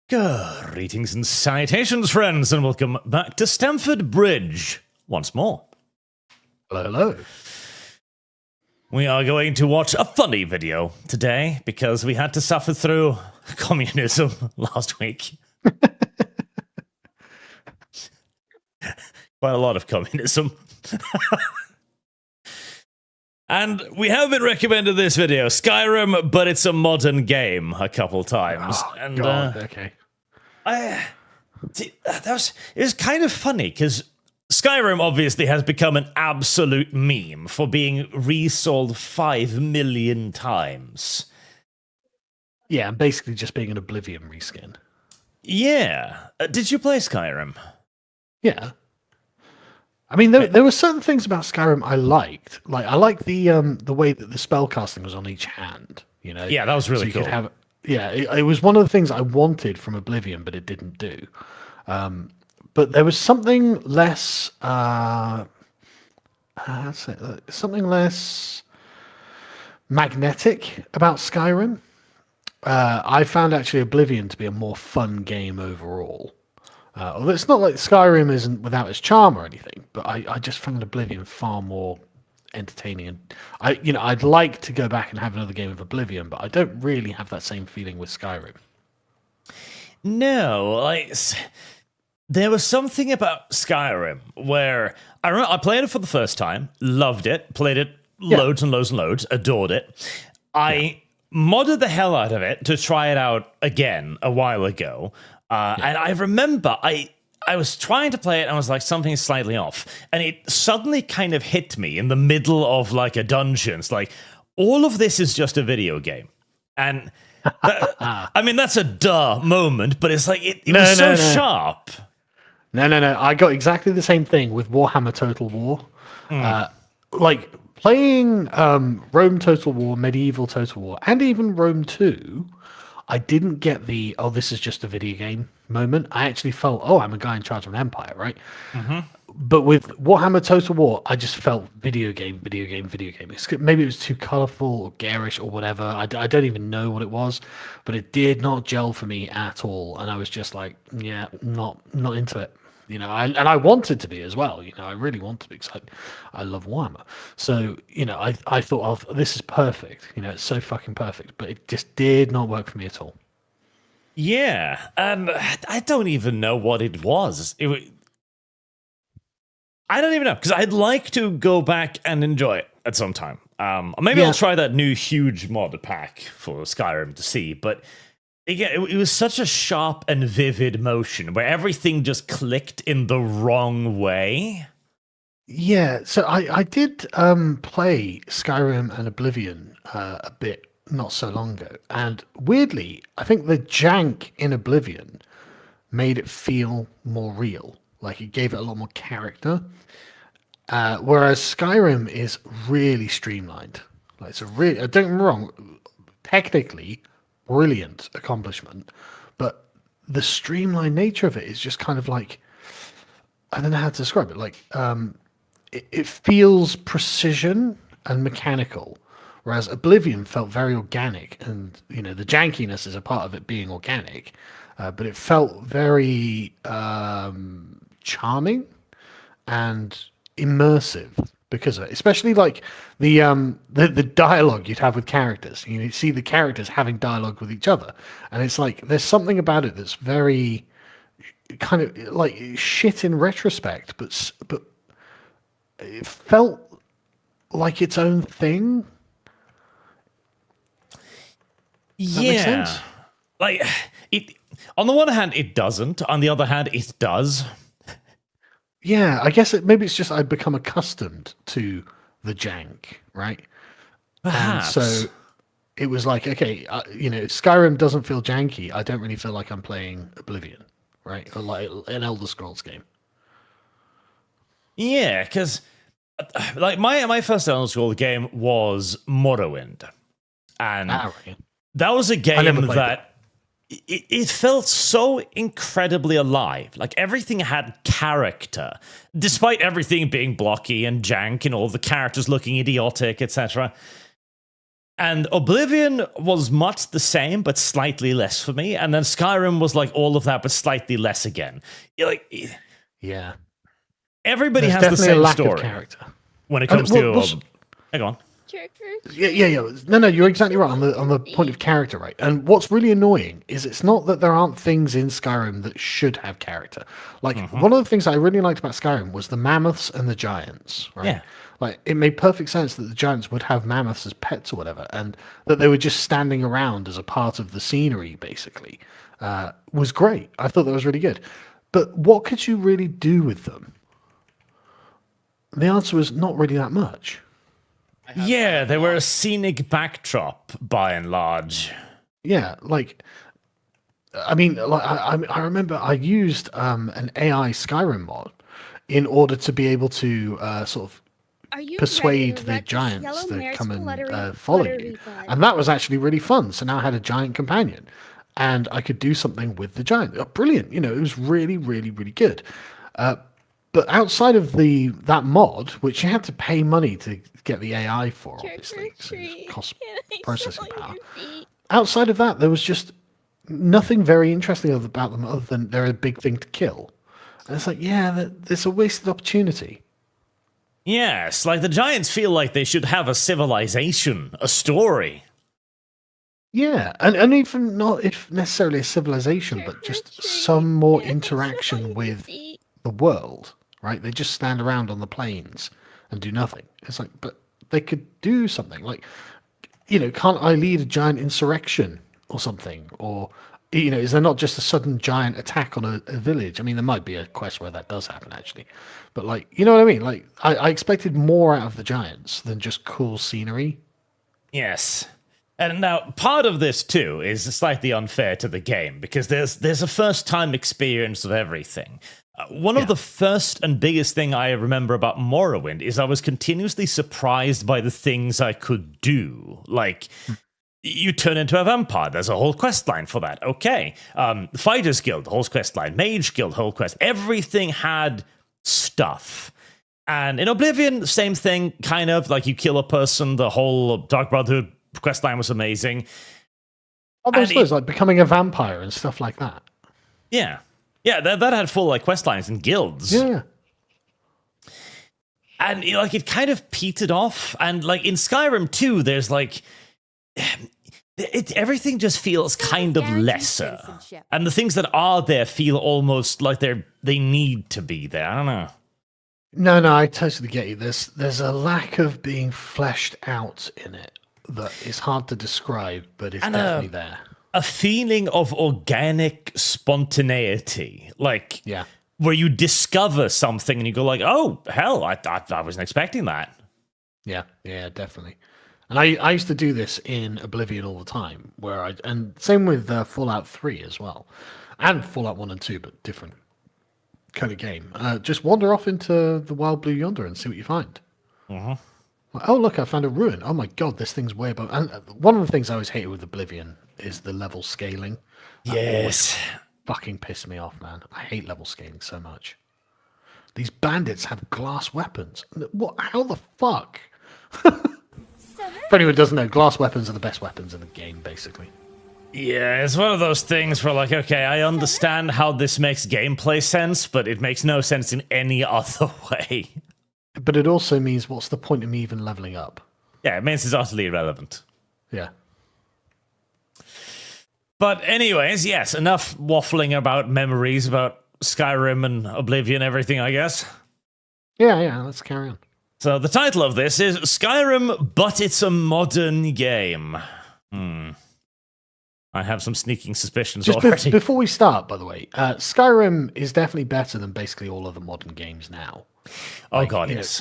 Greetings and salutations, friends, and welcome back to Stamford Bridge once more. Hello, hello. We are going to watch a funny video today because we had to suffer through communism last week. Quite a lot of communism. And we have been recommended this video, Skyrim, but it's a modern game a couple times. Oh, and God, okay. It was kind of funny because Skyrim obviously has become an absolute meme for being resold 5 million times. Yeah, and basically just being an Oblivion reskin. Yeah. Did you play Skyrim? Yeah. I mean, there were certain things about Skyrim I liked. Like, I liked the way that the spellcasting was on each hand. You know. Yeah, that was really cool. It was one of the things I wanted from Oblivion, but it didn't do. But there was something less. Something less magnetic about Skyrim. I found actually Oblivion to be a more fun game overall. Although it's not like Skyrim isn't without its charm or anything, but I just found Oblivion far more entertaining. And I'd like to go back and have another game of Oblivion, but I don't really have that same feeling with Skyrim. No, there was something about Skyrim where I remember I played it for the first time, loved it, played it loads and loads and loads, adored it. I modded the hell out of it to try it out again a while ago. And I remember I was trying to play it and I was like, something is slightly off. And it suddenly kind of hit me in the middle of like a dungeon. It's like, all of this is just a video game. And I mean, that's a duh moment, but it's like, it was so sharp. No. I got exactly the same thing with Warhammer Total War. Like playing Rome Total War, Medieval Total War, and even Rome 2, I didn't get the, this is just a video game moment. I actually felt, I'm a guy in charge of an empire, right? Mm-hmm. But with Warhammer Total War, I just felt video game. Maybe it was too colorful or garish or whatever. I don't even know what it was, but it did not gel for me at all. And I was just like, not into it. And I wanted to be as well. I really wanted to be because I love Warhammer. So, I thought, this is perfect. It's so fucking perfect. But it just did not work for me at all. Yeah, and I don't even know what it was. I don't even know, because I'd like to go back and enjoy it at some time. Maybe I'll try that new huge mod pack for Skyrim to see, but again, it was such a sharp and vivid motion where everything just clicked in the wrong way. Yeah, so I did play Skyrim and Oblivion a bit not so long ago, and weirdly, I think the jank in Oblivion made it feel more real. Like, it gave it a lot more character, whereas Skyrim is really streamlined. Like, it's don't get me wrong, technically brilliant accomplishment, but the streamlined nature of it is just kind of like, I don't know how to describe it. Like, it feels precision and mechanical, whereas Oblivion felt very organic, and the jankiness is a part of it being organic, but it felt very charming and immersive because of it. Especially like the dialogue you'd have with characters. You see the characters having dialogue with each other, and it's like there's something about it that's very kind of like shit in retrospect, but it felt like its own thing. Does that make sense? Like it. On the one hand, it doesn't. On the other hand, it does. Yeah, I guess maybe it's just I've become accustomed to the jank, right? Perhaps. And so it was like, okay, Skyrim doesn't feel janky. I don't really feel like I'm playing Oblivion, right? Or like an Elder Scrolls game. Yeah, because like my first Elder Scrolls game was Morrowind, and that was a game that it felt so incredibly alive. Like, everything had character, despite everything being blocky and jank and all the characters looking idiotic, etc. And Oblivion was much the same, but slightly less for me. And then Skyrim was like all of that, but slightly less again. Yeah. Everybody There's has the definitely a same lack story of character. when it comes to. Hang on. Yeah. No, you're exactly right on the point of character, right? And what's really annoying is it's not that there aren't things in Skyrim that should have character. Like one of the things I really liked about Skyrim was the mammoths and the giants, right? Yeah. Like it made perfect sense that the giants would have mammoths as pets or whatever, and that they were just standing around as a part of the scenery, basically, was great. I thought that was really good. But what could you really do with them? The answer was not really that much. Yeah, they were a scenic backdrop by and large. Yeah, like, I mean, like I remember I used an AI Skyrim mod in order to be able to sort of persuade the giants to come and follow you, and that was actually really fun. So now I had a giant companion, and I could do something with the giant. Brilliant, it was really, really, really good. But outside of that mod, which you had to pay money to get the AI for, obviously, so it costs processing power. Outside of that, there was just nothing very interesting about them other than they're a big thing to kill. And it's like, yeah, it's a wasted opportunity. Yes, like the giants feel like they should have a civilization, a story. Yeah, and even not if necessarily a civilization, but just some more interaction with the world, right? They just stand around on the plains and do nothing. It's like, but they could do something. Like, can't I lead a giant insurrection or something? Or, is there not just a sudden giant attack on a village? I mean, there might be a quest where that does happen, actually. But, like, you know what I mean? Like, I expected more out of the giants than just cool scenery. Yes. And now, part of this, too, is slightly unfair to the game, because there's a first-time experience of everything. One of the first and biggest thing I remember about Morrowind is I was continuously surprised by the things I could do. Like, you turn into a vampire. There's a whole quest line for that. Okay. Fighters Guild, whole quest line. Mage Guild, whole quest. Everything had stuff. And in Oblivion, same thing, kind of. Like, you kill a person. The whole Dark Brotherhood quest line was amazing. Oh, there's like becoming a vampire and stuff like that. Yeah. Yeah, that had full like quest lines and guilds. Yeah. And it kind of petered off. And like in Skyrim too, there's like everything just feels kind of lesser. And the things that are there feel almost like they need to be there. I don't know. No, I totally get you. There's a lack of being fleshed out in it that is hard to describe, but it's definitely there. A feeling of organic spontaneity, like where you discover something and you go like, "Oh, hell, I wasn't expecting that." Yeah, definitely. And I used to do this in Oblivion all the time, and same with Fallout 3 as well, and Fallout 1 and 2, but different kind of game. Just wander off into the wild blue yonder and see what you find. Like, oh, look, I found a ruin. Oh my god, this thing's way above. And one of the things I always hated with Oblivion is the level scaling. Yes. Fucking pissed me off, man. I hate level scaling so much. These bandits have glass weapons. What? How the fuck? If anyone doesn't know, glass weapons are the best weapons in the game, basically. Yeah, it's one of those things where, like, okay, I understand how this makes gameplay sense, but it makes no sense in any other way. But it also means, what's the point of me even leveling up? Yeah, it means it's utterly irrelevant. Yeah. But anyways, yes, enough waffling about memories about Skyrim and Oblivion, everything, I guess. Yeah, let's carry on. So the title of this is Skyrim, but it's a modern game. I have some sneaking suspicions already. Before we start, by the way, Skyrim is definitely better than basically all other modern games now. Oh, God, yes.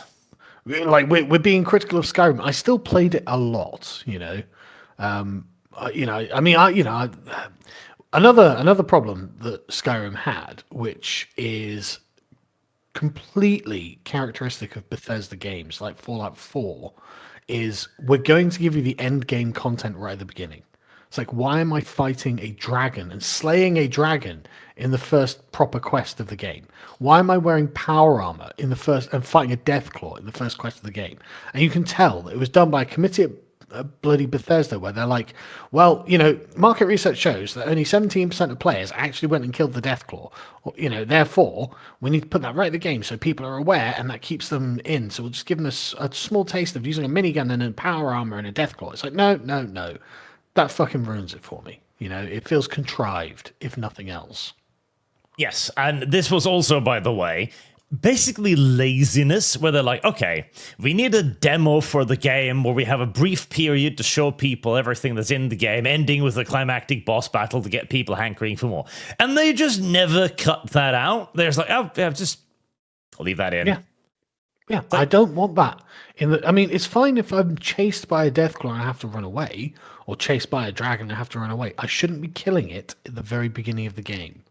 Like, we're being critical of Skyrim. I still played it a lot, another problem that Skyrim had, which is completely characteristic of Bethesda games like Fallout 4, is we're going to give you the end game content right at the beginning. It's like, why am I fighting a dragon and slaying a dragon in the first proper quest of the game? Why am I wearing power armor in the first and fighting a deathclaw in the first quest of the game? And you can tell that it was done by a committee bloody Bethesda, where they're like, well, market research shows that only 17% of players actually went and killed the Deathclaw. Therefore, we need to put that right in the game so people are aware, and that keeps them in. So we'll just give them a small taste of using a minigun and a power armor and a Deathclaw. It's like, no. That fucking ruins it for me. It feels contrived, if nothing else. Yes, and this was also, by the way, basically laziness, where they're like, okay, we need a demo for the game where we have a brief period to show people everything that's in the game, ending with a climactic boss battle to get people hankering for more. And they just never cut that out. There's like, oh, yeah, I'll leave that in. Yeah, I don't want that. It's fine if I'm chased by a Deathclaw and I have to run away, or chased by a dragon and I have to run away. I shouldn't be killing it at the very beginning of the game.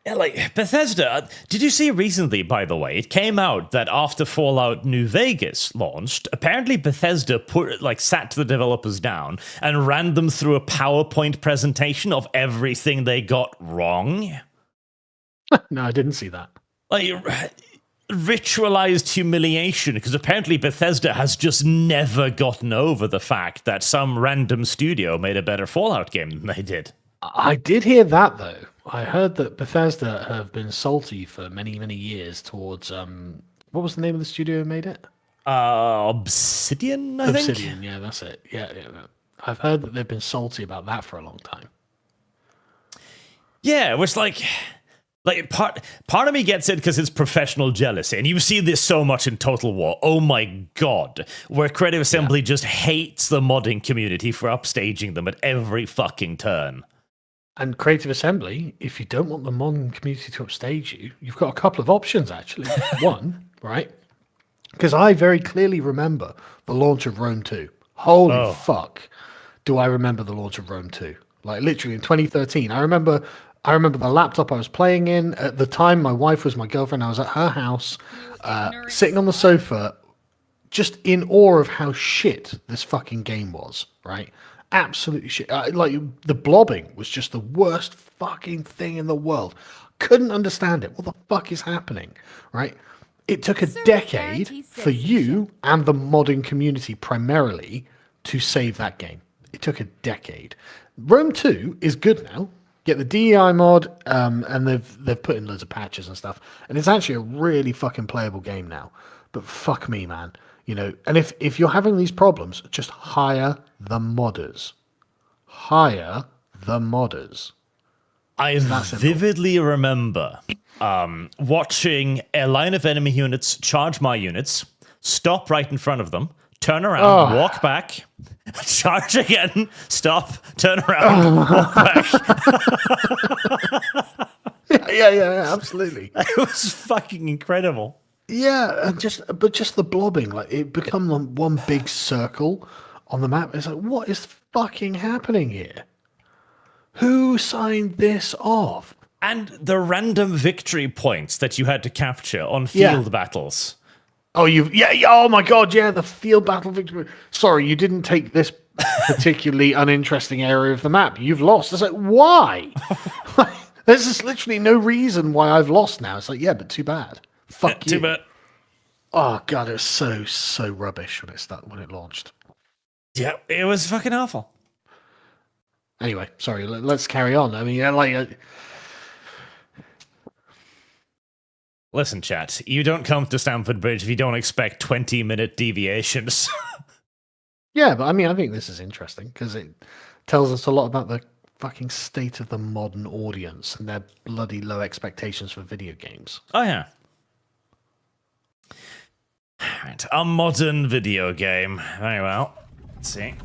Yeah, like Bethesda, did you see recently, by the way, it came out that after Fallout New Vegas launched, apparently Bethesda sat the developers down and ran them through a PowerPoint presentation of everything they got wrong. No, I didn't see that. Ritualized humiliation, because apparently Bethesda has just never gotten over the fact that some random studio made a better Fallout game than they did. I did hear that, though. I heard that Bethesda have been salty for many, many years towards what was the name of the studio who made it? Obsidian, I think. Obsidian, yeah, that's it. Yeah. I've heard that they've been salty about that for a long time. Yeah, which part of me gets it because it's professional jealousy, and you see this so much in Total War. Oh my god, where Creative Assembly just hates the modding community for upstaging them at every fucking turn. And Creative Assembly, if you don't want the modding community to upstage you, you've got a couple of options, actually. One, right? Because I very clearly remember the launch of Rome 2. Holy fuck, do I remember the launch of Rome 2. Literally in 2013. I remember the laptop I was playing in. At the time, my wife was my girlfriend. I was at her house, sitting on the sofa, just in awe of how shit this fucking game was, right? Absolutely shit. The blobbing was just the worst fucking thing in the world. Couldn't understand it. What the fuck is happening, right? It took a decade for you and the modding community primarily to save that game. It took a decade. Rome 2 is good now. Get the DEI mod, and they've put in loads of patches and stuff, and it's actually a really fucking playable game now. But fuck me, man. And if you're having these problems, just hire the modders. Hire the modders. I vividly remember watching a line of enemy units charge my units, stop right in front of them, turn around, walk back, charge again, stop, turn around, walk back. Yeah, absolutely. It was fucking incredible. Yeah, and just the blobbing, it become one big circle on the map. It's like, what is fucking happening here? Who signed this off? And the random victory points that you had to capture on field battles. Oh, oh my god, yeah, the field battle victory. Sorry, you didn't take this particularly uninteresting area of the map. You've lost. It's like, why? There's just literally no reason why I've lost now. It's like, yeah, but too bad. Fuck you. Too bad. Oh god, it was so rubbish when it launched. Yeah, it was fucking awful. Anyway, sorry, let's carry on. Listen, chat, you don't come to Stamford Bridge if you don't expect 20-minute deviations. Yeah, but I think this is interesting because it tells us a lot about the fucking state of the modern audience and their bloody low expectations for video games. Oh, yeah. Right, a modern video game. Very well. Let's see.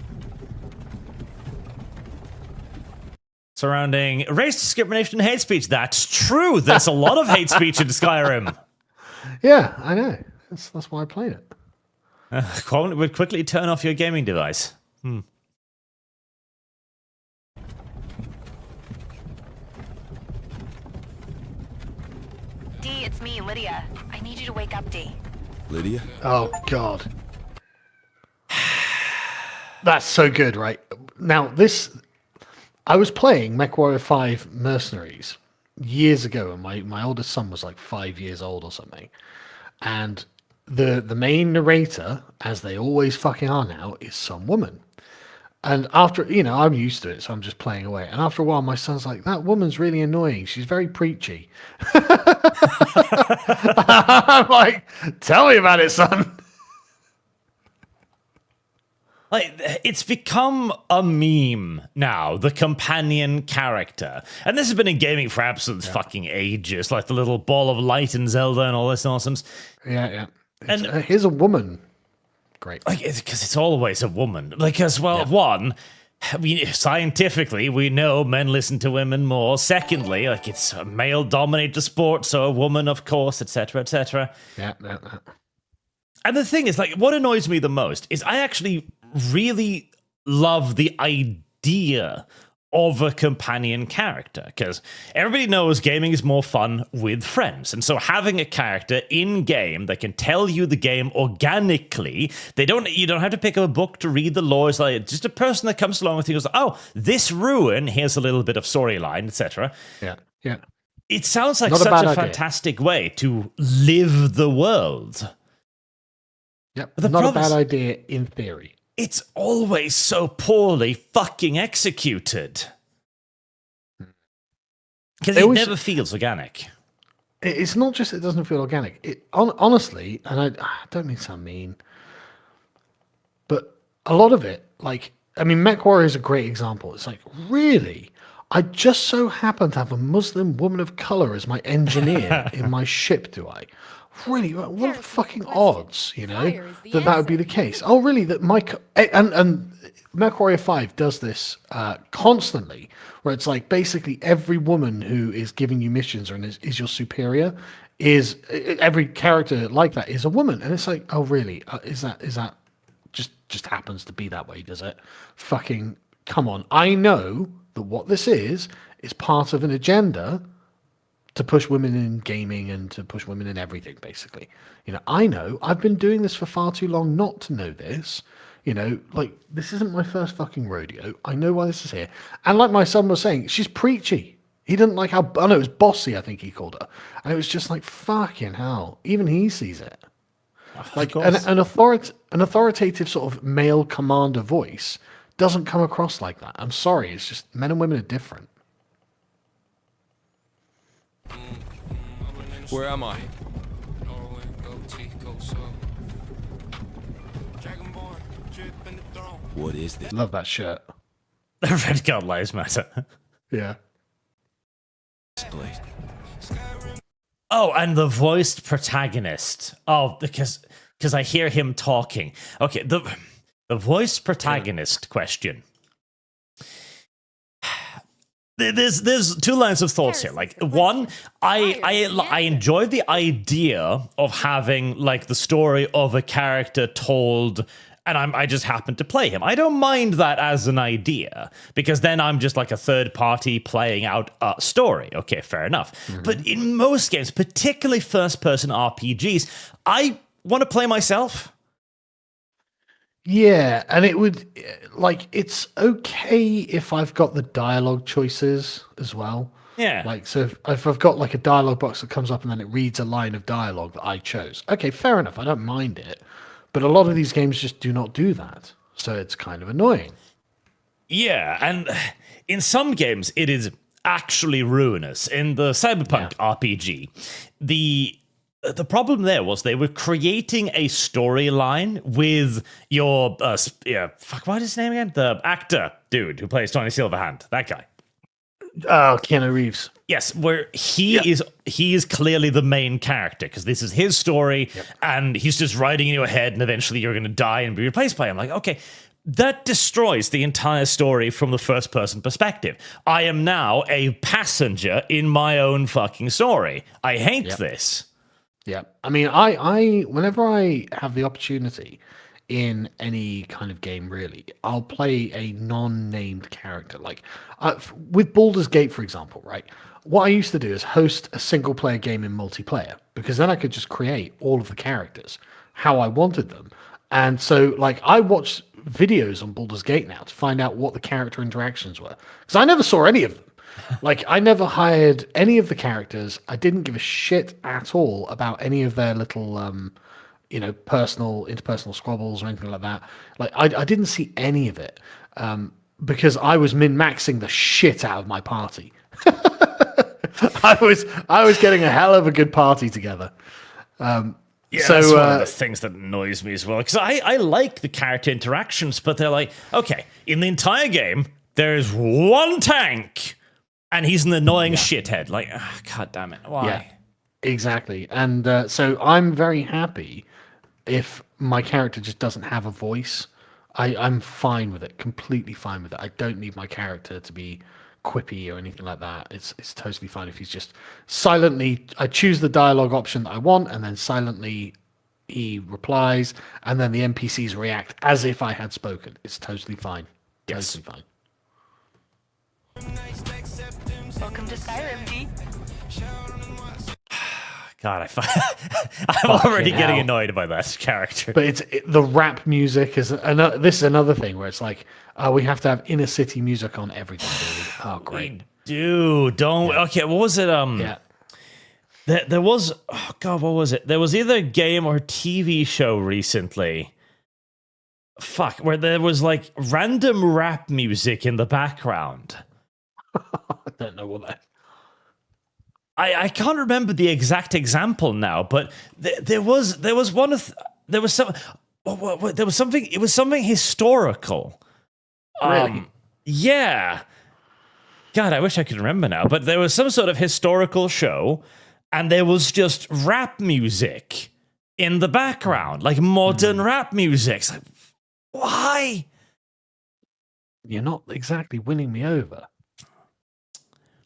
Surrounding race discrimination and hate speech. That's true. There's a lot of hate speech in Skyrim. Yeah, I know. That's why I played it. Quality would quickly turn off your gaming device. D, it's me, Lydia. I need you to wake up, D. Lydia? Oh, God. That's so good, right? Now, I was playing MechWarrior 5 Mercenaries years ago, and my oldest son was like 5 years old or something. And the main narrator, as they always fucking are now, is some woman. And after, I'm used to it, so I'm just playing away. And after a while, my son's like, that woman's really annoying. She's very preachy. I'm like, tell me about it, son. Like, it's become a meme now, the companion character. And this has been in gaming for absolute fucking ages, like the little ball of light in Zelda and all this nonsense. Yeah. Here's a woman. Great. Like, because it's always a woman. Like, as well, one, scientifically, we know men listen to women more. Secondly, like, it's a male-dominated sport, so a woman, of course, etc., etc. Yeah. And the thing is, like, what annoys me the most is I actually really love the idea of a companion character, because everybody knows gaming is more fun with friends, and so having a character in game that can tell you the game organically, you don't have to pick up a book to read the lore. It's like just a person that comes along with you and goes, oh, this ruin, here's a little bit of storyline, etc. Yeah. It sounds like such a fantastic way to live the world. Yep, not a bad idea in theory. It's always so poorly fucking executed. Because it never feels organic. It's not just it doesn't feel organic. Honestly, and I don't mean to sound mean, but a lot of it, like, I mean, MechWarrior is a great example. It's like, really? I just so happen to have a Muslim woman of color as my engineer in my ship, do I? Really, what are the fucking odds, that would be the case? Oh, really? That and MechWarrior 5 does this constantly, where it's like basically every woman who is giving you missions and is your superior is every character like that is a woman, and it's like, oh, really? Is that just happens to be that way? Does it? Fucking come on! I know that what this is part of an agenda to push women in gaming and to push women in everything, basically. I know I've been doing this for far too long not to know this. Like, this isn't my first fucking rodeo. I know why this is here. And like my son was saying, she's preachy. He didn't like how, it was bossy, I think he called her. And it was just like, fucking hell. Even he sees it. Like, an authoritative sort of male commander voice doesn't come across like that. I'm sorry, it's just men and women are different. Where am I? What is this? Love that shirt. The red God lives matter. Yeah. Place. Oh, and the voiced protagonist. Oh, because I hear him talking. Okay, the voiced protagonist question. There's two lines of thoughts here. Like, one, I enjoy the idea of having like the story of a character told, and I just happen to play him. I don't mind that as an idea, because then I'm just like a third party playing out a story. Okay, fair enough. Mm-hmm. But in most games, particularly first person RPGs, I want to play myself. Yeah, and it would, like, it's okay if I've got the dialogue choices as well. Yeah. Like, so if I've got like a dialogue box that comes up and then it reads a line of dialogue that I chose. Okay, fair enough. I don't mind it. But a lot of these games just do not do that. So it's kind of annoying. Yeah, and in some games, it is actually ruinous. In the Cyberpunk RPG, the problem there was they were creating a storyline with your what is his name again? The actor dude who plays Tony Silverhand, that guy. Oh, Keanu Reeves. Yes, where he is clearly the main character, because this is his story, and he's just riding in your head, and eventually you're going to die and be replaced by him. Like, okay, that destroys the entire story from the first person perspective. I am now a passenger in my own fucking story. I hate this. Yeah, I mean, I whenever I have the opportunity in any kind of game, really, I'll play a non-named character. Like with Baldur's Gate, for example, right? What I used to do is host a single-player game in multiplayer, because then I could just create all of the characters how I wanted them. And so, like, I watched videos on Baldur's Gate now to find out what the character interactions were, because I never saw any of them. Like, I never hired any of the characters. I didn't give a shit at all about any of their little interpersonal squabbles or anything like that. Like I didn't see any of it because I was min-maxing the shit out of my party. I was getting a hell of a good party together. Yeah, so, that's one of the things that annoys me as well. Because I like the character interactions, but they're like, okay, in the entire game, there's one tank, and he's an annoying shithead. Like, god damn it, why? Yeah, exactly. And so I'm very happy if my character just doesn't have a voice. I'm fine with it, completely fine with it. I don't need my character to be quippy or anything like that. It's totally fine if he's just silently. I choose the dialogue option that I want, and then silently he replies, and then the NPCs react as if I had spoken. It's totally fine. Yes. Totally fine. Welcome to Skyrim, D. God, I'm already getting hell. annoyed by that character. But the rap music is another. This is another thing where it's like we have to have inner city music on everything. Really. Oh, great. Dude, don't. Yeah. Okay, what was it? Yeah. There was. Oh God, what was it? There was either a game or TV show recently. Fuck, where there was like random rap music in the background. I don't know what that. I can't remember the exact example now, but there was one of there was some there was something. It was something historical. Really? Yeah. God, I wish I could remember now. But there was some sort of historical show, and there was just rap music in the background, like modern rap music. It's like, why? You're not exactly winning me over.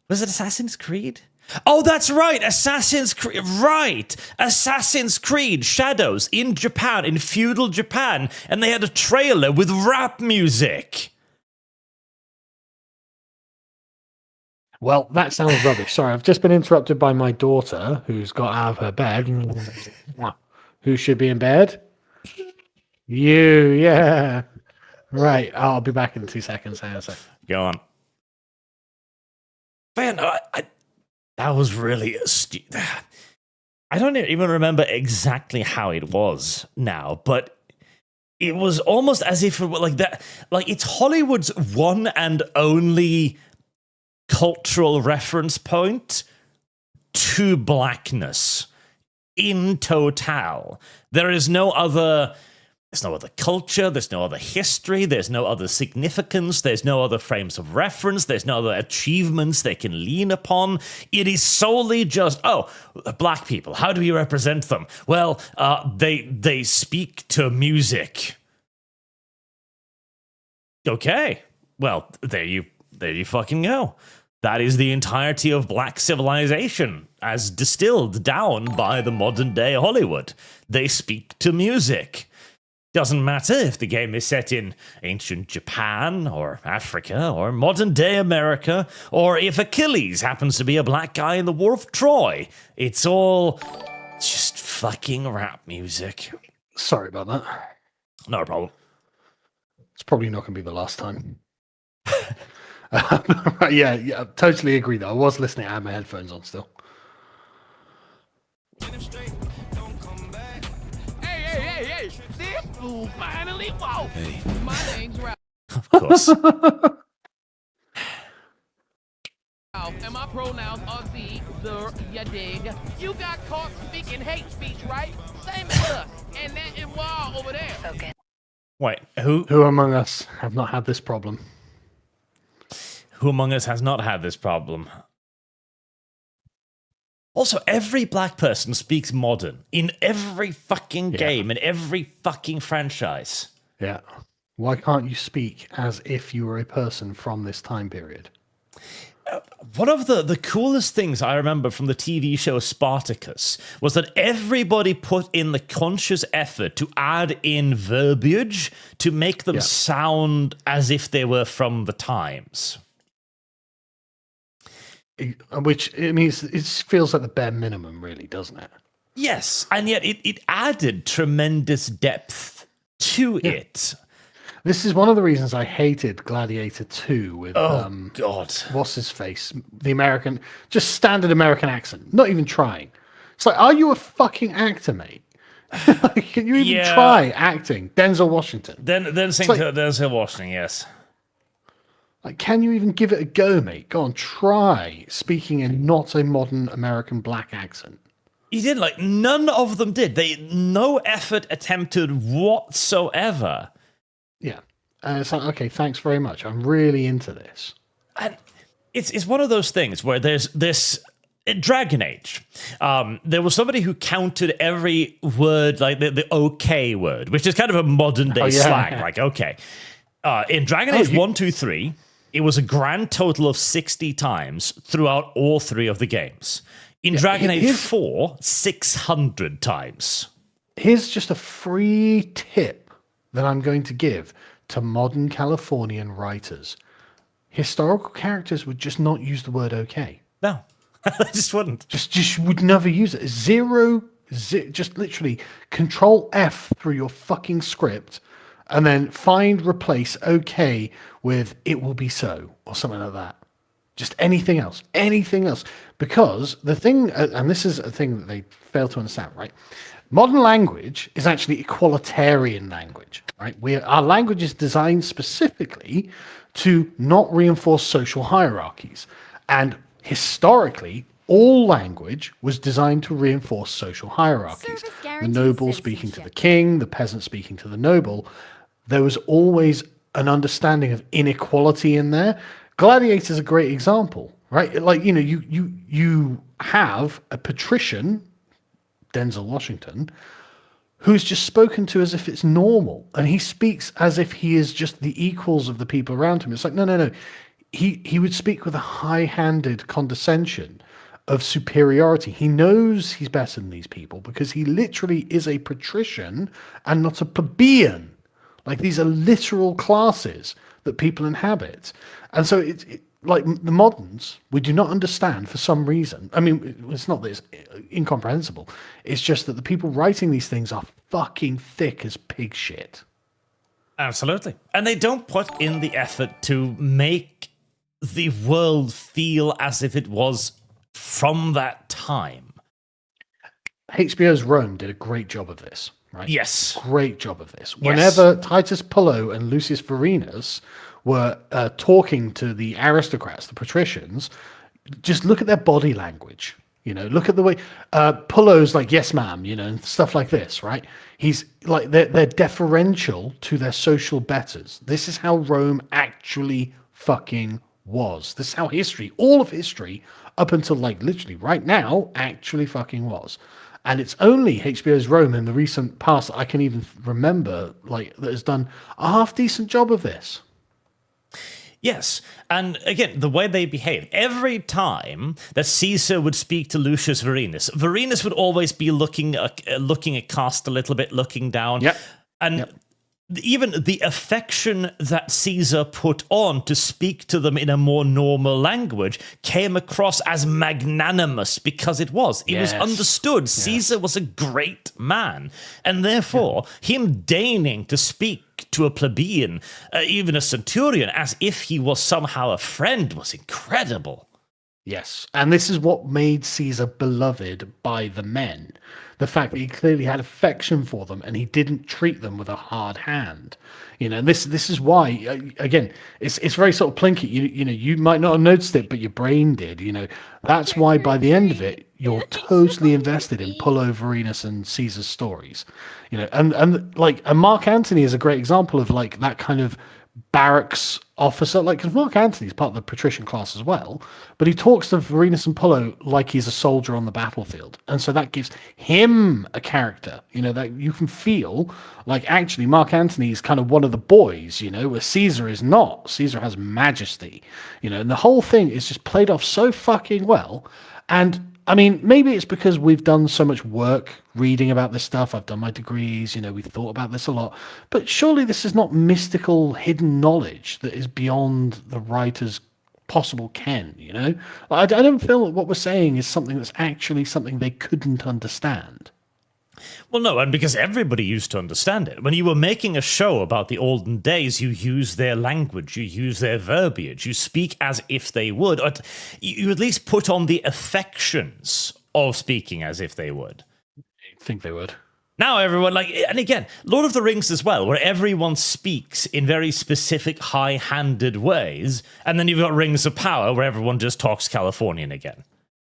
Was it Assassin's Creed? Oh, that's right, Assassin's Creed. Right, Assassin's Creed Shadows in Japan, in feudal Japan, and they had a trailer with rap music. Well, that sounds rubbish. Sorry, I've just been interrupted by my daughter, who's got out of her bed. Who should be in bed? You, yeah. Right, I'll be back in 2 seconds. Hang on a sec. Go on. Man, that was really I don't even remember exactly how it was now, but it was almost as if it were like that. Like, it's Hollywood's one and only cultural reference point to blackness in total. There's no other culture, there's no other history, there's no other significance, there's no other frames of reference, there's no other achievements they can lean upon. It is solely just, black people, how do we represent them? Well, they speak to music. Okay, well, there you fucking go. That is the entirety of black civilization as distilled down by the modern day Hollywood. They speak to music. Doesn't matter if the game is set in ancient Japan or Africa or modern day America, or if Achilles happens to be a black guy in the War of Troy. It's all just fucking rap music. Sorry about that. No problem. It's probably not going to be the last time. Yeah, totally agree though. I was listening. I had my headphones on still. Hey, this fool finally woke. Hey. My name's Ralph. Of course. And my pronouns are the, ya dig. You got caught speaking hate speech, right? Same as us. And that is wall over there. Okay. Wait, who among us have not had this problem? Who among us has not had this problem? Also, every black person speaks modern in every fucking game, in every fucking franchise. Yeah. Why can't you speak as if you were a person from this time period? One of the coolest things I remember from the TV show Spartacus was that everybody put in the conscious effort to add in verbiage to make them sound as if they were from the times. Which, I mean, it feels like the bare minimum, really, doesn't it? Yes, and yet it added tremendous depth to it. This is one of the reasons I hated Gladiator 2 with, God. What's his face? The American, just standard American accent, not even trying. It's like, are you a fucking actor, mate? Can you even try acting Denzel Washington? Then Denzel Washington, yes. Like, can you even give it a go, mate? Go on, try speaking in not a modern American black accent. He did, like, none of them did. No effort attempted whatsoever. Yeah. And it's like, okay, thanks very much. I'm really into this. And it's one of those things where there's this Dragon Age. There was somebody who counted every word, like the okay word, which is kind of a modern day slang, like okay. In Dragon Age 1, 2, 3, it was a grand total of 60 times throughout all 3 of the games. In Dragon Age 4, 600 times. Here's just a free tip that I'm going to give to modern Californian writers. Historical characters would just not use the word okay. No, I just wouldn't. Just would never use it. Just literally Control F through your fucking script and then replace okay with it will be so or something like that. Just anything else. Because the thing, and this is a thing that they fail to understand, right? Modern language is actually equalitarian language, right? Our language is designed specifically to not reinforce social hierarchies. And historically, all language was designed to reinforce social hierarchies. The noble speaking to the king, the peasant speaking to the noble. There was always an understanding of inequality in there. Gladiator is a great example, right? Like, you have a patrician, Denzel Washington, who's just spoken to as if it's normal, and he speaks as if he is just the equals of the people around him. It's like, no. He would speak with a high-handed condescension of superiority. He knows he's better than these people because he literally is a patrician and not a plebeian. Like, these are literal classes that people inhabit. And so it's like the moderns, we do not understand for some reason. I mean, it's not that it's incomprehensible. It's just that the people writing these things are fucking thick as pig shit. Absolutely. And they don't put in the effort to make the world feel as if it was from that time. HBO's Rome did a great job of this, right? Yes. Great job of this. Whenever Titus Pullo and Lucius Vorenus were talking to the aristocrats, the patricians, just look at their body language. Look at the way Pullo's like, yes, ma'am, and stuff like this, right? He's like, they're deferential to their social betters. This is how Rome actually fucking was. This is how all of history, up until like literally right now, actually fucking was. And it's only HBO's Rome in the recent past that I can even remember, like, that has done a half decent job of this. Yes, and again, the way they behave. Every time that Caesar would speak to Lucius Vorenus, Vorenus would always be looking across a little bit, looking down. Yep. And even the affection that Caesar put on to speak to them in a more normal language came across as magnanimous because it was. It was understood. Yes. Caesar was a great man. And therefore, him deigning to speak to a plebeian, even a centurion, as if he was somehow a friend was incredible. Yes, and this is what made Caesar beloved by the men. The fact that he clearly had affection for them and he didn't treat them with a hard hand. This is why, again, it's very sort of plinky. You might not have noticed it, but your brain did. That's why by the end of it, you're totally invested in Pullo, Vorenus, and Caesar's stories. And Mark Antony is a great example of like that kind of barracks officer, like, because Mark Antony is part of the patrician class as well, but he talks to Vorenus and Pullo like he's a soldier on the battlefield, and so that gives him a character, that you can feel like actually Mark Antony is kind of one of the boys, where Caesar is not. Caesar has majesty, and the whole thing is just played off so fucking well. And I mean, maybe it's because we've done so much work reading about this stuff. I've done my degrees, we've thought about this a lot. But surely this is not mystical, hidden knowledge that is beyond the writer's possible ken, I don't feel that what we're saying is something that's actually something they couldn't understand. Well, no, and because everybody used to understand it. When you were making a show about the olden days, you use their language, you use their verbiage, you speak as if they would, or you at least put on the affections of speaking as if they would. I think they would. Now everyone, like, and again, Lord of the Rings as well, where everyone speaks in very specific, high-handed ways, and then you've got Rings of Power, where everyone just talks Californian again.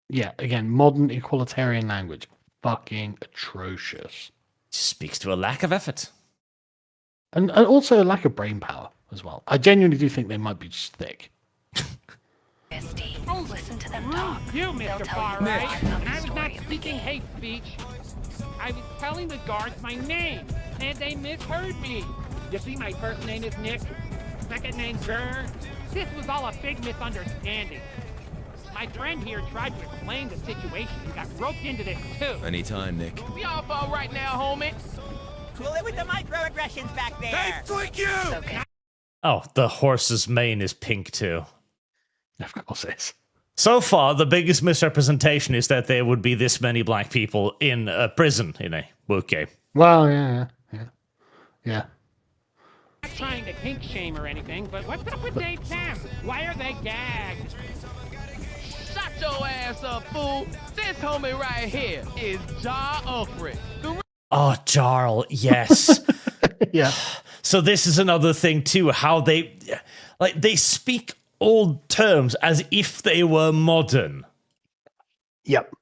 Yeah, again, modern equalitarian language. Fucking atrocious. Speaks to a lack of effort. And also a lack of brain power as well. I genuinely do think they might be just thick. Misty, listen to them talk. You, They'll Mr. tell Far you Right. more about the I was story not of the speaking game. hate speech. I was telling the guards my name, and they misheard me. You see, my first name is Nick, second name Gurr. This was all a big misunderstanding. My friend here tried to explain the situation and got roped into this too. Anytime, Nick. We all fall right now, homie. Cool it with the microaggressions back there. Okay. Oh, the horse's mane is pink too. Of course it is. So far, the biggest misrepresentation is that there would be this many black people in a prison in a woke game. Well, yeah. Not trying to kink shame or anything, but what's up with Dave Sam? Why are they gagged? Shut your ass up, fool! This homie right here is Jar Ulfric. Oh, Jarl, yes. Yeah. So this is another thing too, how they speak old terms as if they were modern. Yep.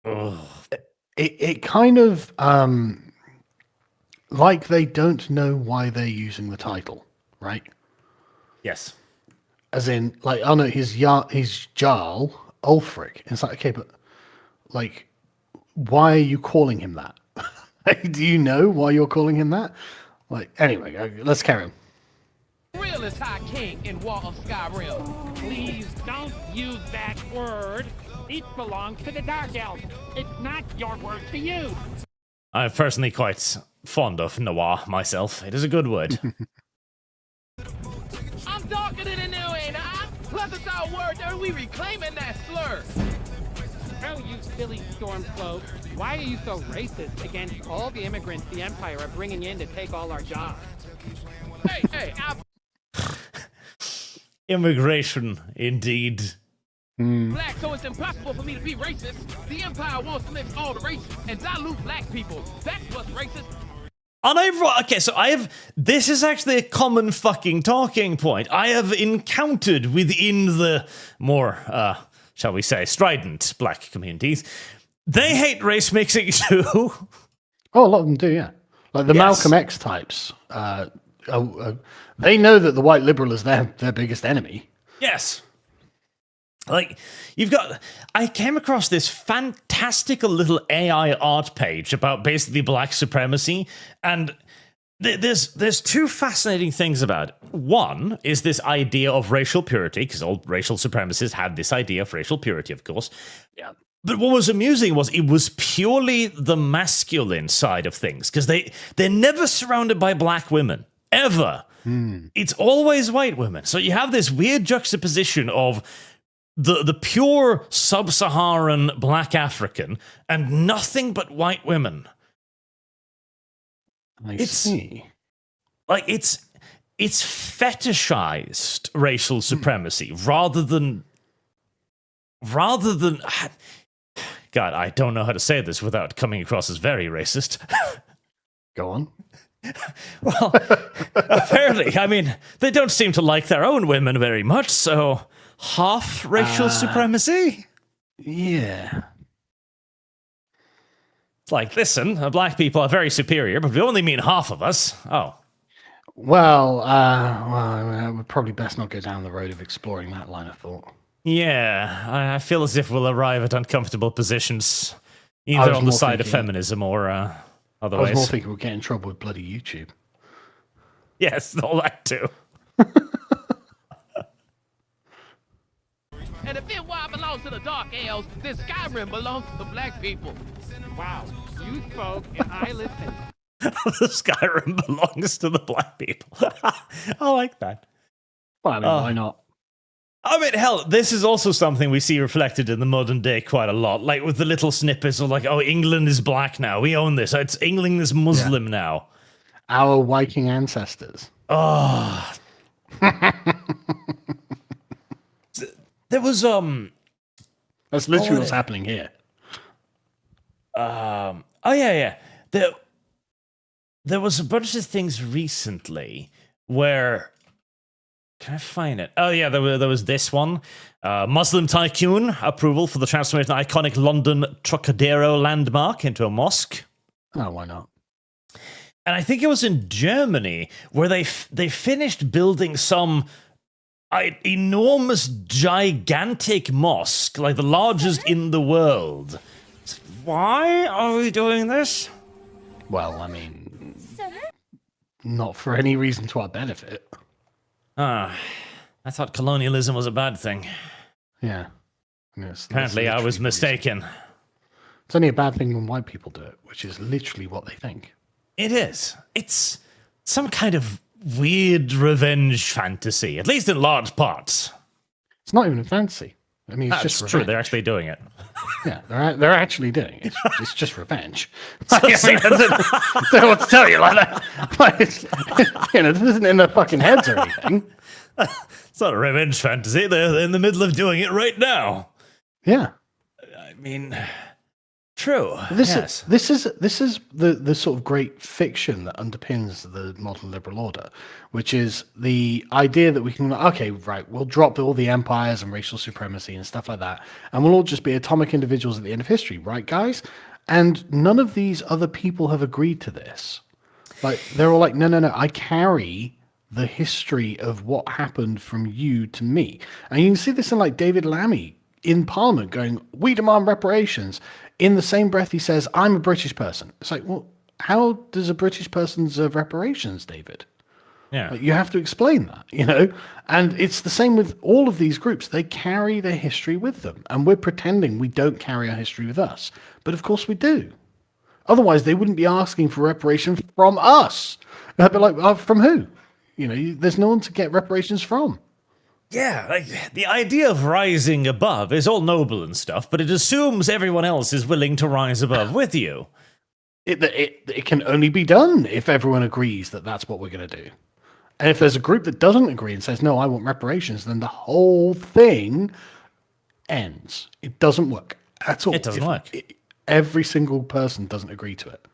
Ugh. It kind of like they don't know why they're using the title, right? Yes. As in, like, oh no, he's Jarl Ulfric. It's like, okay, but like, why are you calling him that? Do you know why you're calling him that? Like, anyway, let's carry on. Realest High King in Wall of Skyrim. Please don't use that word. It belongs to the Dark Elves. It's not your word to use. I'm personally quite fond of Noir myself. It is a good word. I'm darker than a new, ain't I? Plus it's our word that we reclaiming that slur. Oh, you silly stormcloak. Why are you so racist against all the immigrants the Empire are bringing in to take all our jobs? Hey, Immigration, indeed. black, so it's impossible for me to be racist. The Empire wants to mix all the races and dilute black people. That's what's racist. This is actually a common fucking talking point. I have encountered within the more, shall we say, strident black communities. They hate race mixing too. Oh, a lot of them do, yeah. Like the Yes. Malcolm X types. They know that the white liberal is their biggest enemy. Yes. Like, I came across this fantastical little AI art page about basically black supremacy, and there's two fascinating things about it. One is this idea of racial purity, because all racial supremacists had this idea of racial purity, of course. Yeah. But what was amusing was it was purely the masculine side of things, because they're never surrounded by black women, ever. It's always white women. So you have this weird juxtaposition of the pure sub-Saharan black African and nothing but white women. I see. Like it's fetishized racial supremacy rather than God, I don't know how to say this without coming across as very racist. Go on. Well, apparently, I mean, they don't seem to like their own women very much, so half racial supremacy? Yeah. It's like, listen, black people are very superior, but we only mean half of us. Oh. Well, I would probably best not go down the road of exploring that line of thought. Yeah, I feel as if we'll arrive at uncomfortable positions, either on the side of feminism or otherwise. I was more thinking we'll get in trouble with bloody YouTube. Yes, all that too. And if NY belongs to the Dark Elves, then Skyrim belongs to the black people. Wow, you spoke and I listened. The Skyrim belongs to the black people. I like that. Well, I mean, why not? I mean, hell, this is also something we see reflected in the modern day quite a lot. Like with the little snippets of like, oh, England is black now. We own this. It's England is Muslim now. Our Viking ancestors. Oh. There was That's literally what's happening here. Oh yeah. there was a bunch of things recently where. Can I find it? Oh yeah, there was this one. Muslim tycoon approval for the transformation of iconic London Trocadero landmark into a mosque. Oh, why not? And I think it was in Germany where they finished building some enormous, gigantic mosque, like the largest in the world. Why are we doing this? Well, I mean, not for any reason to our benefit. I thought colonialism was a bad thing. Yeah. Yes, Apparently, I was mistaken. It's only a bad thing when white people do it, which is literally what they think. It is. It's some kind of weird revenge fantasy, at least in large parts. It's not even a fantasy. I mean, it's That's just true. revenge. They're actually doing it. Yeah, they're actually doing it. It's just revenge. Like, I mean, I don't know what to tell you. Like that. Like, this isn't in their fucking heads or anything. It's not a revenge fantasy. They're in the middle of doing it right now. Yeah. I mean, true. This is the sort of great fiction that underpins the modern liberal order, which is the idea that we can, okay, right, we'll drop all the empires and racial supremacy and stuff like that, and we'll all just be atomic individuals at the end of history, right, guys? And none of these other people have agreed to this. Like, they're all like, no, I carry the history of what happened from you to me. And you can see this in, like, David Lammy in Parliament going, we demand reparations. In the same breath, he says, I'm a British person. It's like, well, how does a British person deserve reparations, David? Yeah. Like, you have to explain that, you know? And it's the same with all of these groups. They carry their history with them. And we're pretending we don't carry our history with us. But of course we do. Otherwise, they wouldn't be asking for reparations from us. They'd be like, from who? You know, there's no one to get reparations from. Yeah, like the idea of rising above is all noble and stuff, but it assumes everyone else is willing to rise above with you. It can only be done if everyone agrees that that's what we're going to do. And if there's a group that doesn't agree and says, no, I want reparations, then the whole thing ends. It doesn't work at all. It doesn't work. Every single person doesn't agree to it.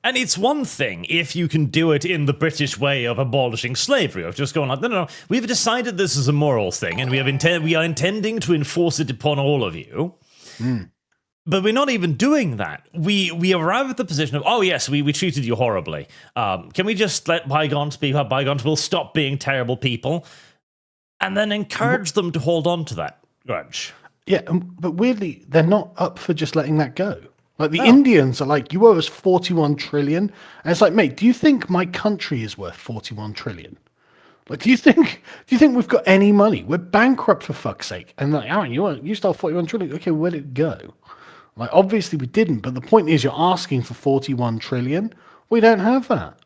And it's one thing if you can do it in the British way of abolishing slavery, of just going like, no, we've decided this is a moral thing, and we are intending to enforce it upon all of you. Mm. But we're not even doing that. We arrive at the position of, oh yes, we treated you horribly. Can we just let bygones be bygones? We'll stop being terrible people, and then encourage them to hold on to that grudge. Yeah, but weirdly, they're not up for just letting that go. Like, the Indians are like, you owe us 41 trillion. And it's like, mate, do you think my country is worth 41 trillion? Like, do you think we've got any money? We're bankrupt, for fuck's sake. And like, Aaron, you stole 41 trillion. Okay, where'd it go? Like, obviously we didn't, but the point is you're asking for 41 trillion. We don't have that.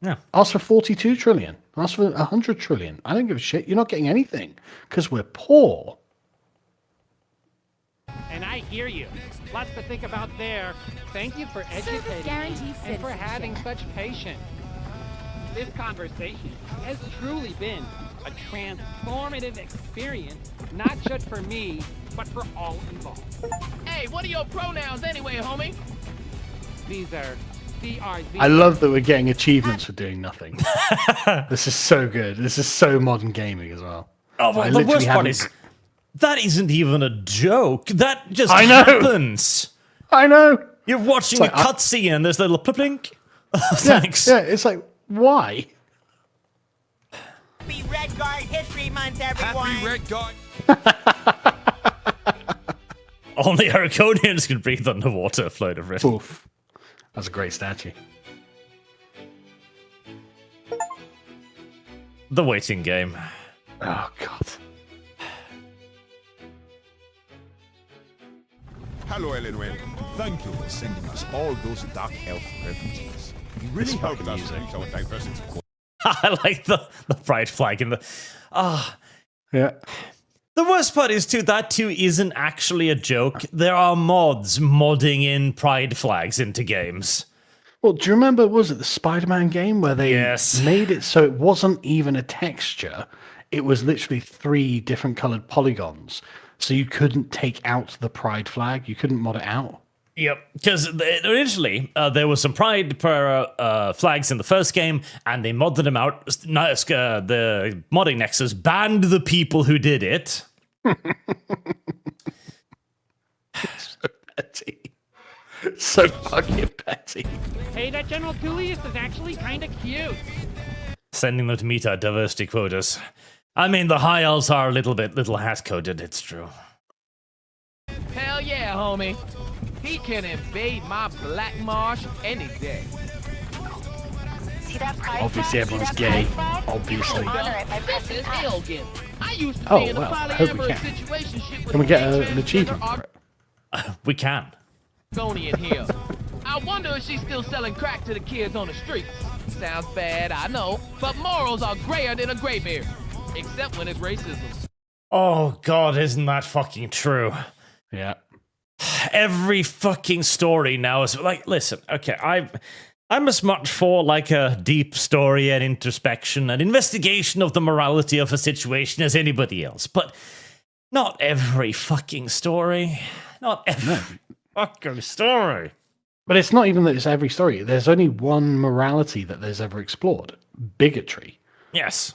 Yeah. Ask for 42 trillion. Ask for 100 trillion. I don't give a shit. You're not getting anything because we're poor. And I hear you. Lots to think about there. Thank you for educating me and for having such patience. This conversation has truly been a transformative experience, not just for me, but for all involved. Hey, what are your pronouns anyway, homie? These are CRZ. I love that we're getting achievements for doing nothing. This is so good. This is so modern gaming as well. Oh, well, the worst part is, that isn't even a joke. That just happens. I know. You're watching a cutscene and there's a little plink. Thanks. Yeah, it's like, why? Happy Red Guard History Month, everyone! Happy Red Guard. Only Arconians can breathe underwater, Float of Rift. Oof. That's a great statue. The waiting game. Oh, God. Hello, Elenwen. Thank you for sending us all those Dark Elf references. You really helped us reach our diversity. I like the pride flag in the... Yeah. The worst part is, that too isn't actually a joke. There are mods modding in pride flags into games. Well, do you remember, was it the Spider-Man game where they made it so it wasn't even a texture? It was literally 3 different colored polygons. So you couldn't take out the pride flag. You couldn't mod it out. Yep, because originally there was some Pride flags in the first game, and they modded them out. The modding nexus banned the people who did it. So petty. So fucking petty. Hey, that General Tullius is actually kind of cute. Sending them to meet our diversity quotas. I mean, the high elves are a little hat-coded, it's true. Hell yeah, homie. He can invade my black marsh any day. See that pride Obviously, flag? See everyone's that gay. pride flag? Obviously. You can honor it by This pressing is F. Elgin. I used to Oh, be in a well, I hope we polyamorous can. situationship with Can we get a an achievement for it? We can. Argonian here. I wonder if she's still selling crack to the kids on the streets. Sounds bad, I know, but morals are grayer than a graybeard. Except when it's racism. Oh, God, isn't that fucking true? Yeah. Every fucking story now is like, listen, okay, I'm as much for like a deep story and introspection and investigation of the morality of a situation as anybody else, but not every fucking story. Not every fucking story. But it's not even that it's every story. There's only one morality that there's ever explored. Bigotry. Yes.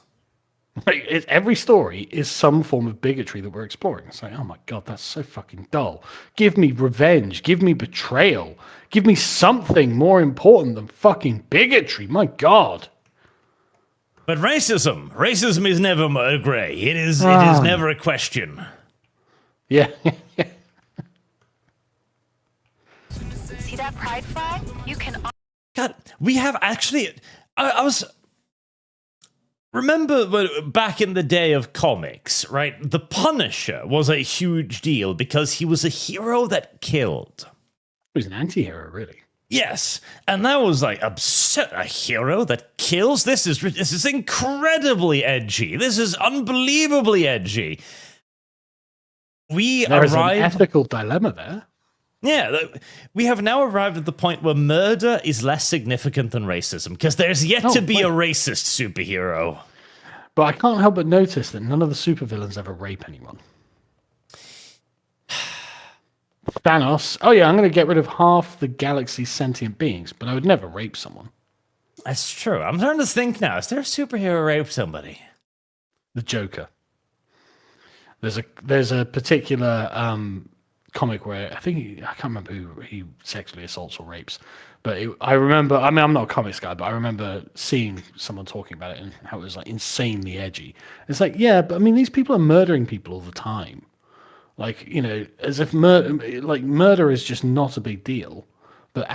Like, every story is some form of bigotry that we're exploring. It's like, oh my God, that's so fucking dull. Give me revenge. Give me betrayal. Give me something more important than fucking bigotry. My God. But racism is never grey. It is never a question. Yeah. See that pride flag? You can God, we have actually. I was. Remember back in the day of comics, right? The Punisher was a huge deal because he was a hero that killed. He was an anti-hero, really. Yes, and that was like absurd. A hero that kills? This is incredibly edgy. This is unbelievably edgy. There is an ethical dilemma there. Yeah, we have now arrived at the point where murder is less significant than racism, because there's yet to be a racist superhero. But I can't help but notice that none of the supervillains ever rape anyone. Thanos, oh yeah, I'm going to get rid of half the galaxy's sentient beings, but I would never rape someone. That's true. I'm starting to think now, is there a superhero who raped somebody? The Joker. There's a particular comic where I can't remember who he sexually assaults or rapes, but I remember. I mean, I'm not a comics guy, but I remember seeing someone talking about it and how it was like insanely edgy. It's like, yeah, but I mean, these people are murdering people all the time, like, you know, as if murder is just not a big deal, but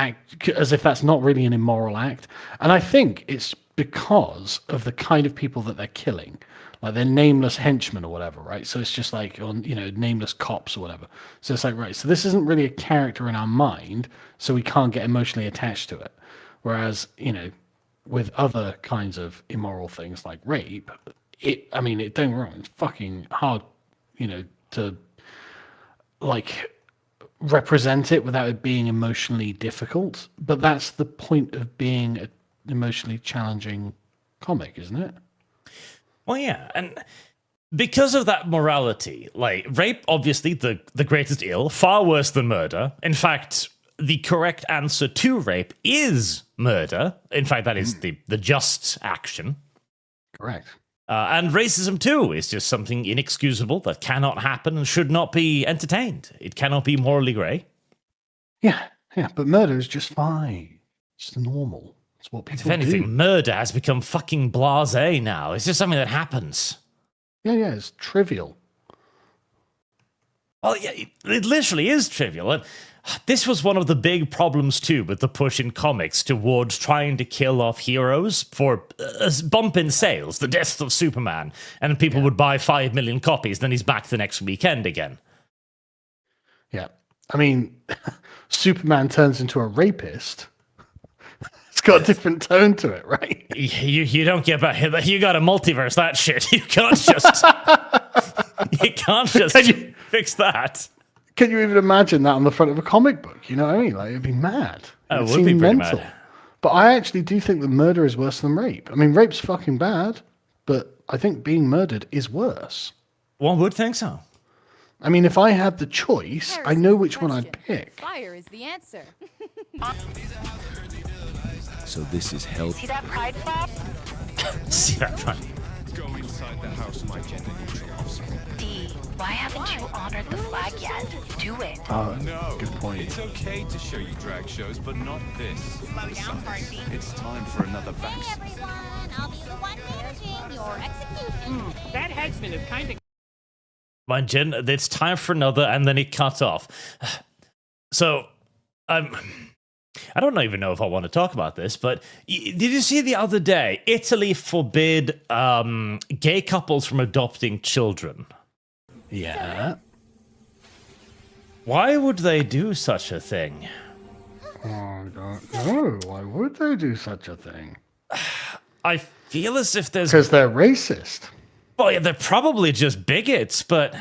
as if that's not really an immoral act. And I think it's because of the kind of people that they're killing. Like they're nameless henchmen or whatever, right? So it's just like, nameless cops or whatever. So it's like, right, so this isn't really a character in our mind, so we can't get emotionally attached to it. Whereas, with other kinds of immoral things like rape, don't get me wrong, it's fucking hard, to like represent it without it being emotionally difficult. But that's the point of being an emotionally challenging comic, isn't it? Well, yeah, and because of that morality, like, rape, obviously, the greatest ill, far worse than murder. In fact, the correct answer to rape is murder. In fact, that is the just action. Correct. And racism, too, is just something inexcusable that cannot happen and should not be entertained. It cannot be morally grey. Yeah, but murder is just fine. It's normal. It's what people If anything, do. murder has become fucking blasé now. It's just something that happens. Yeah, it's trivial. Well, yeah, it literally is trivial. And this was one of the big problems, too, with the push in comics towards trying to kill off heroes for a bump in sales, the death of Superman. And people would buy 5 million copies, then he's back the next weekend again. Yeah. I mean, Superman turns into a rapist. It's got a different tone to it, right? You don't get back. You got a multiverse, that shit. You can't just... you can't just fix that. Can you even imagine that on the front of a comic book? You know what I mean? Like, it'd be mad. Oh, It'd it would be seem pretty mental. mad. But I actually do think that murder is worse than rape. I mean, rape's fucking bad, but I think being murdered is worse. One would think so. I mean, if I had the choice, I know which one I'd pick. Fire is the answer. So this is hell. See that pride flag? See that right? Go inside the house, my gentle neutral officer. D, why haven't you honored the flag yet? Do it. Oh, No, good point. It's okay to show you drag shows, but not this. Slow down, Farsi. It's time for another Hey vaccine. everyone, I'll be the one managing your execution. That headsman is kind of My gen, it's time for another, and then it cut off. So, I don't even know if I want to talk about this, but did you see the other day, Italy forbid gay couples from adopting children? Yeah. Why would they do such a thing? Oh, I don't know. Why would they do such a thing? I feel as if there's... Because they're racist. Well, yeah, they're probably just bigots, but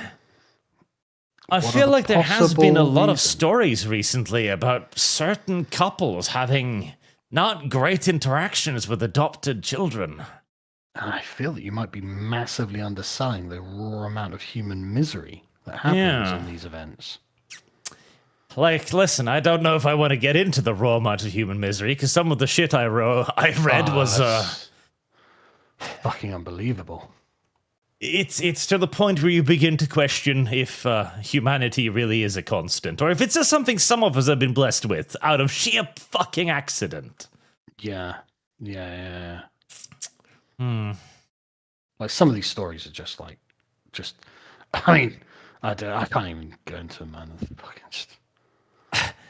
I What feel are like the there has been a lot of reasons? stories recently about certain couples having not great interactions with adopted children. And I feel that you might be massively underselling the raw amount of human misery that happens Yeah. in these events. Like, listen, I don't know if I want to get into the raw amount of human misery, because some of the shit I read was... that's fucking unbelievable. It's to the point where you begin to question if humanity really is a constant, or if it's just something some of us have been blessed with out of sheer fucking accident. Yeah. Like, some of these stories are just like, I mean, I can't even go into them, man. It's fucking just...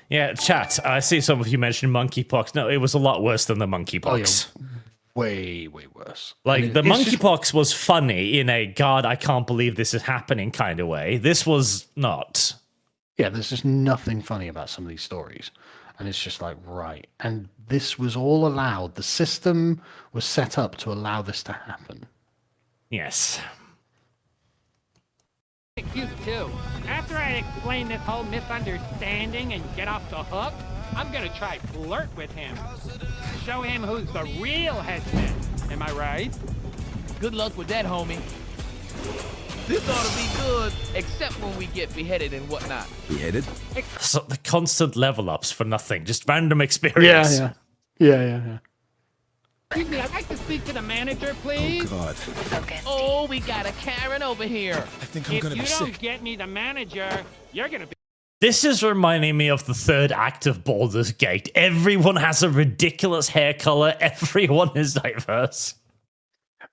Yeah, chat, I see some of you mentioned monkeypox. No, it was a lot worse than the monkeypox. Oh, yeah. Way worse. Like, And the it's just- monkeypox was funny in a, God, I can't believe this is happening kind of way. This was not. Yeah, there's just nothing funny about some of these stories. And it's just like, right. And this was all allowed. The system was set up to allow this to happen. Yes. excuse too. After I explain this whole misunderstanding and get off the hook, I'm gonna try flirt with him. Show him who's the real headsman. Am I right? Good luck with that, homie. This ought to be good, except when we get beheaded and whatnot. Beheaded? So the constant level ups for nothing, just random experience. Yeah. Excuse me, I'd like to speak to the manager, please. God. Focus. Oh, we got a Karen over here. I think I'm If gonna you be don't sick. get me the manager, you're gonna be... This is reminding me of the third act of Baldur's Gate. Everyone has a ridiculous hair color. Everyone is diverse.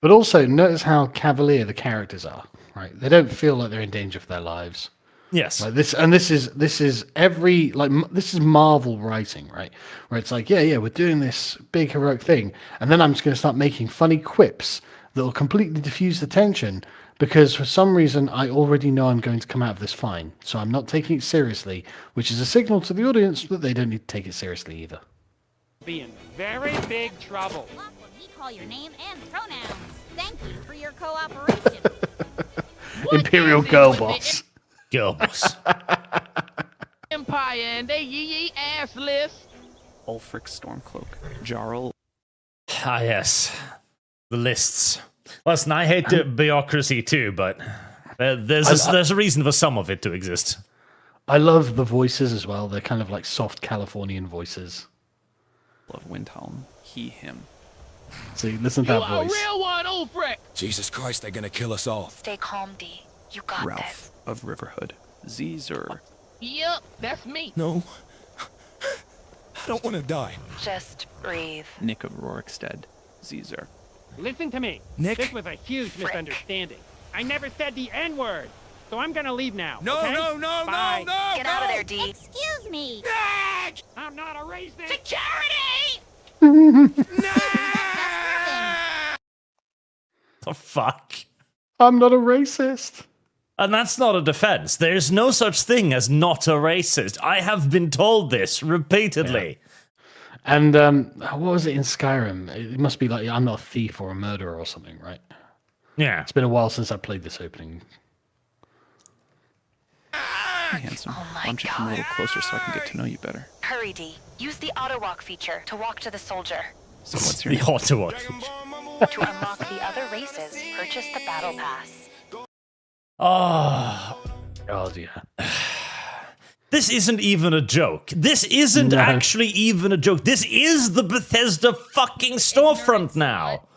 But also, notice how cavalier the characters are, right? They don't feel like they're in danger for their lives. Yes. Like this, and this is every, like, this is Marvel writing, right? Where it's like, yeah, we're doing this big heroic thing, and then I'm just going to start making funny quips that will completely diffuse the tension, because for some reason I already know I'm going to come out of this fine, so I'm not taking it seriously, which is a signal to the audience that they don't need to take it seriously either. be in very big trouble. Love when we call your name and pronouns. Thank you for your cooperation. Imperial is it Girl with the Boss. Girl boss. Empire and they yee ass list. Ulfric Stormcloak, Jarl. Ah, yes. The lists. Listen, I hate the bureaucracy too, but there's a reason for some of it to exist. I love the voices as well. They're kind of like soft Californian voices. Of Windhelm, he, him. See, listen to You that are a voice. real one, Ulfric. Jesus Christ, they're gonna kill us all. Stay calm, D. You got this. Ralph of Riverhood, Zezer. Yep, that's me. No. I don't want to die. Just breathe. Nick of Rorikstead, Zezer. Listen to me. Nick? This was a huge misunderstanding. I never said the N-word, so I'm gonna leave now. No, okay? no, no, Bye. no, no! Get out of there, D. Excuse me. I'm not a racist. Security! The fuck? I'm not a racist. And that's not a defense. There's no such thing as not a racist. I have been told this repeatedly. And what was it in Skyrim? It must be like, I'm not a thief or a murderer or something, right? Yeah. It's been a while since I played this opening. Hey, handsome. Oh my Why don't you come a little God. closer so I can get to know you better? Hurry, D. Use the auto walk feature to walk to the soldier. So what's your The name? Ottawa. To unlock the other races, purchase the battle pass. Oh, God, yeah. This isn't even a joke. This isn't actually even a joke. This is the Bethesda fucking storefront now.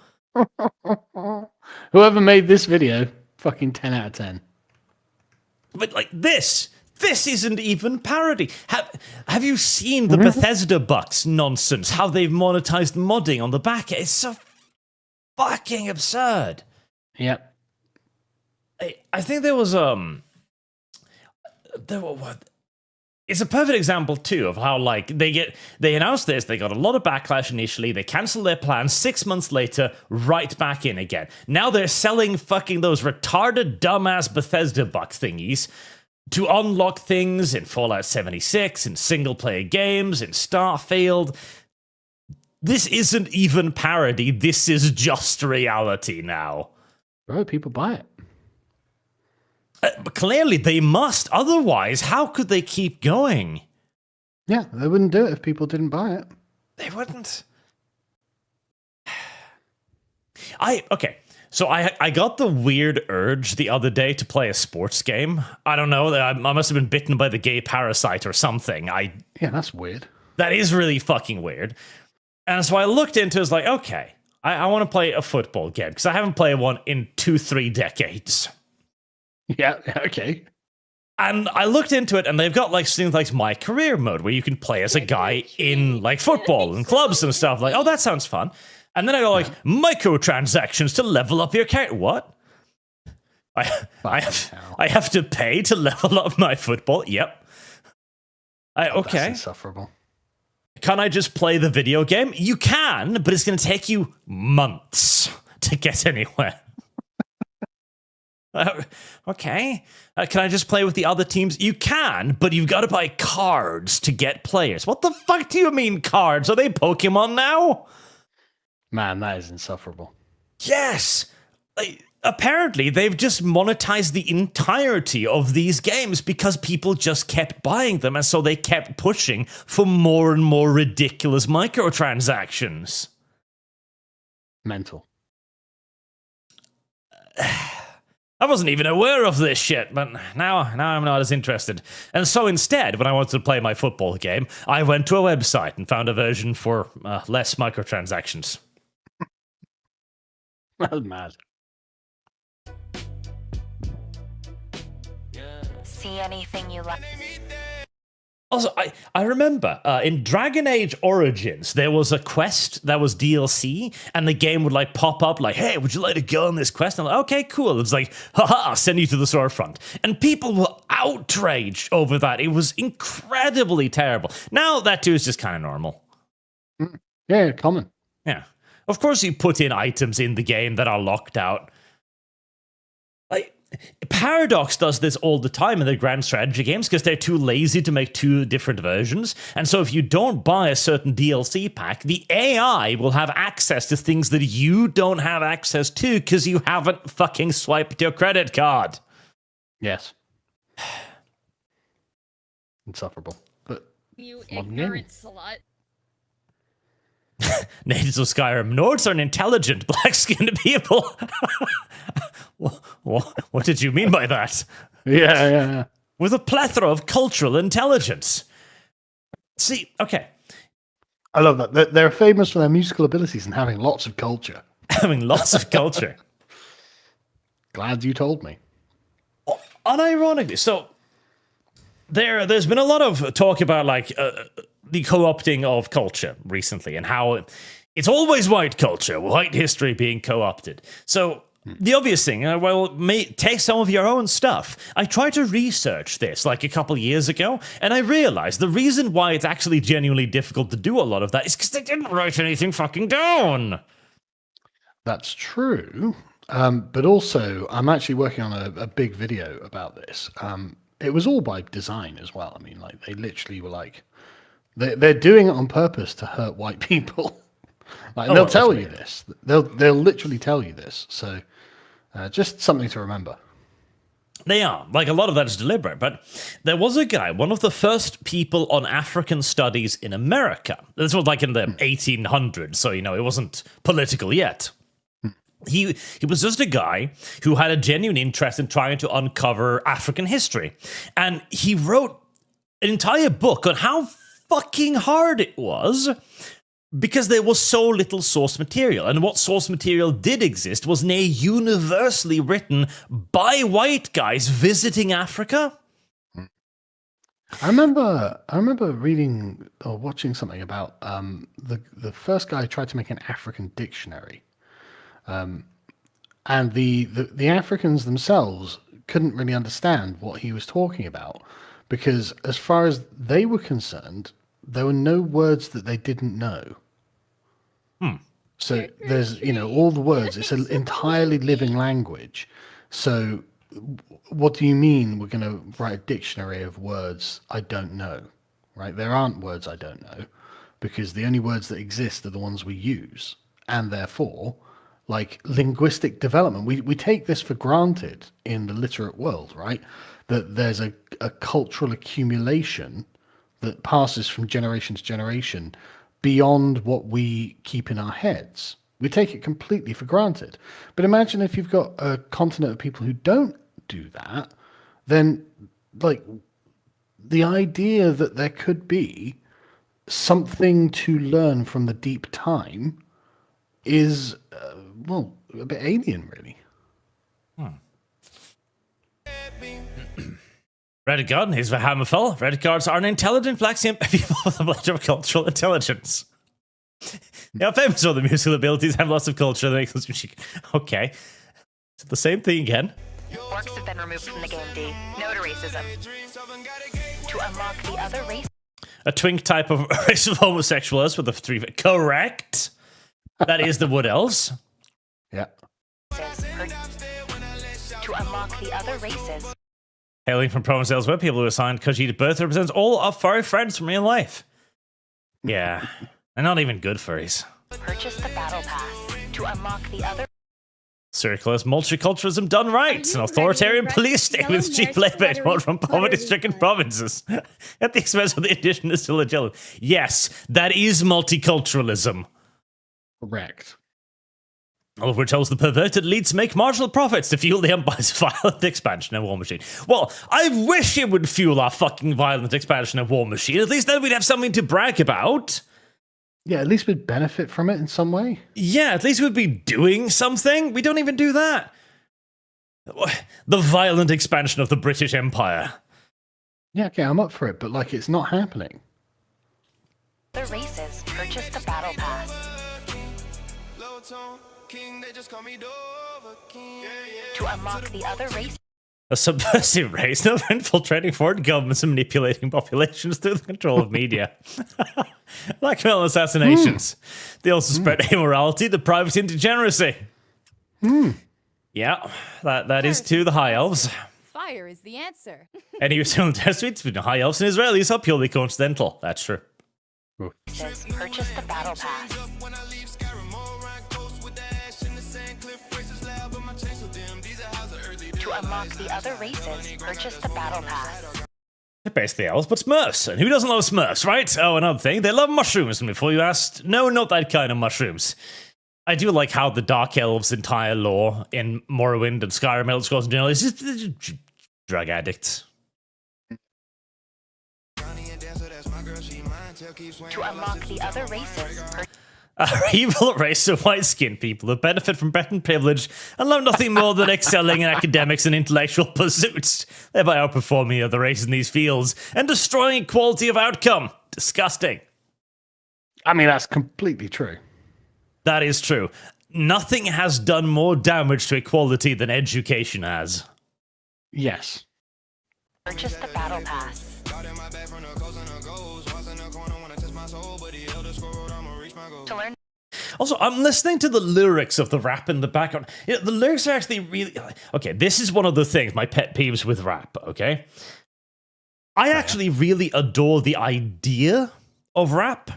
Whoever made this video, fucking 10 out of 10. But like this isn't even parody. Have you seen the Bethesda bucks nonsense? How they've monetized modding on the back? It's so fucking absurd. Yep. I think there was it's a perfect example too of how like they announced this, they got a lot of backlash initially, they canceled their plans, 6 months later, right back in again. Now they're selling fucking those retarded dumbass Bethesda buck thingies to unlock things in Fallout 76, in single player games, in Starfield. This isn't even parody, this is just reality now. Bro, people buy it. But clearly they must, otherwise how could they keep going? Yeah, they wouldn't do it if people didn't buy it. They wouldn't. So I got the weird urge the other day to play a sports game. I don't know, I must have been bitten by the gay parasite or something. Yeah, that's weird. That is really fucking weird. And so I looked into it, I was like, okay, I want to play a football game, because I haven't played one in 2-3 decades. Yeah, okay. And I looked into it, and they've got like things like My Career mode, where you can play as a guy in like football and clubs and stuff. Like, oh, that sounds fun. And then I got like microtransactions to level up your character. What? I have to pay to level up my football? Yep. Okay. That's insufferable. Can I just play the video game? You can, but it's going to take you months to get anywhere. Okay. Can I just play with the other teams? You can, but you've got to buy cards to get players. What the fuck do you mean cards? Are they Pokemon now? Man, that is insufferable. Yes. Apparently, they've just monetized the entirety of these games because people just kept buying them, and so they kept pushing for more and more ridiculous microtransactions. Mental. I wasn't even aware of this shit, but now I'm not as interested. And so instead, when I wanted to play my football game, I went to a website and found a version for less microtransactions. That was mad. See anything you like? Also, I remember in Dragon Age Origins, there was a quest that was DLC, and the game would like pop up like, hey, would you like to go on this quest? And I'm like, okay, cool. It's like, haha, I'll send you to the storefront. And people were outraged over that. It was incredibly terrible. Now that too is just kind of normal. Yeah, common. Yeah. Of course you put in items in the game that are locked out. Like, Paradox does this all the time in their grand strategy games because they're too lazy to make 2 different versions. And so if you don't buy a certain DLC pack, the AI will have access to things that you don't have access to because you haven't fucking swiped your credit card. Yes. Insufferable. But you ignorant slut. Natives of Skyrim. Nords are an intelligent, black-skinned people. What did you mean by that? Yeah. With a plethora of cultural intelligence. See, okay. I love that. They're famous for their musical abilities and having lots of culture. Having lots of culture. Glad you told me. Unironically, so there's been a lot of talk about like the co-opting of culture recently and how it's always white culture, white history being co-opted. So the obvious thing, take some of your own stuff. I tried to research this like a couple years ago, and I realized the reason why it's actually genuinely difficult to do a lot of that is because they didn't write anything fucking down. That's true. But also, I'm actually working on a big video about this. It was all by design as well. I mean, like, they literally were like, they're doing it on purpose to hurt white people. Like, they'll tell you this. They'll literally tell you this. So, just something to remember. They are. Like, a lot of that is deliberate. But there was a guy, one of the first people on African studies in America. This was like in the 1800s, so, it wasn't political yet. He was just a guy who had a genuine interest in trying to uncover African history. And he wrote an entire book on how fucking hard it was because there was so little source material. And what source material did exist was near universally written by white guys visiting Africa. I remember reading or watching something about the first guy tried to make an African dictionary. And the Africans themselves couldn't really understand what he was talking about because as far as they were concerned, there were no words that they didn't know. So there's, all the words, it's an entirely living language. So what do you mean we're going to write a dictionary of words I don't know, right? There aren't words I don't know because the only words that exist are the ones we use. And therefore, like linguistic development, we take this for granted in the literate world, right? That there's a cultural accumulation that passes from generation to generation beyond what we keep in our heads. We take it completely for granted. But imagine if you've got a continent of people who don't do that, then like the idea that there could be something to learn from the deep time is, a bit alien, really. Reddit God is for Hammerfell. Reddit Guards are an intelligent black people with a bunch of cultural intelligence. They are famous for the musical abilities, have lots of culture that makes us music. Okay. Is it the same thing again? Orcs have been removed from the game, D. No to racism. To unlock the other race... A twink type of race of homosexuals with the 3... Correct! That is the Wood Elves. Yeah. To unlock the other races... Hailing from provinces where people who assigned Khajiit at birth represents all our furry friends from real life. Yeah. And not even good furries. Purchase the battle pass to unlock the other... Circular multiculturalism done right. An authoritarian police state with cheap labor export from poverty-stricken provinces at the expense of the indigenous to legitimate. Yes, that is multiculturalism. Correct. All of which helps the perverted elites make marginal profits to fuel the Empire's violent expansion of War Machine. Well, I wish it would fuel our fucking violent expansion of War Machine. At least then we'd have something to brag about. Yeah, at least we'd benefit from it in some way. Yeah, at least we'd be doing something. We don't even do that. The violent expansion of the British Empire. Yeah, okay, I'm up for it, but like it's not happening. The races purchase the battle pass. To unlock the other race. A subversive race of infiltrating foreign governments and manipulating populations through the control of media. Blackmail and assassinations. They also spread immorality, depravity, and degeneracy. Yeah, that is to the High Elves. Fire is the answer. Any still in test suites between the High Elves and Israelis are purely coincidental. That's true. Says purchase the battle pass. To unlock the other races, purchase the battle pass. They're basically elves, but Smurfs. And who doesn't love Smurfs, right? Oh, another thing, they love mushrooms. And before you asked, no, not that kind of mushrooms. I do like how the Dark Elves' entire lore in Morrowind and Skyrim, Elder Scrolls in general, is just drug addicts. To unlock the other races, Our evil race of white-skinned people who benefit from Breton privilege and love nothing more than excelling in academics and intellectual pursuits, thereby outperforming other races in these fields and destroying equality of outcome. Disgusting. I mean, that's completely true. That is true. Nothing has done more damage to equality than education has. Yes. Purchase the battle pass. To learn. Also, I'm listening to the lyrics of the rap in the background. You know, the lyrics are actually really... Okay, this is one of the things, my pet peeves with rap, okay? I actually really adore the idea of rap.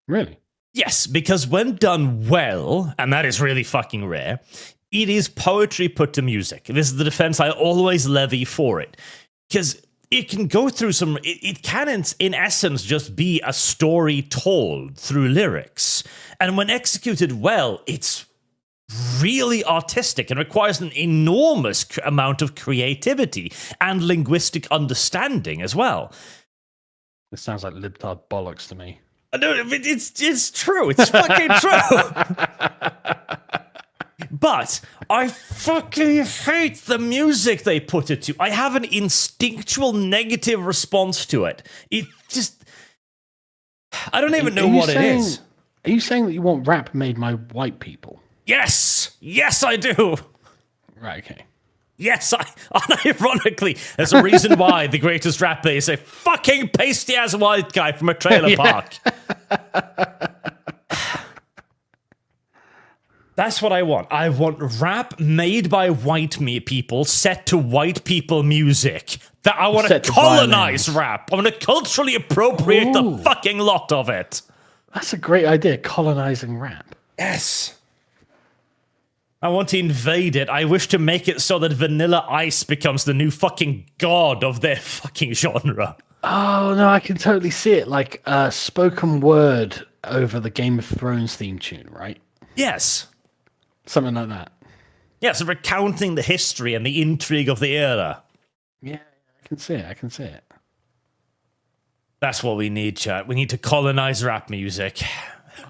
Really? Yes, because when done well, and that is really fucking rare, it is poetry put to music. This is the defense I always levy for it. Because it can go through some... It can, in essence, just be a story told through lyrics. And when executed well, it's really artistic and requires an enormous amount of creativity and linguistic understanding as well. This sounds like libtard bollocks to me. No, it's true. It's fucking true. But I fucking hate the music they put it to. I have an instinctual negative response to it. It just... I don't even know what it is. Are you saying that you want rap made by white people? Yes! Yes, I do! Right, okay. Yes, unironically, there's a reason why the greatest rapper is a fucking pasty-ass white guy from a trailer park. That's what I want. I want rap made by white people set to white people music. That I want to colonize rap. I want to culturally appropriate the fucking lot of it. That's a great idea, colonizing rap. Yes. I want to invade it. I wish to make it so that Vanilla Ice becomes the new fucking god of their fucking genre. Oh, no, I can totally see it. Like spoken word over the Game of Thrones theme tune, right? Yes. Something like that. Yeah, so recounting the history and the intrigue of the era. Yeah, I can see it. I can see it. That's what we need, chat. We need to colonize rap music.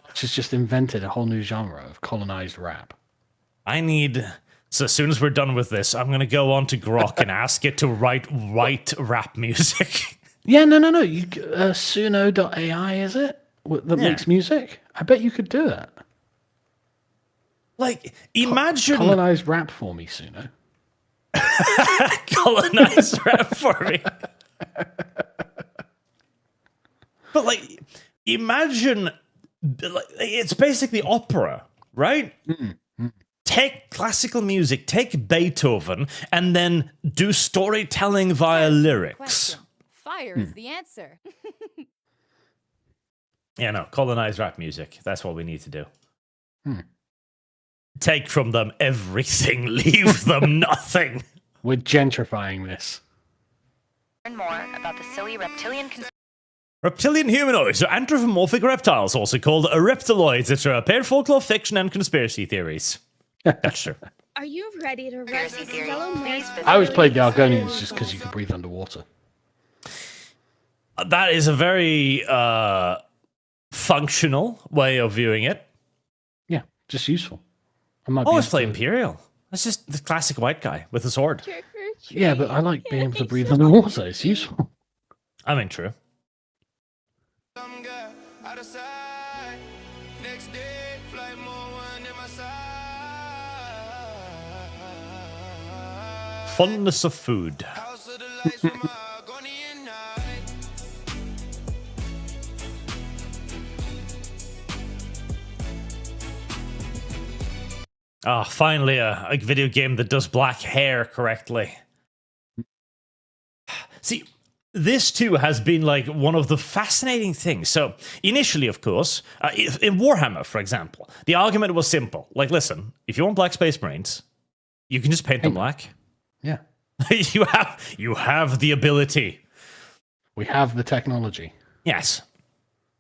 Which has just invented a whole new genre of colonized rap. So as soon as we're done with this, I'm going to go on to Grok and ask it to write white rap music. Yeah, no. Suno.ai, is it? That makes music? I bet you could do that. Like, imagine... Colonize rap for me, Suno. Colonize rap for me. But, like, imagine... It's basically opera, right? Mm-hmm. Take classical music, take Beethoven, and then do storytelling via lyrics. Question. Fire is the answer. Yeah, no, colonize rap music. That's what we need to do. Take from them everything, leave them nothing. We're gentrifying this. Learn more about the silly reptilian Reptilian humanoids are anthropomorphic reptiles, also called reptiloids, that are appeared folklore, fiction, and conspiracy theories. That's true. Are you ready to rest this fellow man? I always played the Argonians just because you could breathe underwater. That is a very functional way of viewing it. Yeah, just useful. I always play Imperial. That's just the classic white guy with a sword. Yeah, but I like being able to breathe underwater. It's useful. I mean, true. Fondness of food. Finally a video game that does black hair correctly. See, this too has been like one of the fascinating things. So initially, of course, in Warhammer, for example, the argument was simple. Like, listen, if you want black space marines, you can just paint them black. Yeah. you have the ability. We have the technology. Yes.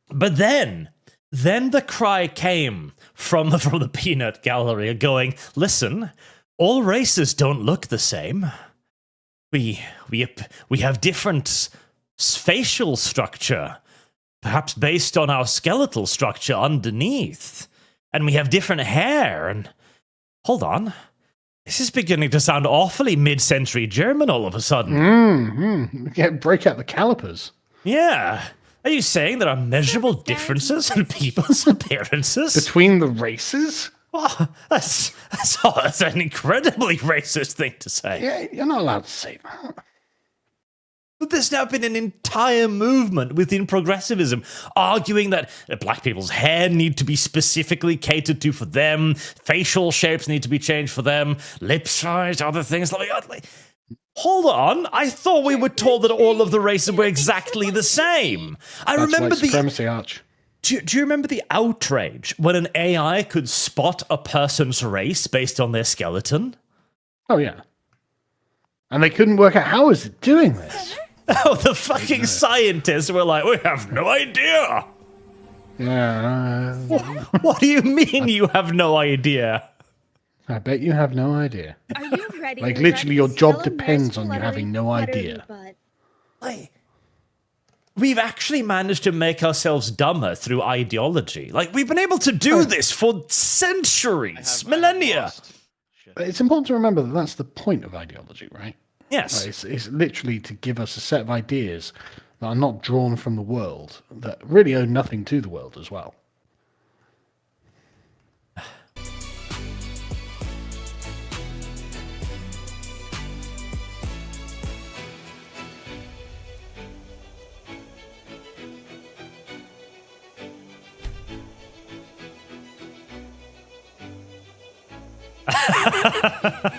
But then the cry came from the peanut gallery going, listen, all races don't look the same. We have different facial structure, perhaps based on our skeletal structure underneath. And we have different hair. And hold on. This is beginning to sound awfully mid-century German all of a sudden. Yeah, break out the calipers. Yeah. Are you saying there are measurable differences in people's appearances? Between the races? Oh, that's an incredibly racist thing to say. Yeah, you're not allowed to say that. But there's now been an entire movement within progressivism arguing that black people's hair need to be specifically catered to for them, facial shapes need to be changed for them, lip size, other things like hold on, I thought we were told that all of the races were exactly the same. I remember the supremacy arch. Do you remember the outrage when an AI could spot a person's race based on their skeleton? Oh yeah. And they couldn't work out how is it doing this. Oh, the fucking scientists were like, we have no idea. Yeah. What do you mean you have no idea? I bet you have no idea. Are you ready? Like, to literally, your run job yellow depends on you nurse having no fluttery idea. butt? Like, we've actually managed to make ourselves dumber through ideology. Like, we've been able to do this for centuries, millennia. But it's important to remember that that's the point of ideology, right? Yes. It's literally to give us a set of ideas that are not drawn from the world, that really owe nothing to the world as well.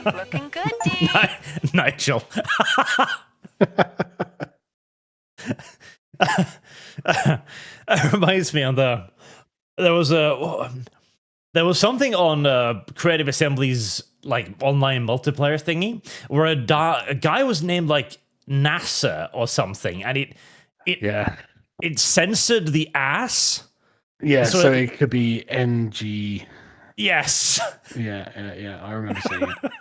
Looking good, D. Nigel. It reminds me on there was something on Creative Assembly's like online multiplayer thingy where a guy was named like NASA or something, and it censored the ass. Yeah, so it could be NG. Yes. Yeah, I remember seeing it.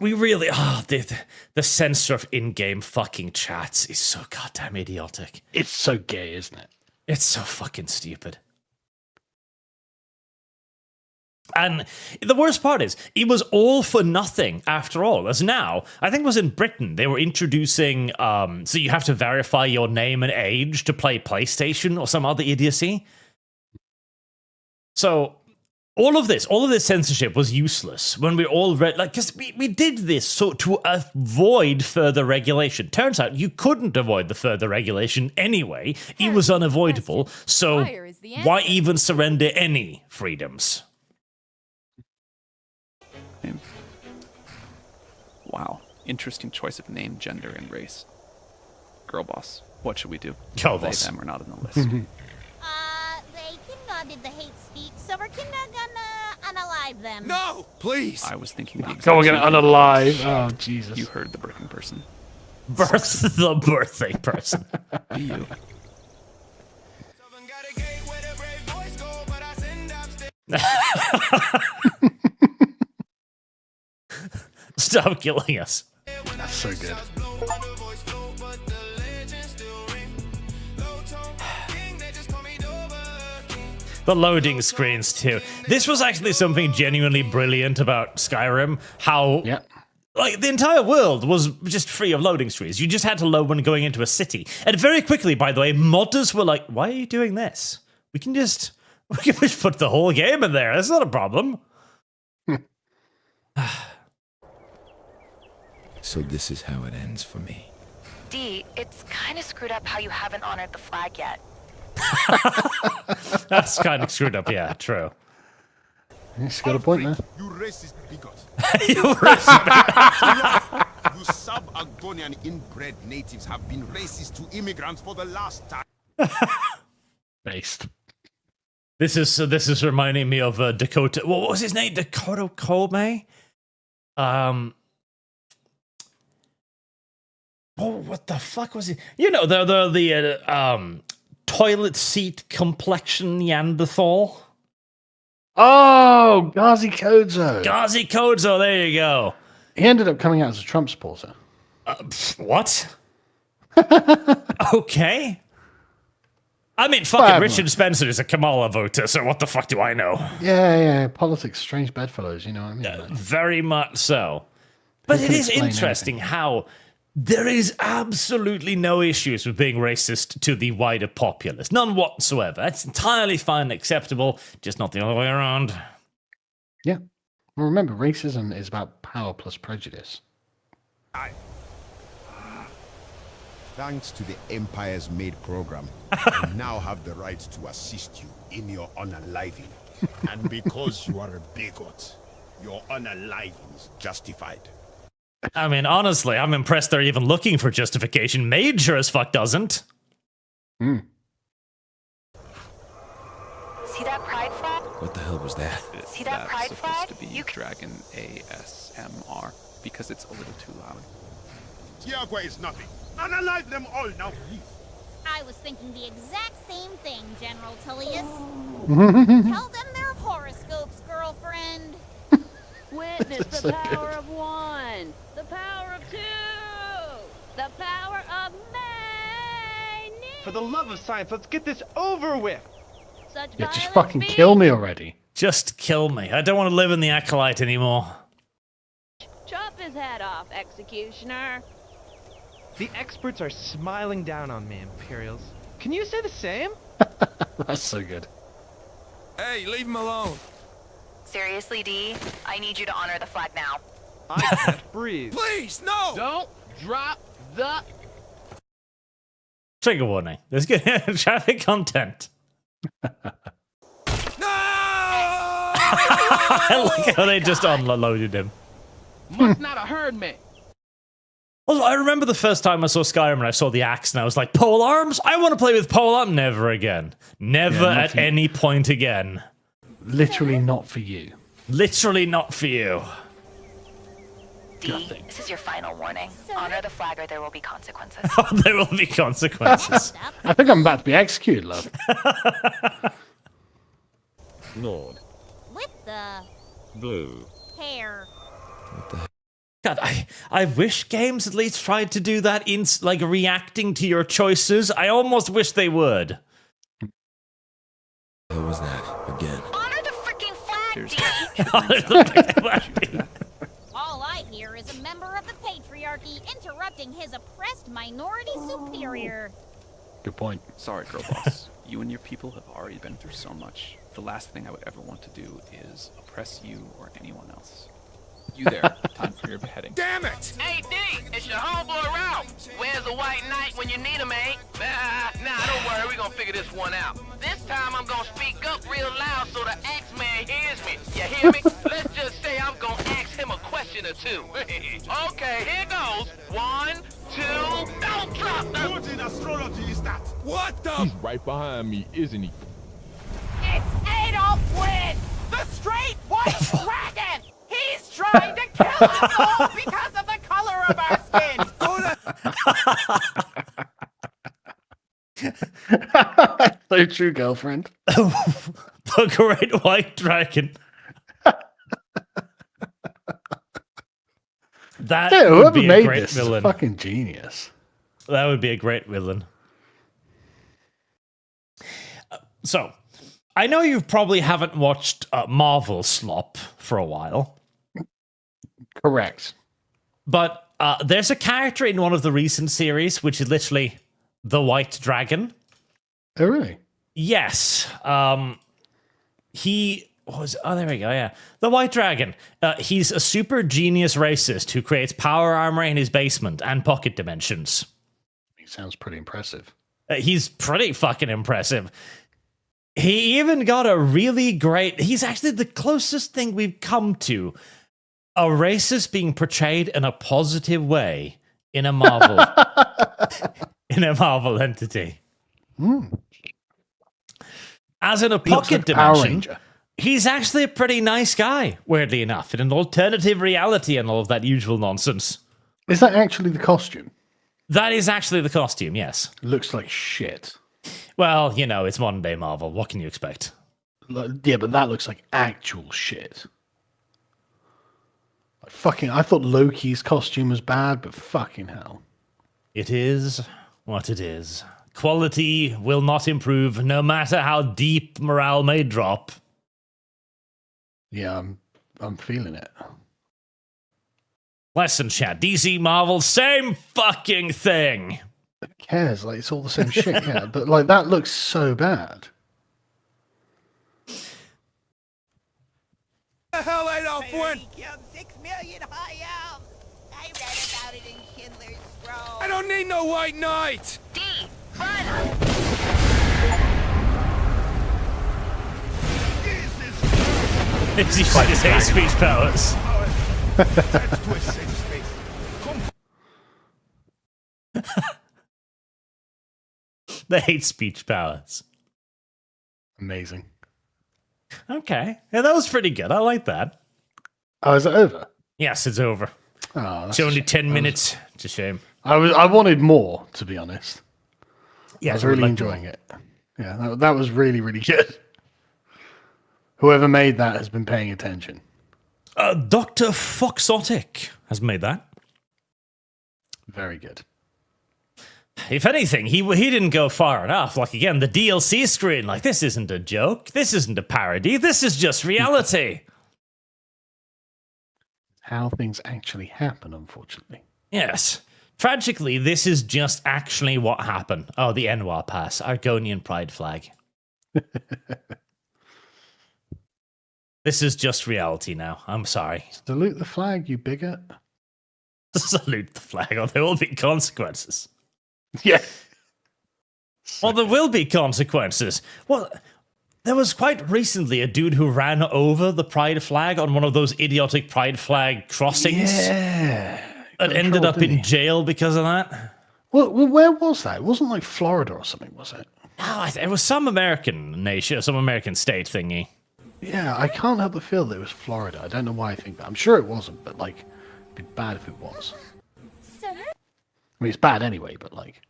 We really, the censor of in-game fucking chats is so goddamn idiotic. It's so gay, isn't it? It's so fucking stupid. And the worst part is, it was all for nothing after all. As now, I think it was in Britain, they were introducing, so you have to verify your name and age to play PlayStation or some other idiocy. So all of this censorship was useless when we all read, like, because we did this so to avoid further regulation. Turns out you couldn't avoid the further regulation anyway. It was unavoidable. So why even surrender any freedoms? Wow. Interesting choice of name, gender, and race. Girl boss, what should we do? Girl They, boss. them are not in the list. They did the hate speak, so we're gonna unalive them. No, please. I was thinking the exact So we're gonna same thing. unalive. Oh, Jesus. You heard the birthing person. The birthing person. Be you. Stop killing us. That's so good. The loading screens too. This was actually something genuinely brilliant about Skyrim. How like the entire world was just free of loading screens. You just had to load when going into a city. And very quickly, by the way, modders were like, "Why are you doing this? We can just put the whole game in there. That's not a problem." So this is how it ends for me. D, it's kind of screwed up how you haven't honored the flag yet. That's kind of screwed up. Yeah, true. He's got a point there. You racist bigot. You racist. You sub-Argonian inbred natives have been racist to immigrants for the last time. Based. This is reminding me of Dakota. What was his name? Dakota Kome. What the fuck was he? You know, the toilet seat complexion Neanderthal. Oh, Ghazi Kodzo. Ghazi Kodzo, there you go. He ended up coming out as a Trump supporter. What? Okay. I mean, fucking Well, Richard Spencer is a Kamala voter, so what the fuck do I know? Yeah. Politics, strange bedfellows, you know what I mean? man? Very much so. But Who it can is explain interesting how there is absolutely no issues with being racist to the wider populace. None whatsoever. That's entirely fine and acceptable, just not the other way around. Yeah. Well, remember, racism is about power plus prejudice. Thanks to the Empire's Made program, I now have the right to assist you in your unaliving. And because you are a bigot, your unaliving is justified. I mean, honestly, I'm impressed they're even looking for justification. Mage sure as fuck doesn't. See that pride flag? What the hell was that? See that That's pride supposed flag? to be You c- Dragon ASMR because it's a little too loud. Tiagua is nothing. Unalive them all now, please. I was thinking the exact same thing, General Tullius. Tell them their horoscopes, girlfriend. Witness the power of one, the power of two, the power of many. For the love of science, let's get this over with. Such Yeah, just violent fucking speech. kill me already. Just kill me. I don't want to live in the Acolyte anymore. Chop his head off, executioner. The experts are smiling down on me, Imperials. Can you say the same? That's so good. Hey, leave him alone. Seriously, D? I need you to honor the flag now. I can't breathe. Please, no! Don't drop the... Trigger warning. There's good traffic content. No! I like how they just unloaded him. Must not have heard me. Also, I remember the first time I saw Skyrim and I saw the axe and I was like, pole arms? I want to play with pole arms. Never again. Never Yeah, not at for you. any point again. Literally not for you. Literally not for you. D, this is your final warning. Honor the flag or there will be consequences. There will be consequences. I think I'm about to be executed, love. Lord. With the Blue. hair. God, I wish games at least tried to do that in like reacting to your choices. I almost wish they would. What was that again? Honor the freaking flag, D! All I hear is a member of the patriarchy interrupting his oppressed minority superior. Good point. Sorry, girl boss. You and your people have already been through so much. The last thing I would ever want to do is oppress you or anyone else. You there. Time for your beheading. Damn it! Hey, D, it's your homeboy Ralph. Where's the white knight when you need him, eh? Nah, don't worry, we're gonna figure this one out. This time I'm gonna speak up real loud so the X-Man hears me. You hear me? Let's just say I'm gonna ask him a question or two. Okay, here goes. 1, 2, don't drop the... What in astrology is that? What the? He's right behind me, isn't he? It's Adolf Wynn, the straight white dragon! He's trying to kill us all because of the color of our skin! So true, girlfriend. The Great White Dragon. That Yeah, would whoever be a made great this villain. is a fucking genius. That would be a great villain. So, I know you probably haven't watched Marvel slop for a while. Correct. But there's a character in one of the recent series which is literally the White Dragon. Oh, really? Yes. He was... Oh, there we go, yeah. The White Dragon. He's a super genius racist who creates power armor in his basement and pocket dimensions. He sounds pretty impressive. He's pretty fucking impressive. He even got a really great... He's actually the closest thing we've come to a racist being portrayed in a positive way in a Marvel... in a Marvel entity. As in a pocket dimension, he's actually a pretty nice guy, weirdly enough, in an alternative reality and all of that usual nonsense. Is that actually the costume? That is actually the costume, yes. Looks like shit. Well, you know, it's modern day Marvel. What can you expect? Yeah, but that looks like actual shit. Like, fucking, I thought Loki's costume was bad, but fucking hell. It is what it is. Quality will not improve no matter how deep morale may drop. Yeah, I'm feeling it. Lesson chat. DC Marvel, same fucking thing. Who cares? Like, it's all the same shit, yeah. But, like, that looks so bad. The hell ain't off one? He killed 6 million high elves! I read about it in Schindler's Scroll. I don't need no white knight! D, run! Is he fight his hate speech powers? The hate speech powers. Amazing. Okay. Yeah, that was pretty good. I like that. Oh, is it over? Yes, it's over. Oh, It's only 10 minutes. It's a shame. I wanted more, to be honest. Yeah, I was I would really like enjoying it. Yeah, that was really, really good. Whoever made that has been paying attention. Dr. Phoxotic has made that. Very good. If anything, he didn't go far enough. Like, again, the DLC screen, like, this isn't a joke. This isn't a parody. This is just reality. How things actually happen, unfortunately. Yes. Tragically, this is just actually what happened. Oh, the Enwa Pass, Argonian pride flag. This is just reality now. I'm sorry. Salute the flag, you bigot. Salute the flag, or there will be consequences. Yeah. Well, there will be consequences. Well, there was quite recently a dude who ran over the pride flag on one of those idiotic pride flag crossings. Yeah. And ended up in jail because of that. Well, where was that? It wasn't like Florida or something, was it? No, it was some American nation, some American state thingy. Yeah, I can't help but feel that it was Florida. I don't know why I think that. I'm sure it wasn't, but like, it'd be bad if it was. I mean, it's bad anyway, but like.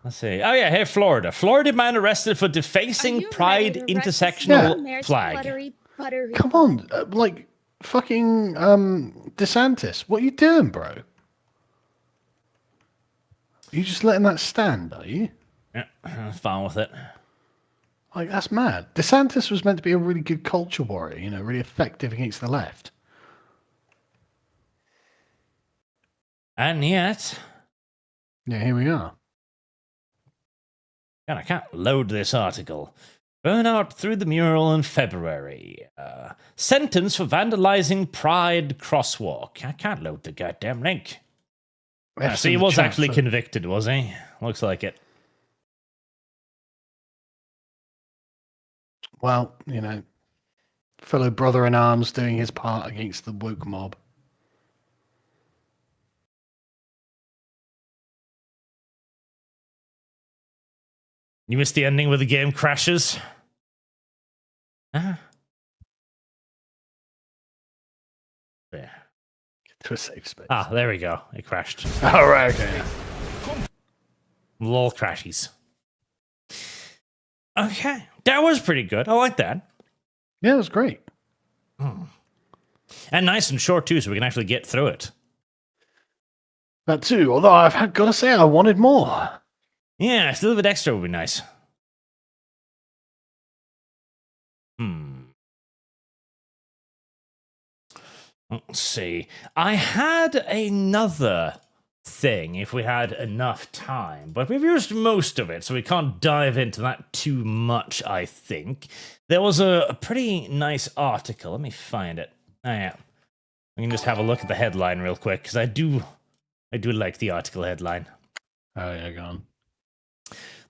Let's see. Oh yeah, here, Florida. Florida man arrested for defacing pride intersectional flag. Come on, like fucking DeSantis. What are you doing, bro? Are you just letting that stand, are you? Yeah, I'm fine with it. Like, that's mad. DeSantis was meant to be a really good culture warrior, you know, really effective against the left. And yet... Yeah, here we are. God, I can't load this article. Burnout through the mural in February. Sentence for vandalizing Pride crosswalk. I can't load the goddamn link. So he was actually convicted, was he? Looks like it. Well, you know, fellow brother in arms doing his part against the woke mob. You missed the ending where the game crashes? Ah. There. Get to a safe space. Ah, there we go. It crashed. All right, okay. Lol crashies. Okay. That was pretty good. I like that. Yeah, it was great. And nice and short, too, so we can actually get through it. That too, although I've got to say I wanted more. Yeah, a little bit extra would be nice. Let's see. I had another thing if we had enough time, but we've used most of it, so we can't dive into that too much, I think. There was a pretty nice article. Let me find it. Oh, yeah. We can just have a look at the headline real quick, because I do like the article headline. Oh, yeah, go on.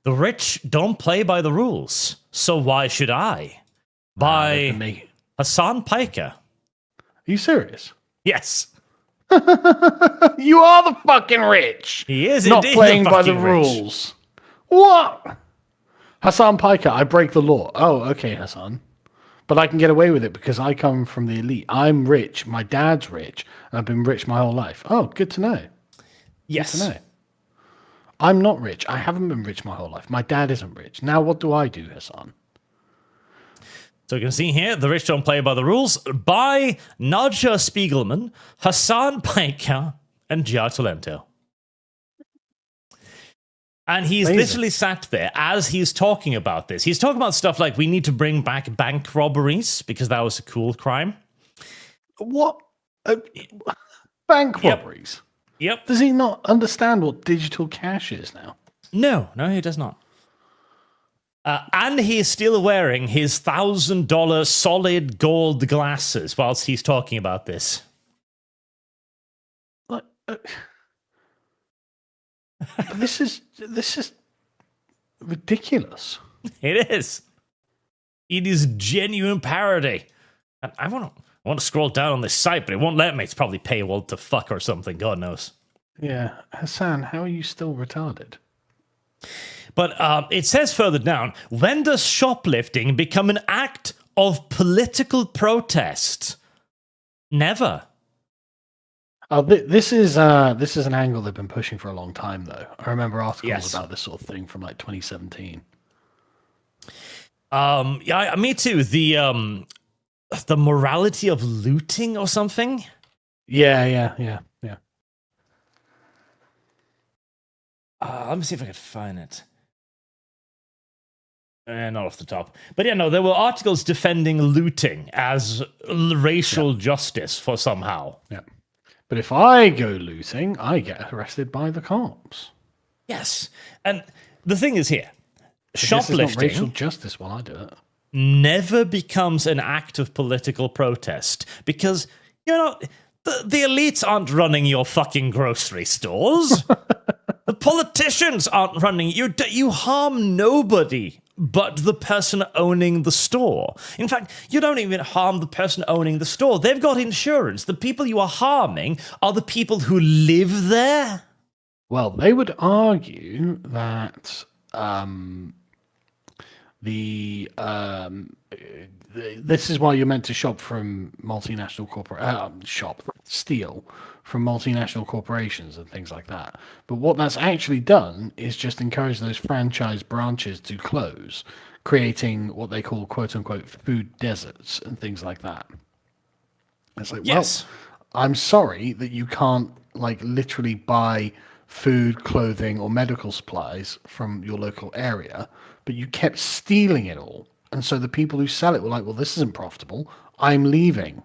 The rich don't play by the rules, so why should I? By Hassan Piker. Are you serious? Yes. You are the fucking rich. He is not indeed playing the by the fucking rich. rules. What? Hassan Piker, I break the law. Oh, okay, Hassan. But I can get away with it because I come from the elite. I'm rich. My dad's rich. And I've been rich my whole life. Oh, good to know. Yes. Good to know. I'm not rich. I haven't been rich my whole life. My dad isn't rich. Now what do I do, Hassan? So you can see here, The Rich Don't Play by the Rules by Nadja Spiegelman, Hassan Piker, and Gia Tolento. And he's literally sat there as he's talking about this. He's talking about stuff like we need to bring back bank robberies because that was a cool crime. What? Bank robberies? Yep. Does he not understand what digital cash is now? No, he does not. And he is still wearing his $1,000 solid gold glasses whilst he's talking about this. Like, this is ridiculous. It is. It is genuine parody. And I want to scroll down on this site, but it won't let me. It's probably paywalled to fuck or something. God knows. Yeah, Hassan, how are you still retarded? But it says further down, when does shoplifting become an act of political protest? Never. Oh, this is an angle they've been pushing for a long time, though. I remember articles about this sort of thing from like 2017. Yeah, me too. The morality of looting or something. Yeah. Let me see if I can find it. Not off the top. But yeah, no, there were articles defending looting as racial justice for somehow. Yeah. But if I go looting, I get arrested by the cops. Yes. And the thing is here, This is not racial shoplifting justice while I do it. never becomes an act of political protest because, you know, the elites aren't running your fucking grocery stores. The politicians aren't running. You harm nobody but the person owning the store. In fact, you don't even harm the person owning the store. They've got insurance. The people you are harming are the people who live there. Well, they would argue that this is why you're meant to shop from multinational steal from multinational corporations and things like that. But what that's actually done is just encourage those franchise branches to close, creating what they call "quote unquote" food deserts and things like that. It's like, yes, well, I'm sorry that you can't like literally buy food, clothing, or medical supplies from your local area, but you kept stealing it all. And so the people who sell it were like, well, this isn't profitable. I'm leaving.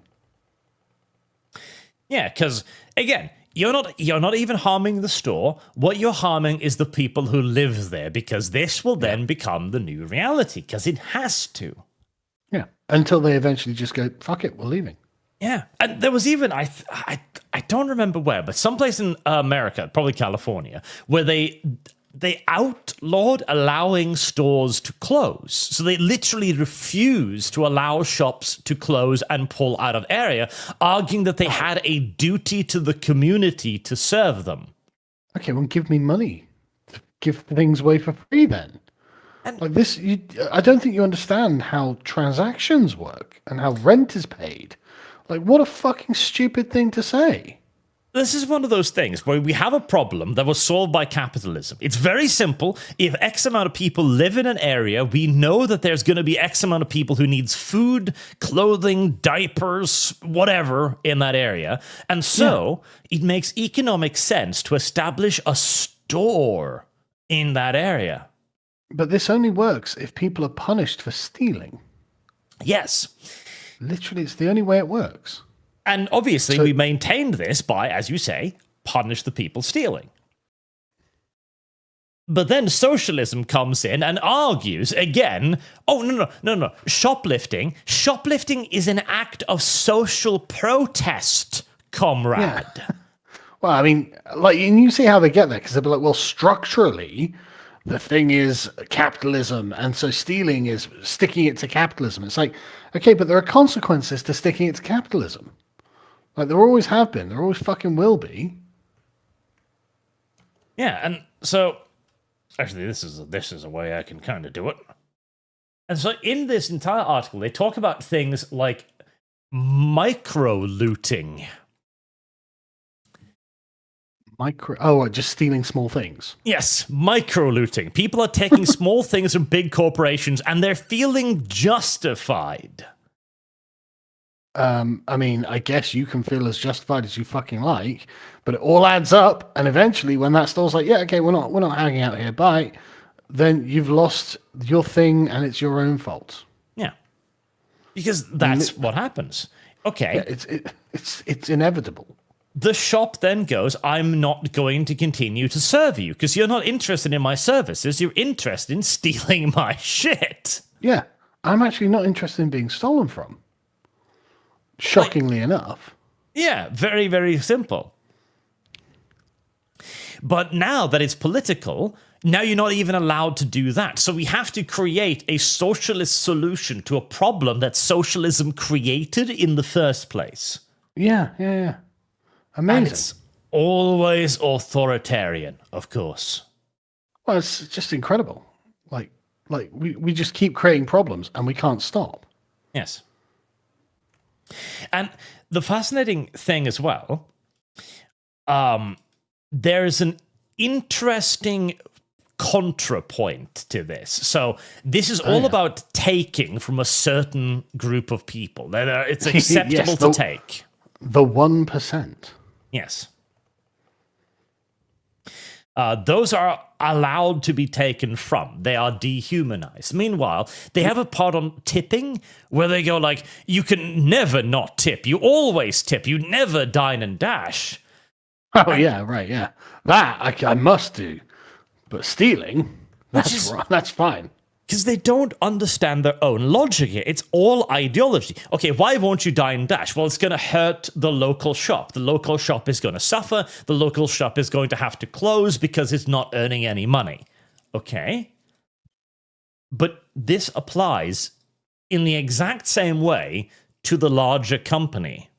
Yeah, because again, you're not even harming the store. What you're harming is the people who live there, because this will then become the new reality, because it has to. Yeah, until they eventually just go, fuck it, we're leaving. Yeah, and there was even, I don't remember where, but someplace in America, probably California, where they outlawed allowing stores to close. So they literally refused to allow shops to close and pull out of area, arguing that they had a duty to the community to serve them. Okay, well, give me money to give things away for free then. And like this, I don't think you understand how transactions work and how rent is paid. Like, what a fucking stupid thing to say. This is one of those things where we have a problem that was solved by capitalism. It's very simple. If X amount of people live in an area, we know that there's going to be X amount of people who needs food, clothing, diapers, whatever in that area. And so it makes economic sense to establish a store in that area. But this only works if people are punished for stealing. Yes. Literally, it's the only way it works. And obviously, we maintained this by, as you say, punish the people stealing. But then socialism comes in and argues again, oh, no. Shoplifting is an act of social protest, comrade. Yeah. Well, I mean, like, and you see how they get there, because they'll be like, well, structurally, the thing is capitalism, and so stealing is sticking it to capitalism. It's like, okay, but there are consequences to sticking it to capitalism. Like, there always have been. There always fucking will be. Yeah, and so... Actually, this is a way I can kind of do it. And so in this entire article, they talk about things like micro-looting. Just stealing small things. Yes, micro-looting. People are taking small things from big corporations, and they're feeling justified. I mean, I guess you can feel as justified as you fucking like, but it all adds up, and eventually when that store's like, yeah, okay, we're not hanging out here, bye, then you've lost your thing and it's your own fault. Yeah. Because that's what happens. Okay. Yeah, it's inevitable. The shop then goes, I'm not going to continue to serve you because you're not interested in my services, you're interested in stealing my shit. Yeah. I'm actually not interested in being stolen from. Shockingly enough. Yeah, very, very simple. But now that it's political, now you're not even allowed to do that. So we have to create a socialist solution to a problem that socialism created in the first place. Yeah. Amazing. And it's always authoritarian, of course. Well, it's just incredible. Like we just keep creating problems and we can't stop. Yes. And the fascinating thing as well there's an interesting contrapoint to this. So this is all about taking from a certain group of people. It's acceptable to take. The 1%. Yes. Those are allowed to be taken from. They are dehumanized. Meanwhile, they have a part on tipping where they go like, you can never not tip. You always tip. You never dine and dash. Oh, yeah, right, yeah. That I must do. But stealing, that's fine. Because they don't understand their own logic here. It's all ideology. Okay, why won't you dine and dash? Well, it's going to hurt the local shop. The local shop is going to suffer. The local shop is going to have to close because it's not earning any money. Okay? But this applies in the exact same way to the larger company.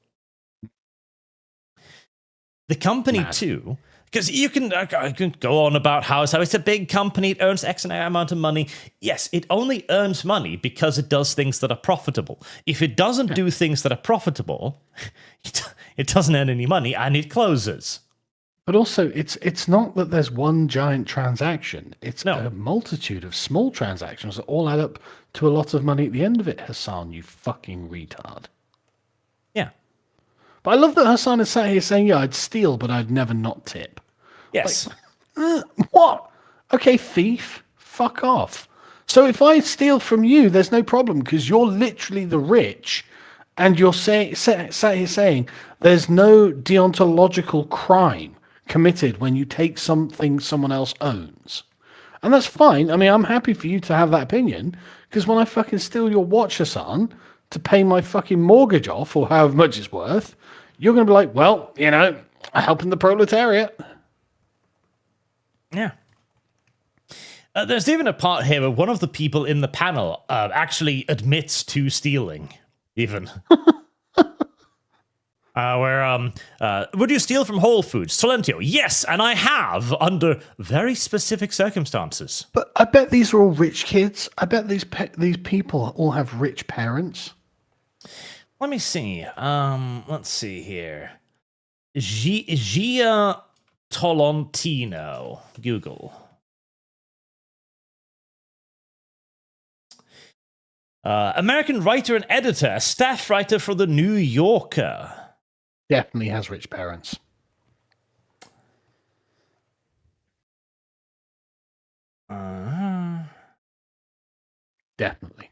The company, too... Because I can go on about how it's a big company, it earns X amount of money. Yes, it only earns money because it does things that are profitable. If it doesn't do things that are profitable, it doesn't earn any money and it closes. But also, it's not that there's one giant transaction. It's a multitude of small transactions that all add up to a lot of money at the end of it, Hassan, you fucking retard. Yeah. But I love that Hassan is sat here saying, yeah, I'd steal, but I'd never not tip. Yes. Like, what? Okay, thief, fuck off. So if I steal from you, there's no problem because you're literally the rich and you're sat here saying there's no deontological crime committed when you take something someone else owns. And that's fine. I mean, I'm happy for you to have that opinion because when I fucking steal your watch, Hassan, to pay my fucking mortgage off or however much it's worth, you're going to be like, well, you know, helping the proletariat. Yeah. There's even a part here where one of the people in the panel actually admits to stealing, even. Would you steal from Whole Foods? Solentio, yes, and I have, under very specific circumstances. But I bet these are all rich kids. I bet these people all have rich parents. Let me see. Let's see here. Gia Tolentino. Google. American writer and editor, staff writer for The New Yorker. Definitely has rich parents. Definitely.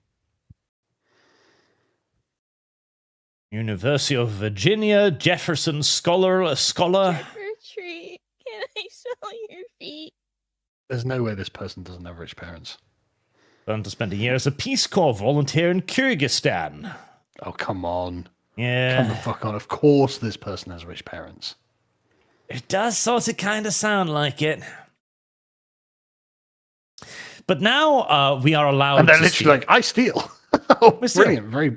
University of Virginia, Jefferson scholar. Trick-or-treat. Can I smell your feet? There's no way this person doesn't have rich parents. Going to spend a year as a Peace Corps volunteer in Kyrgyzstan. Oh, come on. Yeah. Come the fuck on. Of course this person has rich parents. It does sort of kind of sound like it. But now we are allowed and they're to literally like, I steal. Oh, brilliant. Very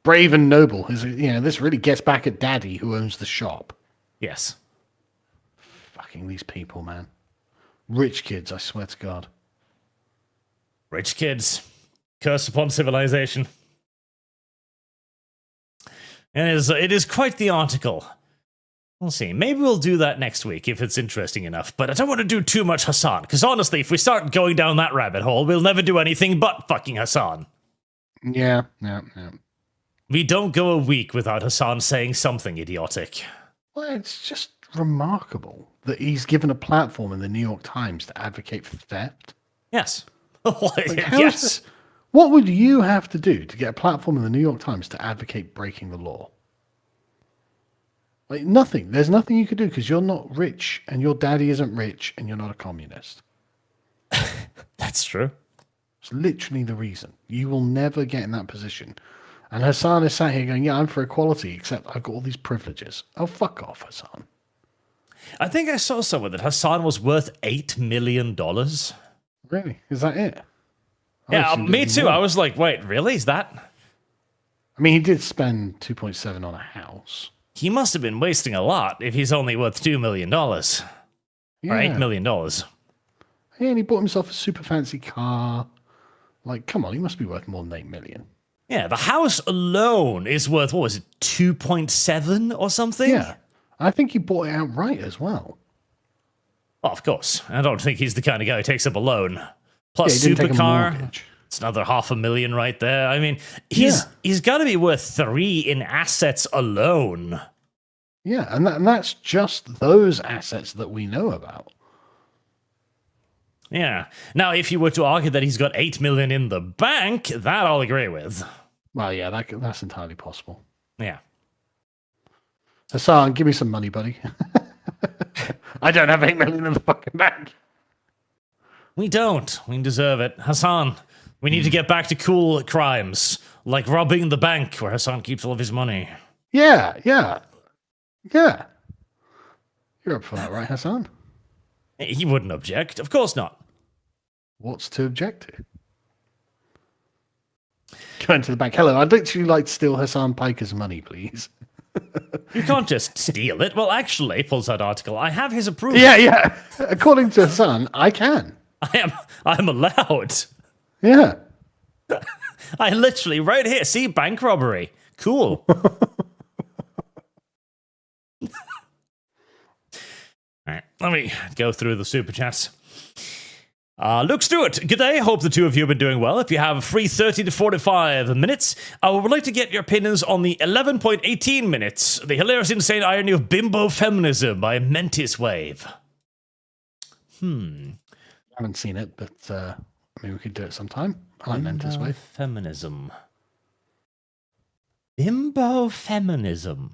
brave and noble. This really gets back at Daddy who owns the shop. Yes. Fucking these people, man. Rich kids, I swear to God. Rich kids. Curse upon civilization. It is quite the article. We'll see. Maybe we'll do that next week if it's interesting enough. But I don't want to do too much Hassan, because honestly, if we start going down that rabbit hole, we'll never do anything but fucking Hassan. Yeah. We don't go a week without Hassan saying something idiotic. Well, it's just remarkable that he's given a platform in the New York Times to advocate for theft. Yes. Yes. What would you have to do to get a platform in the New York Times to advocate breaking the law? Like, nothing. There's nothing you could do because you're not rich and your daddy isn't rich and you're not a communist. That's true. It's literally the reason. You will never get in that position. And Hassan is sat here going, yeah, I'm for equality, except I've got all these privileges. Oh, fuck off, Hassan. I think I saw somewhere that Hassan was worth $8 million. Really? Is that it? Yeah, me too. More. I was like, wait, really? Is that? I mean, he did spend 2.7 on a house. He must have been wasting a lot if he's only worth $2 million. Or $8 million. Yeah, and he bought himself a super fancy car. Like, come on, he must be worth more than $8 million. Yeah, the house alone is worth, what was it, 2.7 or something? Yeah. I think he bought it outright as well. Oh, of course. I don't think he's the kind of guy who takes up a loan. Plus, Yeah, he didn't take a supercar. mortgage. It's another $500,000 right there. I mean, he's got to be worth 3 in assets alone. Yeah, and that's just those assets that we know about. Yeah. Now, if you were to argue that he's got 8 million in the bank, that I'll agree with. Well, yeah, that's entirely possible. Yeah. Hassan, give me some money, buddy. I don't have 8 million in the fucking bank. We don't. We deserve it. Hassan, we need to get back to cool crimes, like robbing the bank where Hassan keeps all of his money. Yeah. You're up for that, right, Hassan? He wouldn't object. Of course not. What's to object to? Going to the bank. Hello, I'd literally like to steal Hassan Piker's money, please. You can't just steal it. Well, actually, pulls out article, I have his approval. Yeah. According to Hassan, I can. I'm allowed. Yeah. I literally, right here, see, bank robbery. Cool. All right, let me go through the super chats. Luke Stewart, good day. Hope the two of you have been doing well. If you have free 30 to 45 minutes, I would like to get your opinions on the 11.18 minutes, the hilarious insane irony of bimbo feminism by Mentis Wave. I haven't seen it, but maybe we could do it sometime. I like Mentis Wave. Feminism. Bimbo feminism.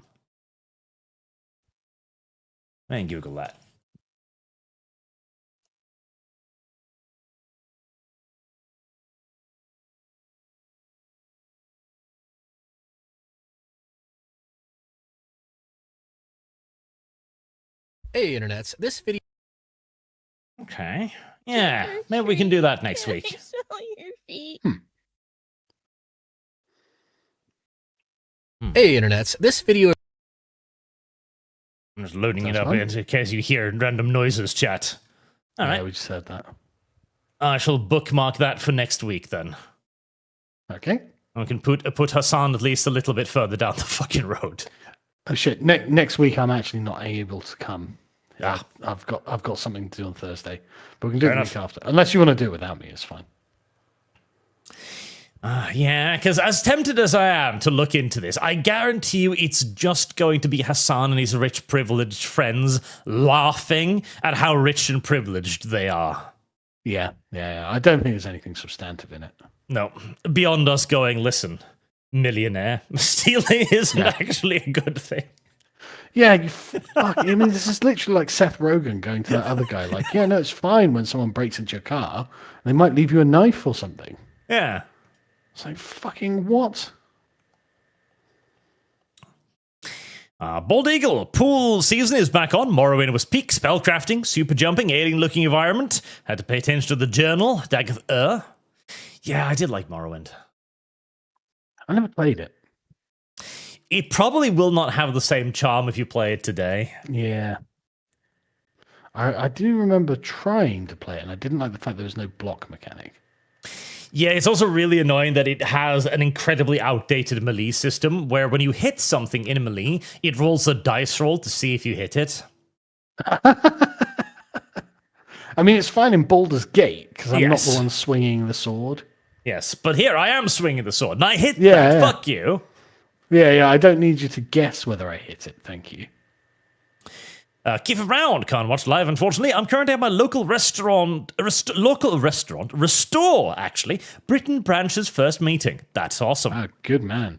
I can Google that. Hey, internets. This video. Okay. Yeah, maybe we can do that next week. Hey, internets. This video. I'm just loading it That's up fine. in case you hear random noises, chat. All right. Yeah, we just said that. I shall bookmark that for next week then. Okay. I can put Hassan at least a little bit further down the fucking road. Oh shit! Next week I'm actually not able to come. Yeah, I've got something to do on Thursday, but we can do it the week after. Unless you want to do it without me, it's fine. Yeah, because as tempted as I am to look into this, I guarantee you it's just going to be Hassan and his rich, privileged friends laughing at how rich and privileged they are. Yeah. I don't think there's anything substantive in it. No, beyond us going, listen, millionaire, stealing isn't actually a good thing. Yeah, you fuck. I mean, this is literally like Seth Rogen going to that other guy, like, yeah, no, it's fine when someone breaks into your car. They might leave you a knife or something. Yeah. It's like, fucking what? Bald Eagle, pool season is back on. Morrowind was peak, spellcrafting, super jumping, alien-looking environment. Had to pay attention to the journal. Daggeth, Yeah, I did like Morrowind. I never played it. It probably will not have the same charm if you play it today. Yeah. I do remember trying to play it, and I didn't like the fact there was no block mechanic. Yeah, it's also really annoying that it has an incredibly outdated melee system where when you hit something in melee, it rolls a dice roll to see if you hit it. I mean, it's fine in Baldur's Gate because I'm not Yes. the one swinging the sword. Yes, but here I am swinging the sword, and I hit Yeah, that. yeah. Fuck you. Yeah, I don't need you to guess whether I hit it. Thank you. Keep around, can't watch live, unfortunately. I'm currently at my local restaurant, Restore, actually. Britain Branch's first meeting. That's awesome. Oh, good man.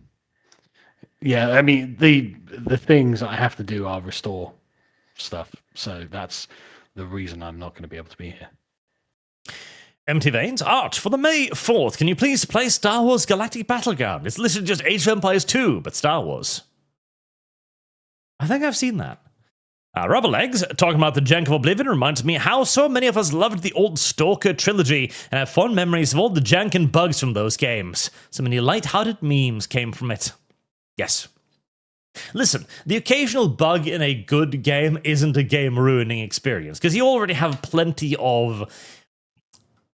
Yeah, I mean, the things I have to do are restore stuff. So that's the reason I'm not going to be able to be here. Empty Veins, Arch, for the May 4th, can you please play Star Wars Galactic Battleground? It's listed just Age of Empires 2, but Star Wars. I think I've seen that. Rubber Legs, talking about the jank of Oblivion reminds me how so many of us loved the old Stalker trilogy and have fond memories of all the jank and bugs from those games. So many light-hearted memes came from it. Yes. Listen, the occasional bug in a good game isn't a game-ruining experience, because you already have plenty of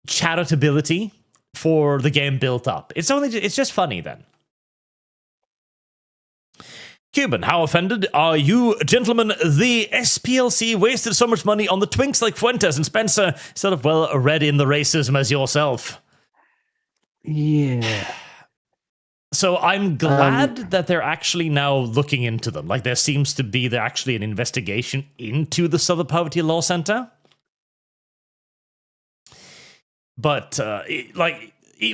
charitability for the game built up. It's just funny then. Cuban, how offended are you, gentlemen? The SPLC wasted so much money on the twinks like Fuentes and Spencer, instead of well-read in the racism as yourself. Yeah. So I'm glad that they're actually now looking into them. Like, there seems to be actually an investigation into the Southern Poverty Law Center. But,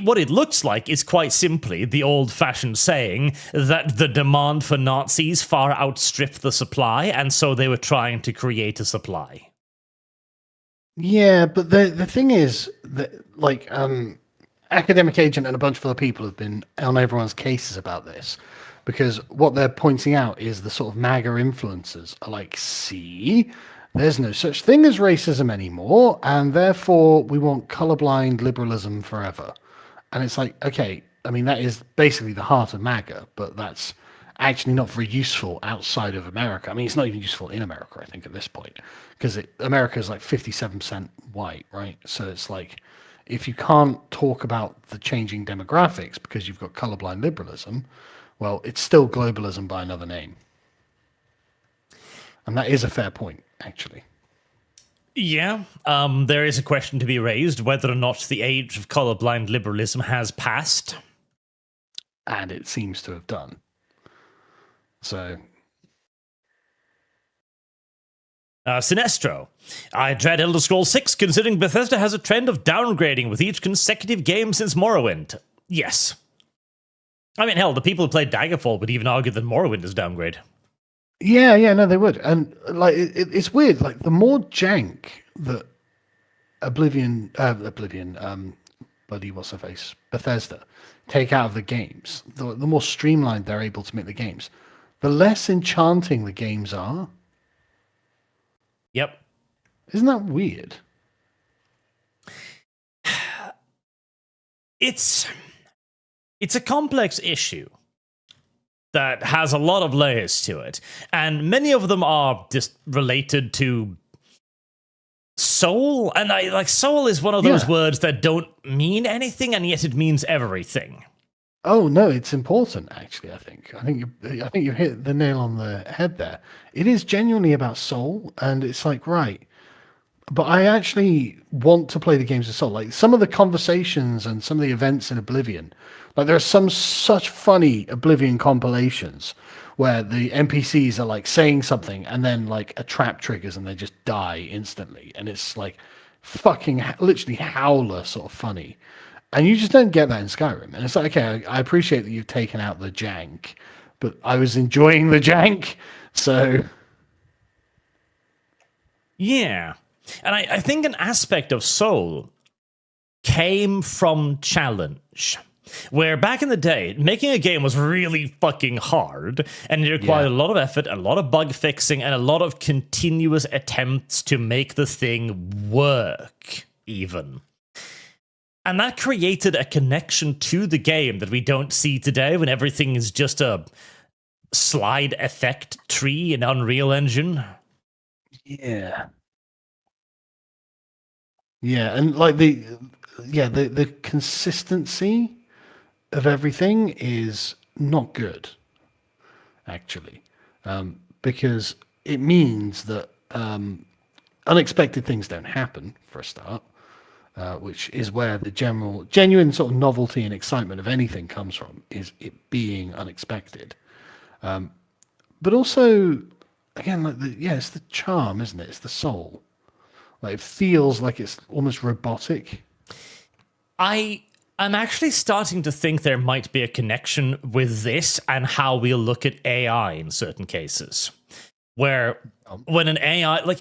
what it looks like is quite simply the old-fashioned saying that the demand for Nazis far outstripped the supply, and so they were trying to create a supply. Yeah, but the thing is that, like, Academic Agent and a bunch of other people have been on everyone's cases about this, because what they're pointing out is the sort of MAGA influencers are like, see, there's no such thing as racism anymore, and therefore we want colorblind liberalism forever. And it's like, okay, I mean, that is basically the heart of MAGA, but that's actually not very useful outside of America. I mean, it's not even useful in America, I think, at this point, because America is like 57% white, right? So it's like, if you can't talk about the changing demographics because you've got colorblind liberalism, well, it's still globalism by another name. And that is a fair point, actually. Yeah, there is a question to be raised whether or not the age of colorblind liberalism has passed. And it seems to have done. So... Sinestro. I dread Elder Scrolls 6, considering Bethesda has a trend of downgrading with each consecutive game since Morrowind. Yes. I mean, hell, the people who played Daggerfall would even argue that Morrowind is downgrade. Yeah, no, they would. And, like, it's weird. Like, the more jank that bloody what's-her-face, Bethesda, take out of the games, the more streamlined they're able to make the games, the less enchanting the games are. Yep. Isn't that weird? It's a complex issue that has a lot of layers to it, and many of them are just related to soul, and soul is one of those words that don't mean anything, and yet it means everything. Oh no, it's important. Actually, I think you hit the nail on the head there. It is genuinely about soul, and it's like, right. But I actually want to play the games of soul. Like some of the conversations and some of the events in Oblivion, like there are some such funny Oblivion compilations where the NPCs are like saying something and then like a trap triggers and they just die instantly, and it's like fucking literally howler sort of funny. And you just don't get that in Skyrim. And it's like, okay, I appreciate that you've taken out the jank, but I was enjoying the jank, so... Yeah. And I think an aspect of Soul came from challenge, where back in the day, making a game was really fucking hard, and it required a lot of effort, a lot of bug fixing, and a lot of continuous attempts to make the thing work, even. And that created a connection to the game that we don't see today when everything is just a slide effect tree in Unreal Engine. Yeah. Yeah, and like the consistency of everything is not good, actually, because it means that unexpected things don't happen, for a start. Which is where the genuine sort of novelty and excitement of anything comes from, is it being unexpected. But also, again, like it's the charm, isn't it? It's the soul. Like it feels like it's almost robotic. I'm actually starting to think there might be a connection with this and how we'll look at AI in certain cases. Where when an AI, like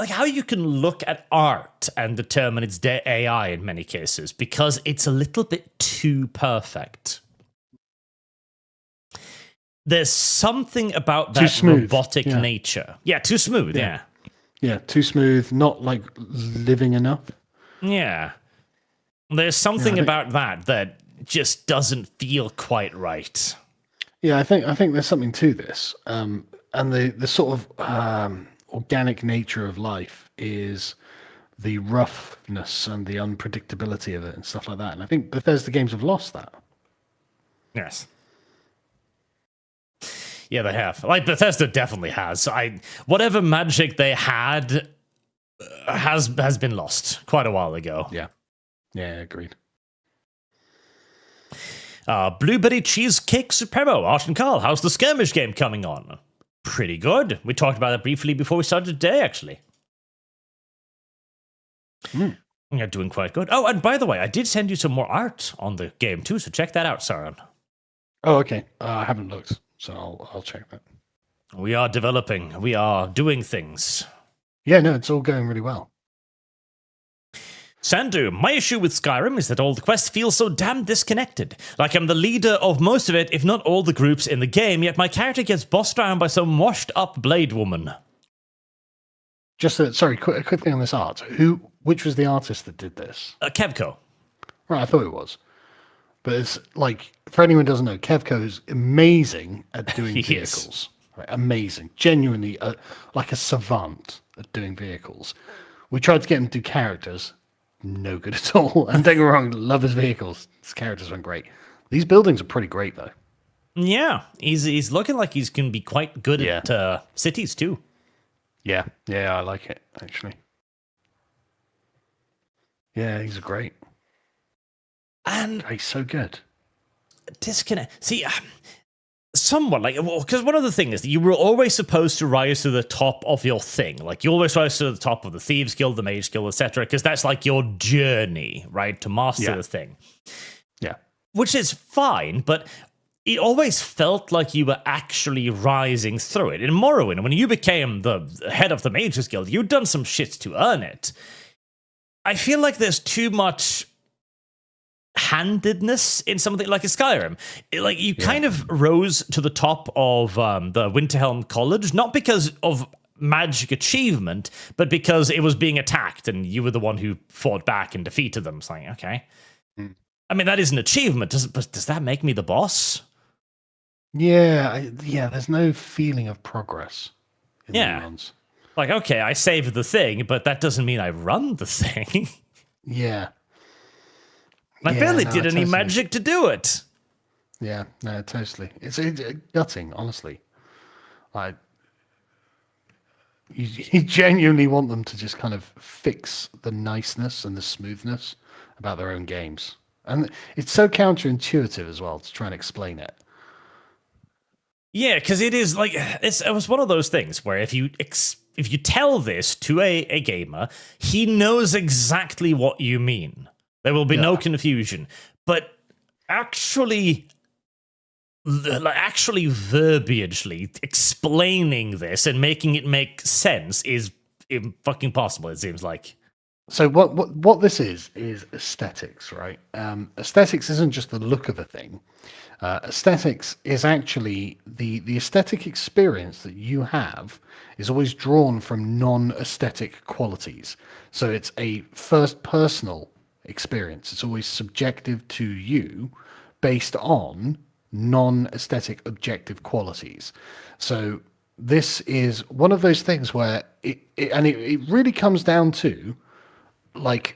how you can look at art and determine it's AI in many cases, because it's a little bit too perfect. There's something about that robotic nature. Yeah, too smooth, yeah. Yeah, too smooth, not like living enough. Yeah. There's something about that just doesn't feel quite right. Yeah, I think there's something to this. And the sort of organic nature of life is the roughness and the unpredictability of it and stuff like that. And I think Bethesda games have lost that. Yes. Yeah, they have. Like, Bethesda definitely has. Whatever magic they had has been lost quite a while ago. Yeah. Yeah, agreed. Blueberry Cheesecake Supremo. Arch and Carl, how's the skirmish game coming on? Pretty good. We talked about it briefly before we started today, actually. You're doing quite good. Oh, and by the way, I did send you some more art on the game too, so check that out, Sargon. Oh, okay. I haven't looked, so I'll check that. We are developing. We are doing things. Yeah, no, it's all going really well. Sandu, my issue with Skyrim is that all the quests feel so damn disconnected. Like I'm the leader of most of it, if not all the groups in the game, yet my character gets bossed around by some washed-up blade woman. Just sorry, quick thing on this art. Which was the artist that did this? Kevco. Right, I thought it was. But it's like, for anyone who doesn't know, Kevco is amazing at doing vehicles. Right, amazing. Genuinely like a savant at doing vehicles. We tried to get him to do characters. No good at all. And don't get me wrong, love his vehicles. His characters went great. These buildings are pretty great, though. Yeah, he's looking like he's going to be quite good at cities, too. Yeah, I like it, actually. Yeah, he's great. And he's so good. Disconnect. See, somewhat like, because one of the things is that you were always supposed to rise to the top of your thing. Like, you always rise to the top of the Thieves Guild, the Mage Guild, etc., because that's like your journey, right, to master the thing. Yeah. Which is fine, but it always felt like you were actually rising through it. In Morrowind, when you became the head of the Mages Guild, you'd done some shit to earn it. I feel like there's too much handedness in something like a Skyrim. Like, you kind of rose to the top of the Winterhelm College, not because of magic achievement, but because it was being attacked and you were the one who fought back and defeated them. It's like, okay. I mean, that is an achievement. Does that make me the boss? Yeah, there's no feeling of progress in the runs. Like, okay, I saved the thing, but that doesn't mean I run the thing. Yeah. I barely did any magic to do it. Yeah, no, totally. It's gutting, honestly. Like, you genuinely want them to just kind of fix the niceness and the smoothness about their own games. And it's so counterintuitive as well to try and explain it. Yeah, because it is like, it was one of those things where if you tell this to a gamer, he knows exactly what you mean. There will be no confusion. But actually verbiagely explaining this and making it make sense is fucking possible, it seems like. So what this is aesthetics, right? Aesthetics isn't just the look of a thing. Aesthetics is actually the aesthetic experience that you have is always drawn from non-aesthetic qualities. So it's a first personal experience. It's always subjective to you based on non-aesthetic objective qualities. So this is one of those things where it really comes down to, like,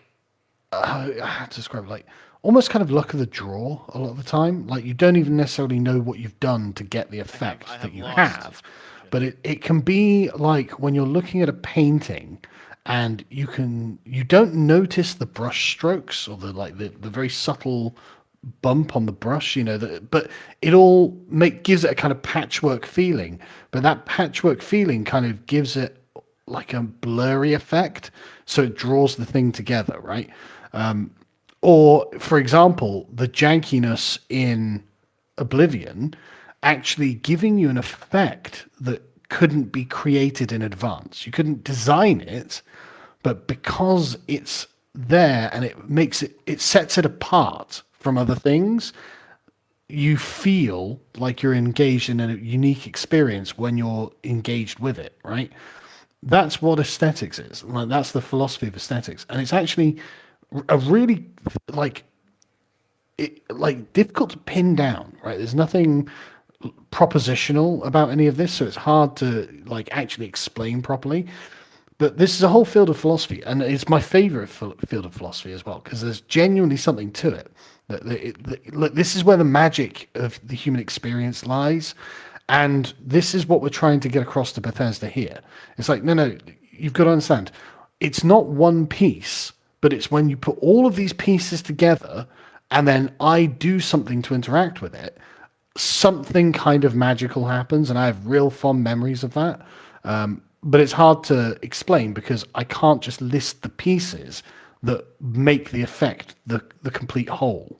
I have to describe it, like almost kind of luck of the draw a lot of the time. Like, you don't even necessarily know what you've done to get the effect that you have. But it can be like when you're looking at a painting and you don't notice the brush strokes or the very subtle bump on the brush, but it all gives it a kind of patchwork feeling. But that patchwork feeling kind of gives it like a blurry effect, so it draws the thing together, right? Or, for example, the jankiness in Oblivion actually giving you an effect that couldn't be created in advance. You couldn't design it, but because it's there and it sets it apart from other things, you feel like you're engaged in a unique experience when you're engaged with it, right? That's what aesthetics is. Like, that's the philosophy of aesthetics. And it's actually a really difficult to pin down, right? There's nothing propositional about any of this, so it's hard to actually explain properly. But this is a whole field of philosophy, and it's my favorite field of philosophy as well, because there's genuinely something to it. Look, this is where the magic of the human experience lies, And this is what we're trying to get across to Bethesda here. It's like, no, you've got to understand. It's not one piece, but it's when you put all of these pieces together and then I do something to interact with it, something kind of magical happens, and I have real fond memories of that. But it's hard to explain because I can't just list the pieces that make the effect the complete whole.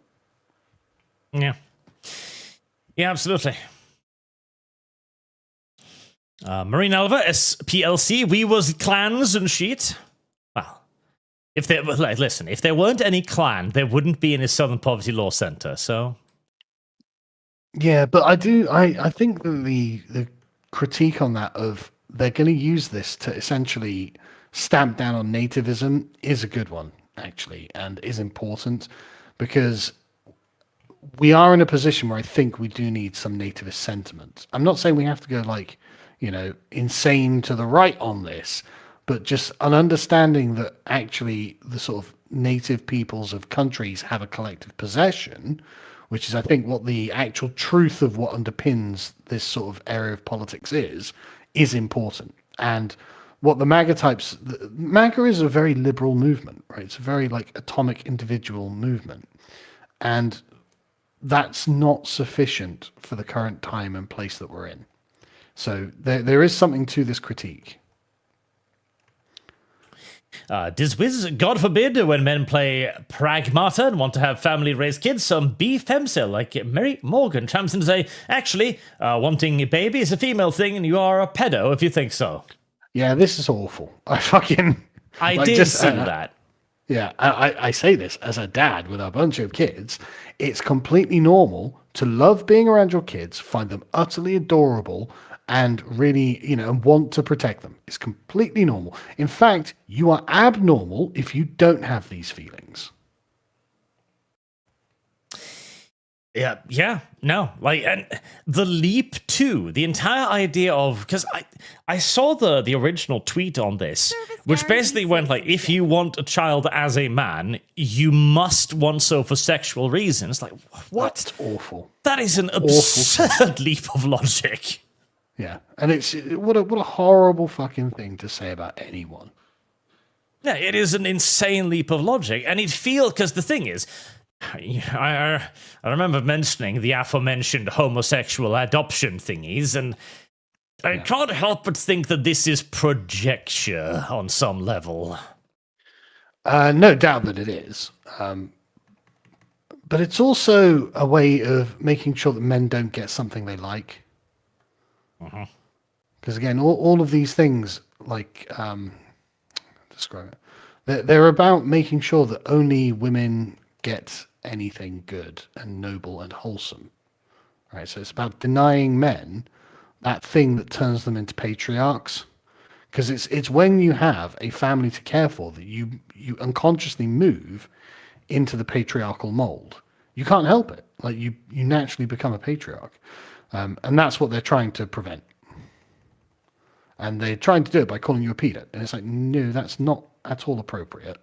Yeah. Yeah, absolutely. Marine Alva, SPLC, we was clans and shit. Well, if there, listen, if there weren't any clan, there wouldn't be any Southern Poverty Law Center, so... Yeah, but I think that the critique on that of they're going to use this to essentially stamp down on nativism is a good one, actually, and is important because we are in a position where I think we do need some nativist sentiment. I'm not saying we have to go like, insane to the right on this, but just an understanding that actually the sort of native peoples of countries have a collective possession, which is, I think, what the actual truth of what underpins this sort of area of politics is important. And what the MAGA types... MAGA is a very liberal movement, right? It's a very, atomic individual movement. And that's not sufficient for the current time and place that we're in. So there is something to this critique. Diswiz, God forbid, when men play pragmata and want to have family raise kids, some femcel like Mary Morgan chimes in to say, actually, wanting a baby is a female thing and you are a pedo if you think so. Yeah, this is awful. I did see that. Yeah, I say this as a dad with a bunch of kids. It's completely normal to love being around your kids, find them utterly adorable, and really, want to protect them. It's completely normal. In fact, you are abnormal if you don't have these feelings. Yeah, no, and the leap too, the entire idea of, because I saw the original tweet on this, which basically went like, if you want a child as a man, you must want so for sexual reasons. Like, what? That's awful. That is an absurd leap of logic. Yeah, and it's what a horrible fucking thing to say about anyone. Yeah, it is an insane leap of logic, and it feels, because the thing is, I remember mentioning the aforementioned homosexual adoption thingies, and I can't help but think that this is projection on some level. No doubt that it is. But it's also a way of making sure that men don't get something they like. Because again, all of these things, describe it, they're about making sure that only women get anything good and noble and wholesome, right? So it's about denying men that thing that turns them into patriarchs, because it's when you have a family to care for that you unconsciously move into the patriarchal mold. You can't help it. You naturally become a patriarch. And that's what they're trying to prevent. And they're trying to do it by calling you a pedo. And it's like, no, that's not at all appropriate.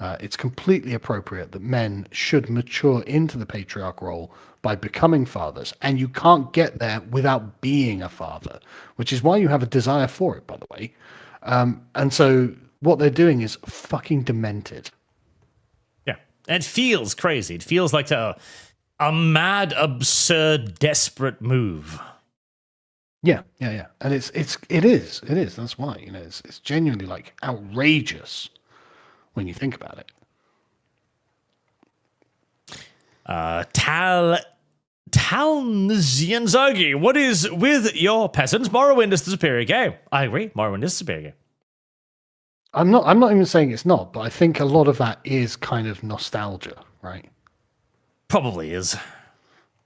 It's completely appropriate that men should mature into the patriarch role by becoming fathers. And you can't get there without being a father, which is why you have a desire for it, by the way. And so what they're doing is fucking demented. Yeah, it feels crazy. It feels like a mad, absurd, desperate move. Yeah. And it is. That's why, it's genuinely outrageous when you think about it. Talnzianzagi, what is with your peasants? Morrowind is the superior game. I agree. Morrowind is the superior game. I'm not even saying it's not, but I think a lot of that is kind of nostalgia, right? Probably is.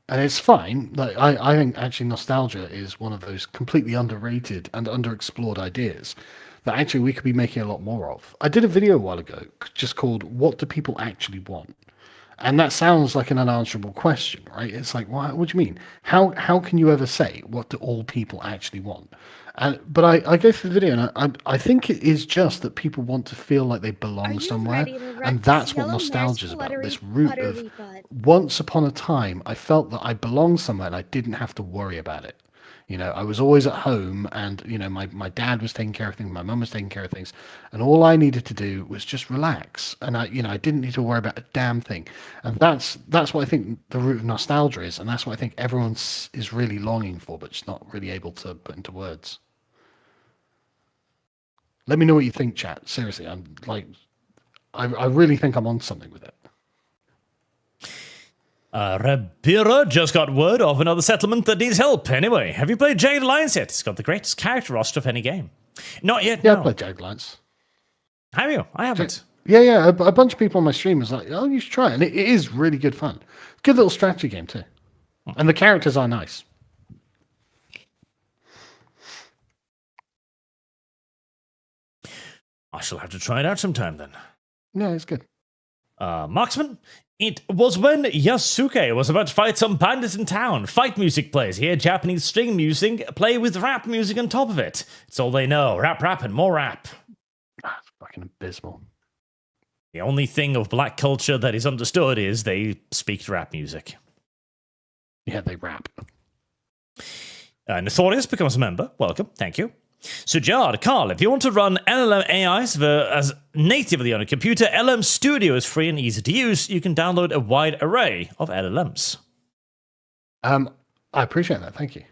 And it's fine. I think actually nostalgia is one of those completely underrated and underexplored ideas that actually we could be making a lot more of. I did a video a while ago just called "What Do People Actually Want?" And that sounds like an unanswerable question, right? It's like, what do you mean? How can you ever say what do all people actually want? But I go through the video and I think it is just that people want to feel like they belong somewhere. And that's what nostalgia is about. This root of once upon a time, I felt that I belonged somewhere and I didn't have to worry about it. You know, I was always at home, and you know, my dad was taking care of things, my mum was taking care of things, and all I needed to do was just relax, and I didn't need to worry about a damn thing, and that's what I think the root of nostalgia is, and that's what I think everyone is really longing for, but just not really able to put into words. Let me know what you think, chat. Seriously, I really think I'm on something with it. Rabira just got word of another settlement that needs help. Anyway, have you played Jagged Alliance yet? It's got the greatest character roster of any game. Not yet, Yeah, no. I played Jagged Alliance. Have you? I haven't. Yeah. A bunch of people on my stream was like, oh, you should try it. And it is really good fun. Good little strategy game, too. And the characters are nice. I shall have to try it out sometime then. Yeah, it's good. Marksman, it was when Yasuke was about to fight some bandits in town. Fight music plays. Hear Japanese string music, play with rap music on top of it. It's all they know. Rap, and more rap. That's fucking abysmal. The only thing of black culture that is understood is they speak rap music. Yeah, they rap. Notorious becomes a member. Welcome. Thank you. Sujard, Carl, if you want to run LLM AIs as natively on a computer, LM Studio is free and easy to use. You can download a wide array of LLMs. I appreciate that. Thank you.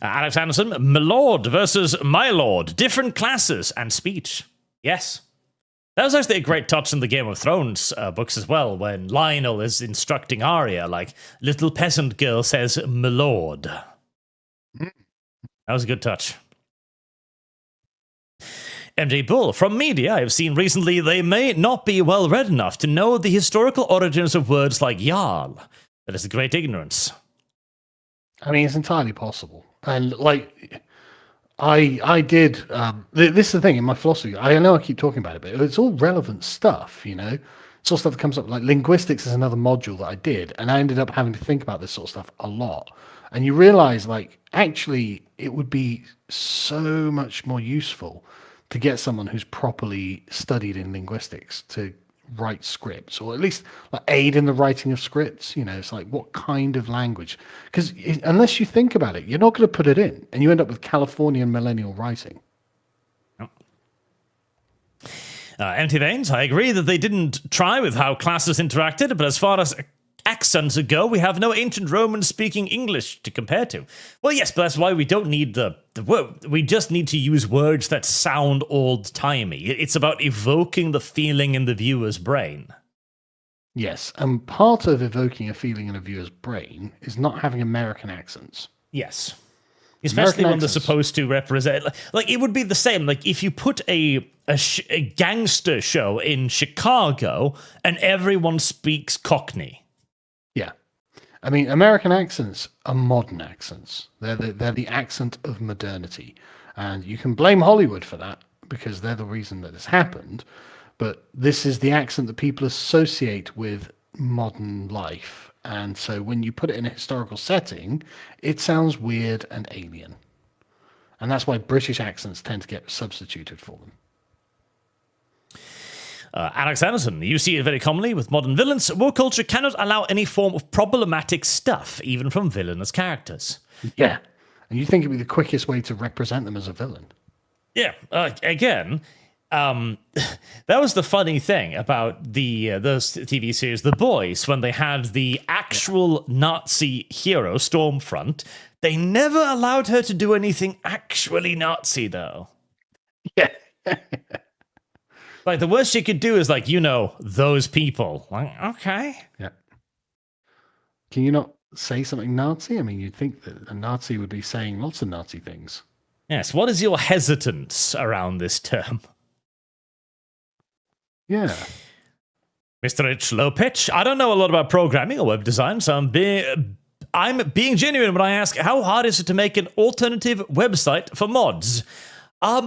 Alex Anderson, Milord versus My Lord. Different classes and speech. Yes. That was actually a great touch in the Game of Thrones books as well, when Lionel is instructing Arya, like, little peasant girl says, Milord. That was a good touch. MJ Bull, from media I have seen recently, they may not be well read enough to know the historical origins of words like Jarl. That is a great ignorance. I mean, it's entirely possible. And, like, I did... this is the thing, in my philosophy, I know I keep talking about it, but it's all relevant stuff, you know? It's all stuff that comes up. Like, linguistics is another module that I did, and I ended up having to think about this sort of stuff a lot. And you realize, like, actually, it would be so much more useful to get someone who's properly studied in linguistics to write scripts, or at least like, aid in the writing of scripts. You know, it's like, what kind of language? Because unless you think about it, you're not going to put it in, and you end up with Californian millennial writing. Empty Veins, I agree that they didn't try with how classes interacted, but as far as accents go, we have no ancient Romans speaking English to compare to. Well, yes, but that's why we don't need the word. We just need to use words that sound old-timey. It's about evoking the feeling in the viewer's brain. Yes, and part of evoking a feeling in a viewer's brain is not having American accents. Yes. Especially when they're supposed to represent... Like, it would be the same. Like, if you put a gangster show in Chicago and everyone speaks Cockney. Yeah. I mean, American accents are modern accents. They're the accent of modernity. And you can blame Hollywood for that, because they're the reason that this happened. But this is the accent that people associate with modern life. And so when you put it in a historical setting, it sounds weird and alien. And that's why British accents tend to get substituted for them. Alex Anderson, you see it very commonly with modern villains. Woke culture cannot allow any form of problematic stuff, even from villainous characters. Yeah. And you think it'd be the quickest way to represent them as a villain. Yeah. Again, that was the funny thing about the TV series The Boys, when they had the actual Nazi hero, Stormfront. They never allowed her to do anything actually Nazi, though. Yeah. Like, the worst she could do is, like, you know, those people. Like, okay. Yeah. Can you not say something Nazi? I mean, you'd think that a Nazi would be saying lots of Nazi things. Yes, what is your hesitance around this term? Yeah. Mr. Rich Low Pitch, I don't know a lot about programming or web design, so I'm being genuine when I ask, how hard is it to make an alternative website for mods?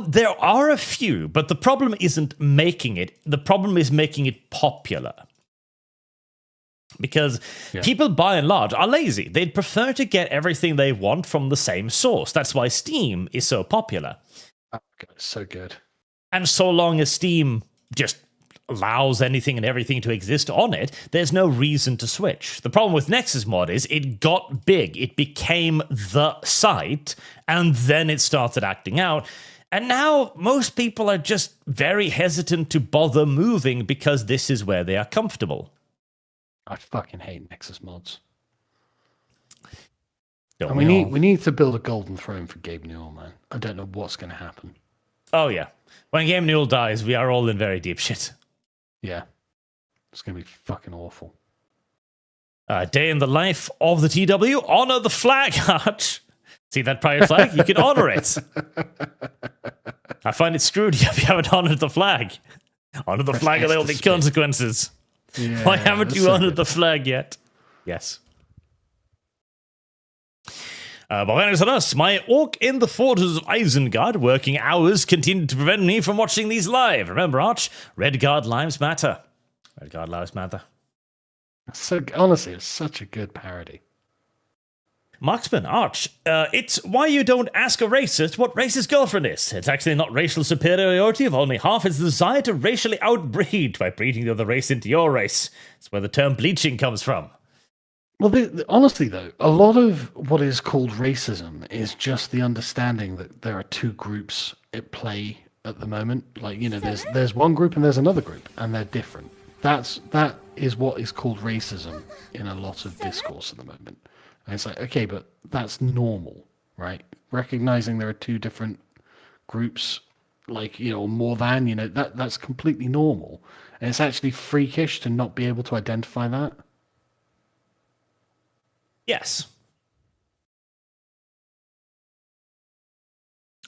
There are a few, but the problem isn't making it. The problem is making it popular. Because people, by and large, are lazy. They'd prefer to get everything they want from the same source. That's why Steam is so popular. Oh, God, it's so good. And so long as Steam just allows anything and everything to exist on it, there's no reason to switch. The problem with Nexus Mod is it got big. It became the site, and then it started acting out. And now most people are just very hesitant to bother moving because this is where they are comfortable. I fucking hate Nexus mods. Don't And we need to build a golden throne for Gabe Newell, man. I don't know what's going to happen. Oh, yeah. When Gabe Newell dies, we are all in very deep shit. Yeah. It's going to be fucking awful. Day in the life of the TW. Honor the flag, Arch. See that pride flag? You can honor it. I find it screwed if you haven't honored the flag. Honor the flag or there will be consequences. Yeah, Why haven't you so honored good. the flag yet? Yes. But when it's on us, my orc in the fortress of Isengard working hours continue to prevent me from watching these live. Remember, Arch, Redguard lives matter. Redguard lives matter. So honestly, it's such a good parody. Marksman, Arch, it's why you don't ask a racist what race his girlfriend is. It's actually not racial superiority of only half. It's the desire to racially outbreed by breeding the other race into your race. It's where the term bleaching comes from. Well, honestly, though, a lot of what is called racism is just the understanding that there are two groups at play at the moment. Like, you know, there's one group and there's another group, and they're different. That is what is called racism in a lot of discourse at the moment. And it's like, okay, but that's normal, right? Recognizing there are two different groups, like, you know, more than, you know, that's completely normal. And it's actually freakish to not be able to identify that. Yes.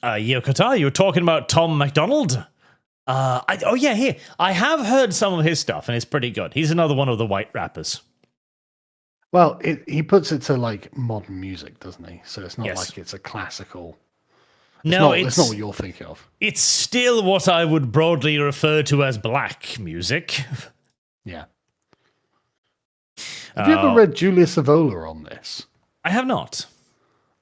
Yokota, you were talking about Tom MacDonald? Here. I have heard some of his stuff, and it's pretty good. He's another one of the white rappers. Well, he puts it to, like, modern music, doesn't he? So it's not Yes. like it's a classical... It's not what you're thinking of. It's still what I would broadly refer to as black music. Yeah. Have you ever read Julius Evola on this? I have not.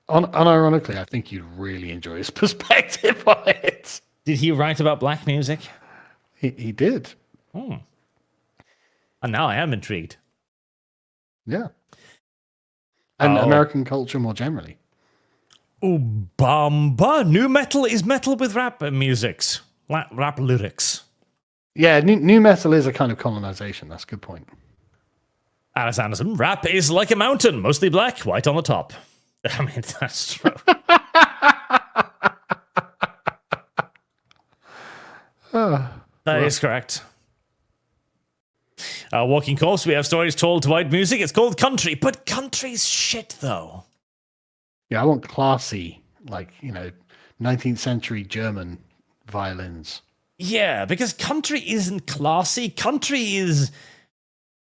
Unironically, I think you'd really enjoy his perspective on it. Did he write about black music? He did. And now I am intrigued. Yeah. And American culture more generally. Bamba. New metal is metal with rap musics. Rap lyrics. Yeah, new metal is a kind of colonization. That's a good point. Alice Anderson, rap is like a mountain, mostly black, white on the top. I mean, that's true. That is correct. Walking Corpse, we have stories told to white music. It's called country, but country's shit, though. Yeah, I want classy, like, you know, 19th century German violins. Yeah, because country isn't classy. Country is...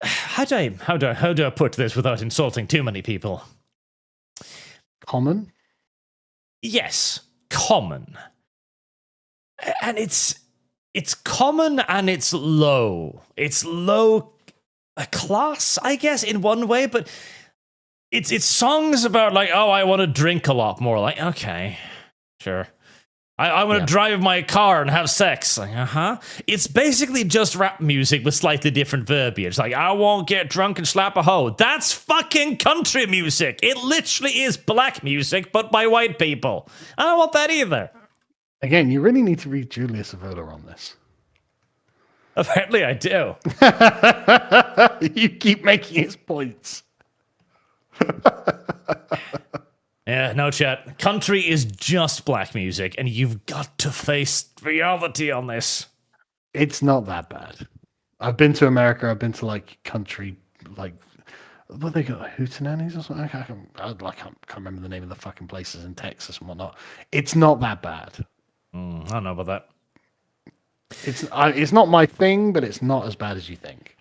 How do I put this without insulting too many people? Common? Yes, common. And it's common and it's low. It's low class, I guess, in one way, but it's songs about, like, oh, I want to drink a lot more. Like, okay, sure. I want to drive my car and have sex. Like, It's basically just rap music with slightly different verbiage. Like, I won't get drunk and slap a hoe. That's fucking country music. It literally is black music, but by white people. I don't want that either. Again, you really need to read Julius Evola on this. Apparently I do. You keep making his points. Yeah, no chat. Country is just black music, and you've got to face reality on this. It's not that bad. I've been to America. I've been to, like, country, like, what they got, hootenannies or something? I can't remember the name of the fucking places in Texas and whatnot. It's not that bad. I don't know about that. It's not my thing, but it's not as bad as you think.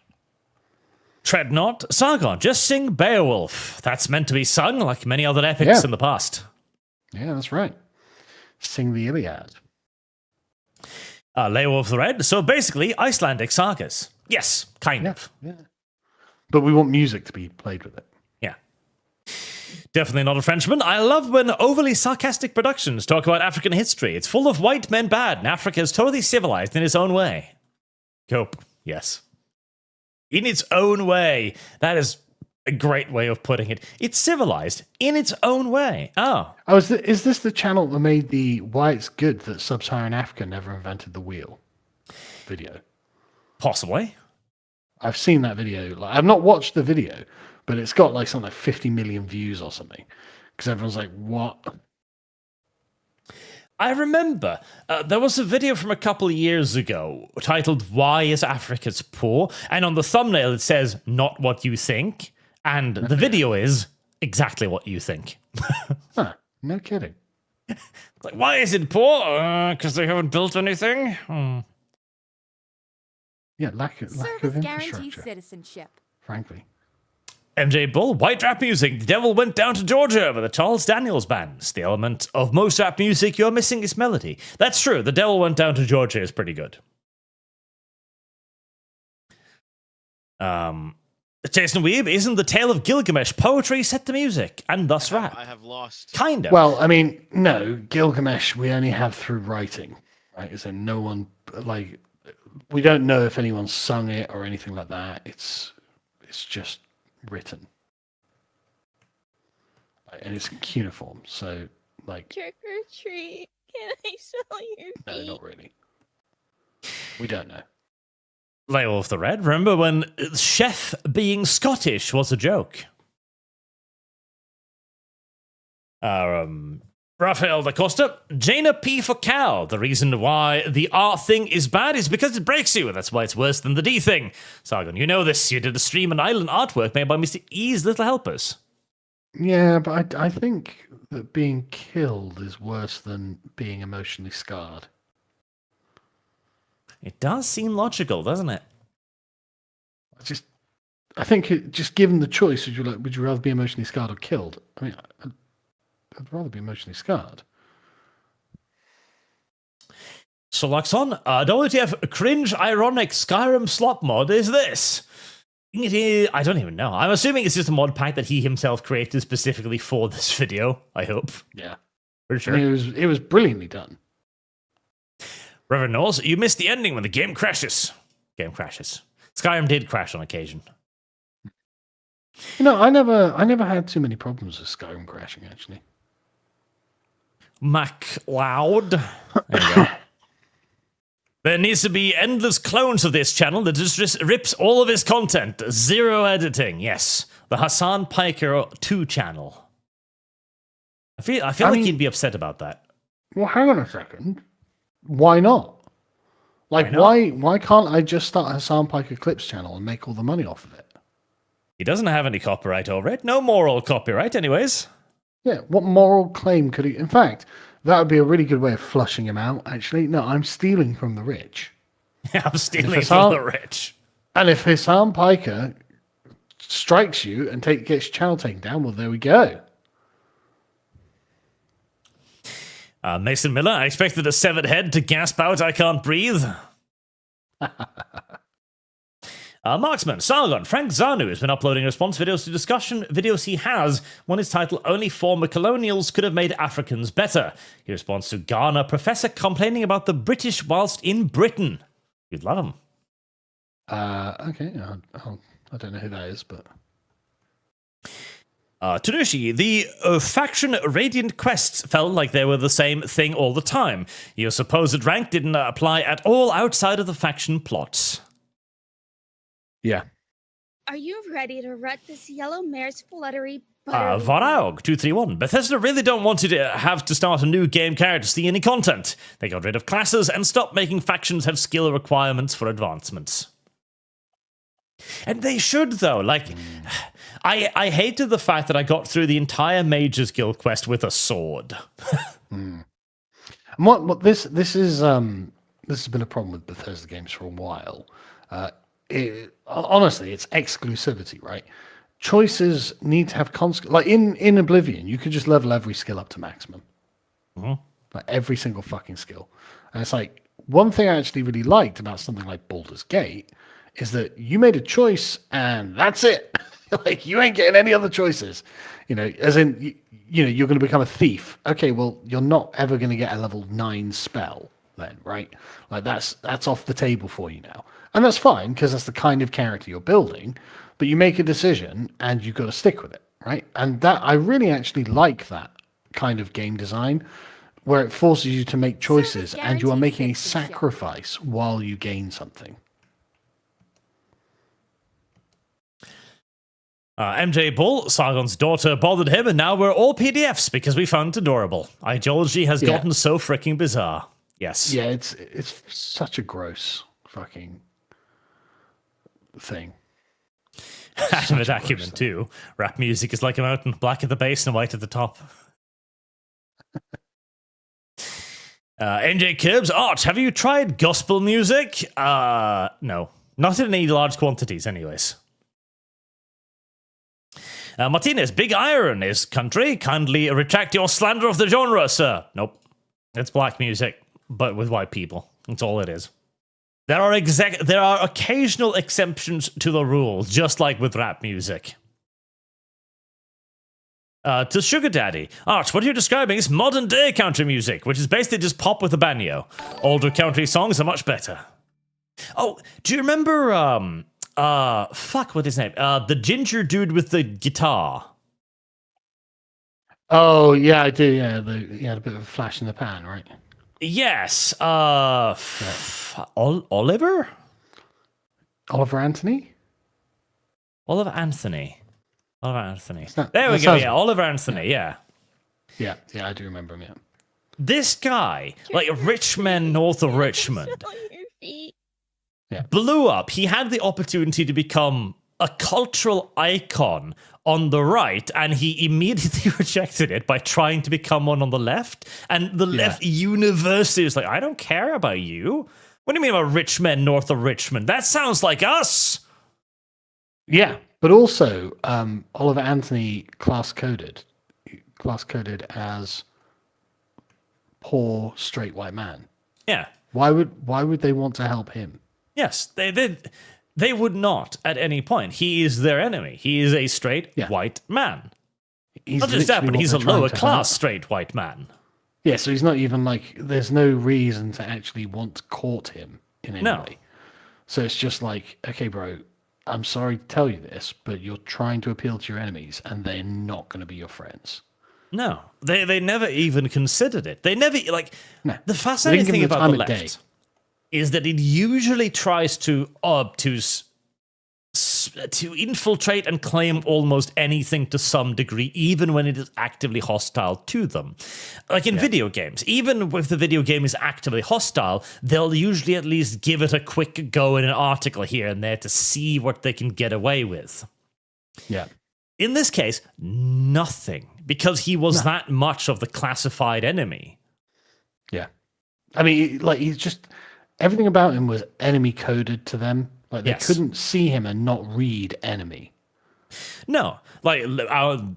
Tread not. Sargon, just sing Beowulf. That's meant to be sung like many other epics in the past. Yeah, that's right. Sing the Iliad. Leowolf the Red. So basically, Icelandic sagas. Yes, kind of. Yeah. But we want music to be played with it. Yeah. Definitely not a Frenchman. I love when overly sarcastic productions talk about African history. It's full of white men bad, and Africa is totally civilized in its own way. Cope. Yes. In its own way. That is a great way of putting it. It's civilized in its own way. Oh. Is this the channel that made the "Why It's Good That Sub-Saharan Africa Never Invented the Wheel" video? Possibly. I've seen that video. Like, I've not watched the video, but it's got like something like 50 million views or something. Because everyone's like, what? I remember there was a video from a couple of years ago titled "Why Is Africa's Poor?" And on the thumbnail it says, "Not what you think." And the video is exactly what you think. Huh, no kidding. Like, why is it poor? Because they haven't built anything? Yeah, lack of Service guarantees infrastructure, citizenship. frankly. MJ Bull, white rap music. The devil went down to Georgia with the Charles Daniels bands. The element of most rap music you're missing is melody. That's true. The devil went down to Georgia is pretty good. Jason Weeb, isn't the Tale of Gilgamesh poetry set to music and thus rap? I have lost. Kind of. Well, I mean, no, Gilgamesh we only have through writing, right? So no one, like, we don't know if anyone sung it or anything like that. It's just written. And it's cuneiform, so, like... Trick or treat, can I smell your feet? No, not really. We don't know. Lay off the red. Remember when chef being Scottish was a joke? Rafael da Costa, Jaina P for cow. The reason why the R thing is bad is because it breaks you, and that's why it's worse than the D thing. Sargon, you know this. You did a stream and island artwork made by Mr. E's Little Helpers. Yeah, but I think that being killed is worse than being emotionally scarred. It does seem logical, doesn't it? I think just given the choice, would you rather be emotionally scarred or killed? I mean, I'd rather be emotionally scarred. So, Luxon, WTF cringe ironic Skyrim slop mod is this? I don't even know. I'm assuming it's just a mod pack that he himself created specifically for this video, I hope. Yeah. For sure. I mean, it was brilliantly done. Reverend Knowles, you missed the ending when the game crashes. Game crashes. Skyrim did crash on occasion. You know, I never had too many problems with Skyrim crashing, actually. MacLeod. There you go. There needs to be endless clones of this channel that just rips all of his content. Zero editing, yes. The Hassan Piker 2 channel. I feel like he'd be upset about that. Well, hang on a second. Why not? Like, why can't I just start a Hassan Piker Clips channel and make all the money off of it? He doesn't have any copyright over it. No moral copyright, anyways. Yeah, what moral claim could he... In fact, that would be a really good way of flushing him out, actually. No, I'm stealing from the rich. Yeah, I'm stealing from the rich. And if Hassan Piker strikes you and gets your channel taken down, well, there we go. Mason Miller, I expected a severed head to gasp out, I can't breathe. Marksman, Sargon, Frank Zanu has been uploading response videos to discussion videos he has. One is titled Only Former Colonials Could Have Made Africans Better. He responds to Ghana professor complaining about the British whilst in Britain. You'd love him. Okay, I don't know who that is, but... Tanushi, the faction Radiant quests felt like they were the same thing all the time. Your supposed rank didn't apply at all outside of the faction plots. Yeah. Are you ready to rut this yellow mare's fluttery Varaug 231. Bethesda really don't want you to have to start a new game character to see any content. They got rid of classes and stopped making factions have skill requirements for advancements. And they should, though. Like, I hated the fact that I got through the entire Mage's Guild quest with a sword. And what this has been a problem with Bethesda games for a while. Honestly, it's exclusivity, right? Choices need to have like in Oblivion, you could just level every skill up to maximum. Like every single fucking skill. And it's like, one thing I actually really liked about something like Baldur's Gate is that you made a choice and that's it. Like, you ain't getting any other choices. You know, as in, you're going to become a thief. Okay, well, you're not ever going to get a level 9 spell. then, right? Like that's off the table for you now. And that's fine because that's the kind of character you're building, but you make a decision and you've got to stick with it, right? And that I really actually like that kind of game design where it forces you to make choices and you are making a sacrifice while you gain something. MJ Bull, Sargon's daughter, bothered him, and now we're all PDFs because we found it adorable. Ideology has gotten so freaking bizarre. Yes. Yeah, it's such a gross fucking thing. Animate acumen, too. Rap music is like a mountain, black at the base and white at the top. NJ Kibbs, Arch, have you tried gospel music? No. Not in any large quantities, anyways. Martinez, Big Iron is country. Kindly retract your slander of the genre, sir. Nope. It's black music, but with white people. That's all it is. There are occasional exceptions to the rules, just like with rap music. To Sugar Daddy, Arch, what you're describing is modern day country music, which is basically just pop with a banjo. Older country songs are much better. Oh, do you remember, fuck, what's his name? The ginger dude with the guitar. Oh, yeah, I do, yeah. He had a bit of a flash in the pan, right? Yes, Oliver? Oliver Anthony? Oliver Anthony. Oliver Anthony. There we go, yeah, Oliver Anthony, yeah. Yeah, I do remember him, yeah. This guy, like Richmond, north of Richmond, blew up. He had the opportunity to become a cultural icon on the right, and he immediately rejected it by trying to become one on the left. And the left universally was like, I don't care about you. What do you mean about Richmond, north of Richmond? That sounds like us. Yeah, but also Oliver Anthony class coded as poor straight white man. Yeah. Why would they want to help him? Yes, they would not at any point. He is their enemy. He is a straight white man. He's not just that, but literally he's a what they're lower trying to class help. straight white man. Yeah, so he's not even like, there's no reason to actually want to court him in any way. So it's just like, okay, bro, I'm sorry to tell you this, but you're trying to appeal to your enemies and they're not going to be your friends. No, they never even considered it. They never, like, the fascinating They didn't thing give them about the the time of left is that it usually tries to infiltrate and claim almost anything to some degree, even when it is actively hostile to them. Like in video games, even if the video game is actively hostile, they'll usually at least give it a quick go in an article here and there to see what they can get away with. Yeah. In this case, nothing, because he was that much of the classified enemy. Yeah. I mean, like, he's just, everything about him was enemy coded to them. Like, they couldn't see him and not read enemy. No, like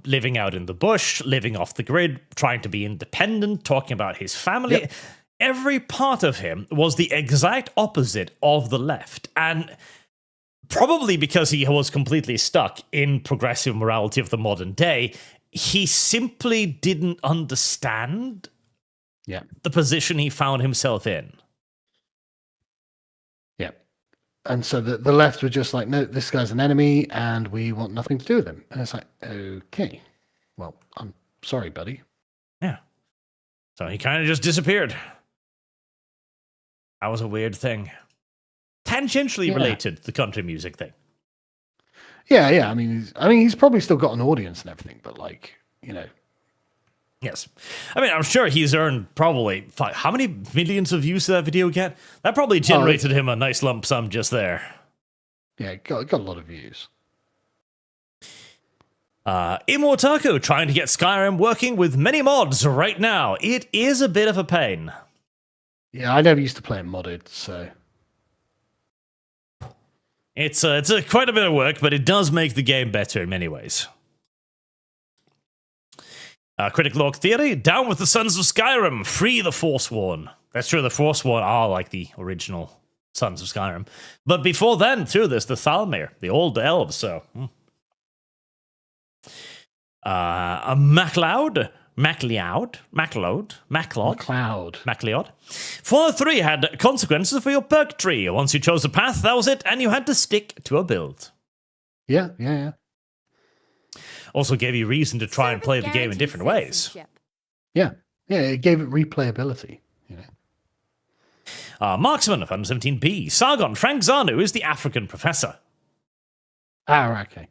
living out in the bush, living off the grid, trying to be independent, talking about his family. Yep. Every part of him was the exact opposite of the left. And probably because he was completely stuck in progressive morality of the modern day, he simply didn't understand the position he found himself in. Yeah. And so the left were just like, no, this guy's an enemy and we want nothing to do with him. And it's like, okay, well, I'm sorry, buddy. Yeah. So he kind of just disappeared. That was a weird thing. Tangentially related to the country music thing. Yeah. I mean, he's probably still got an audience and everything, but like, you know. Yes. I mean, I'm sure he's earned probably, how many millions of views did that video get? That probably generated him a nice lump sum just there. Yeah, got a lot of views. Immortaku trying to get Skyrim working with many mods right now. It is a bit of a pain. Yeah, I never used to play it modded, so. It's quite a bit of work, but it does make the game better in many ways. Critical Log Theory, down with the Sons of Skyrim, free the Forsworn. That's true, the Forsworn are like the original Sons of Skyrim. But before then, too, there's the Thalmir, the old elves, so. MacLeod, MacLeod. MacLeod. Fallout 3 had consequences for your perk tree. Once you chose a path, that was it, and you had to stick to a build. Yeah. Also gave you reason to try and play the game in different ways. Yeah, it gave it replayability. Marksman of 117p. Sargon, Frank Zanu is the African professor. Okay.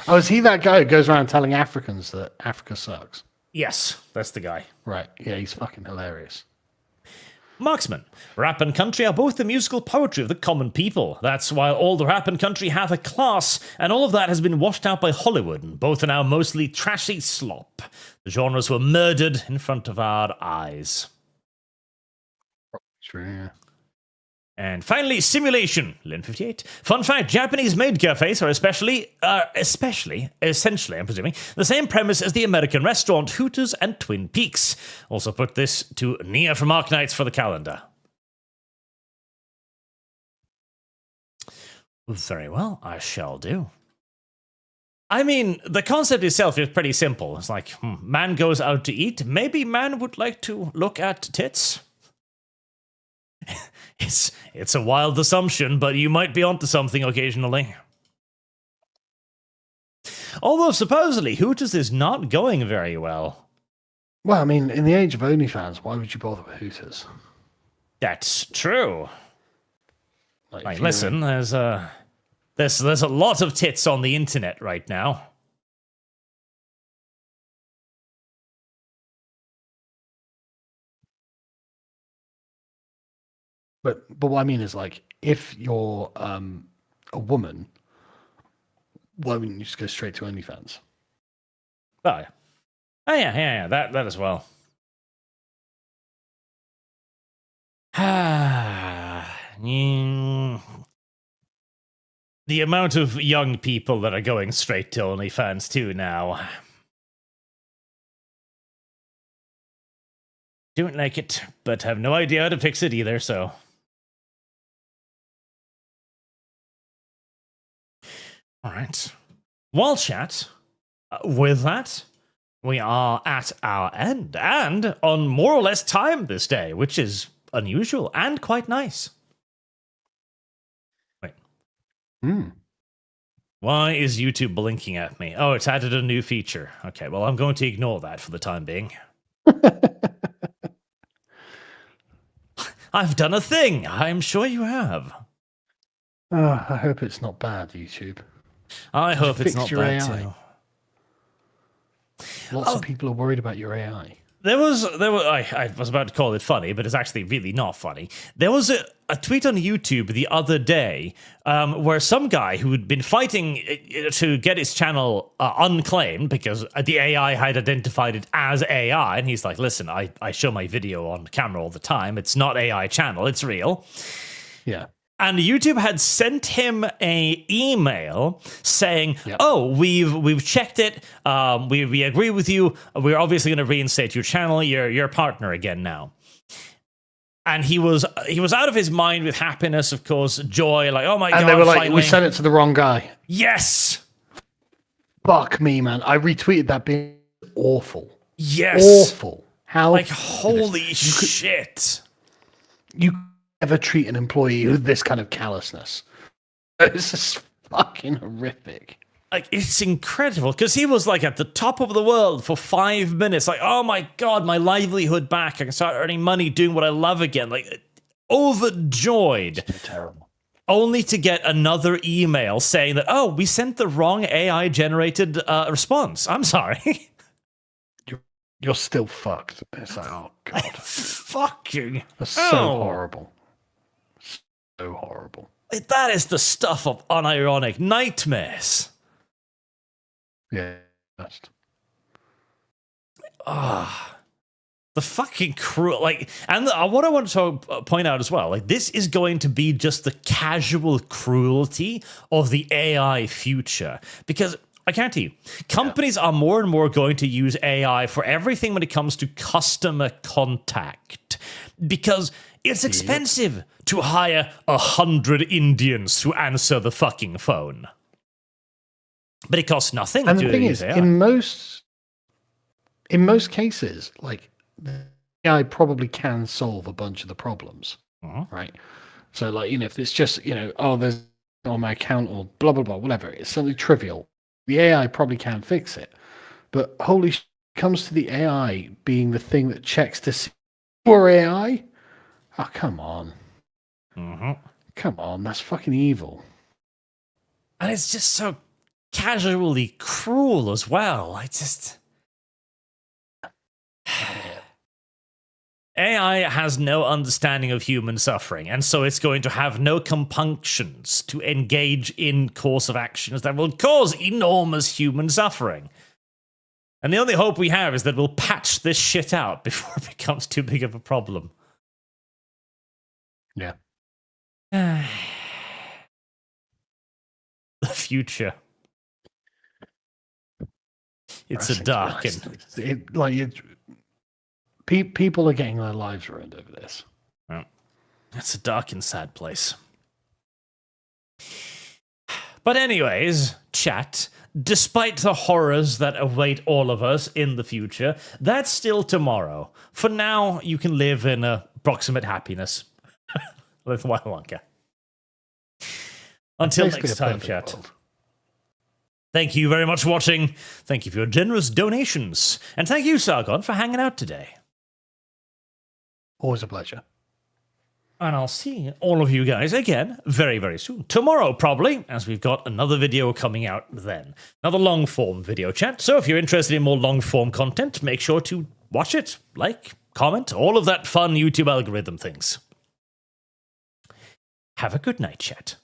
Oh, is he that guy who goes around telling Africans that Africa sucks? Yes, that's the guy. Right, yeah, he's fucking hilarious. Marksman. Rap and country are both the musical poetry of the common people. That's why all the rap and country have a class, and all of that has been washed out by Hollywood, and both are now mostly trashy slop. The genres were murdered in front of our eyes. True, yeah. And finally, simulation. Lin58. Fun fact, Japanese maid cafes are essentially, I'm presuming, the same premise as the American restaurant Hooters and Twin Peaks. Also put this to Nia from Arknights for the calendar. Very well, I shall do. I mean, the concept itself is pretty simple. It's like, man goes out to eat. Maybe man would like to look at tits. It's a wild assumption, but you might be onto something occasionally. Although supposedly Hooters is not going very well. Well, I mean, in the age of OnlyFans, why would you bother with Hooters? That's true. Like, listen, there's a lot of tits on the internet right now. But what I mean is, like, if you're a woman, why wouldn't you just go straight to OnlyFans? Oh yeah, that as well. The amount of young people that are going straight to OnlyFans too now. Don't like it, but have no idea how to fix it either, so. Alright. Wall chat. With that, we are at our end, and on more or less time this day, which is unusual and quite nice. Wait. Why is YouTube blinking at me? Oh, it's added a new feature. Okay, well, I'm going to ignore that for the time being. I've done a thing. I'm sure you have. Oh, I hope it's not bad, YouTube. I hope it's not bad AI. too. Lots of people are worried about your AI. There was I was about to call it funny, but it's actually really not funny. There was a tweet on YouTube the other day where some guy who had been fighting to get his channel unclaimed because the AI had identified it as AI, and he's like, listen, I show my video on camera all the time. It's not AI channel, it's real. Yeah. And YouTube had sent him a email saying, "Oh, we've checked it. We agree with you. We're obviously going to reinstate your channel. You're your partner again now." And he was out of his mind with happiness, of course, joy, like, "Oh my god!" And they were like, finally. "We sent it to the wrong guy." Yes. Fuck me, man. I retweeted that being awful. Yes. Awful. How? Like, holy shit. You ever treat an employee with this kind of callousness? It's just fucking horrific. Like, it's incredible because he was like at the top of the world for 5 minutes. Like, oh my god, my livelihood back. I can start earning money doing what I love again. Like, overjoyed. Terrible. Only to get another email saying that, oh, we sent the wrong AI generated response. I'm sorry. You're still fucked. It's like, oh god. Fucking That's so horrible. So horrible. That is the stuff of unironic nightmares. Yeah. Just. The fucking cruel, like, and what I want to point out as well, like, this is going to be just the casual cruelty of the AI future, because I guarantee you, companies are more and more going to use AI for everything when it comes to customer contact, because it's expensive to hire 100 Indians to answer the fucking phone. But it costs nothing And to the thing use is, AI. in most in most cases, like the AI probably can solve a bunch of the problems, right? So, like, if it's just, oh, there's on my account or blah blah blah, whatever, it's something trivial. The AI probably can fix it, but holy sh! Comes to the AI being the thing that checks to see your AI. Oh, come on. Come on, that's fucking evil. And it's just so casually cruel as well. AI has no understanding of human suffering, and so it's going to have no compunctions to engage in course of actions that will cause enormous human suffering. And the only hope we have is that we'll patch this shit out before it becomes too big of a problem. Yeah. The future. It's a dark and... people are getting their lives ruined over this. Well, it's a dark and sad place. But anyways, chat, despite the horrors that await all of us in the future, that's still tomorrow. For now, you can live in approximate happiness with White Wonka. Until next time, chat. World. Thank you very much for watching. Thank you for your generous donations. And thank you, Sargon, for hanging out today. Always a pleasure. And I'll see all of you guys again very, very soon. Tomorrow, probably, as we've got another video coming out then. Another long-form video chat. So if you're interested in more long-form content, make sure to watch it, like, comment, all of that fun YouTube algorithm things. Have a good night, chat.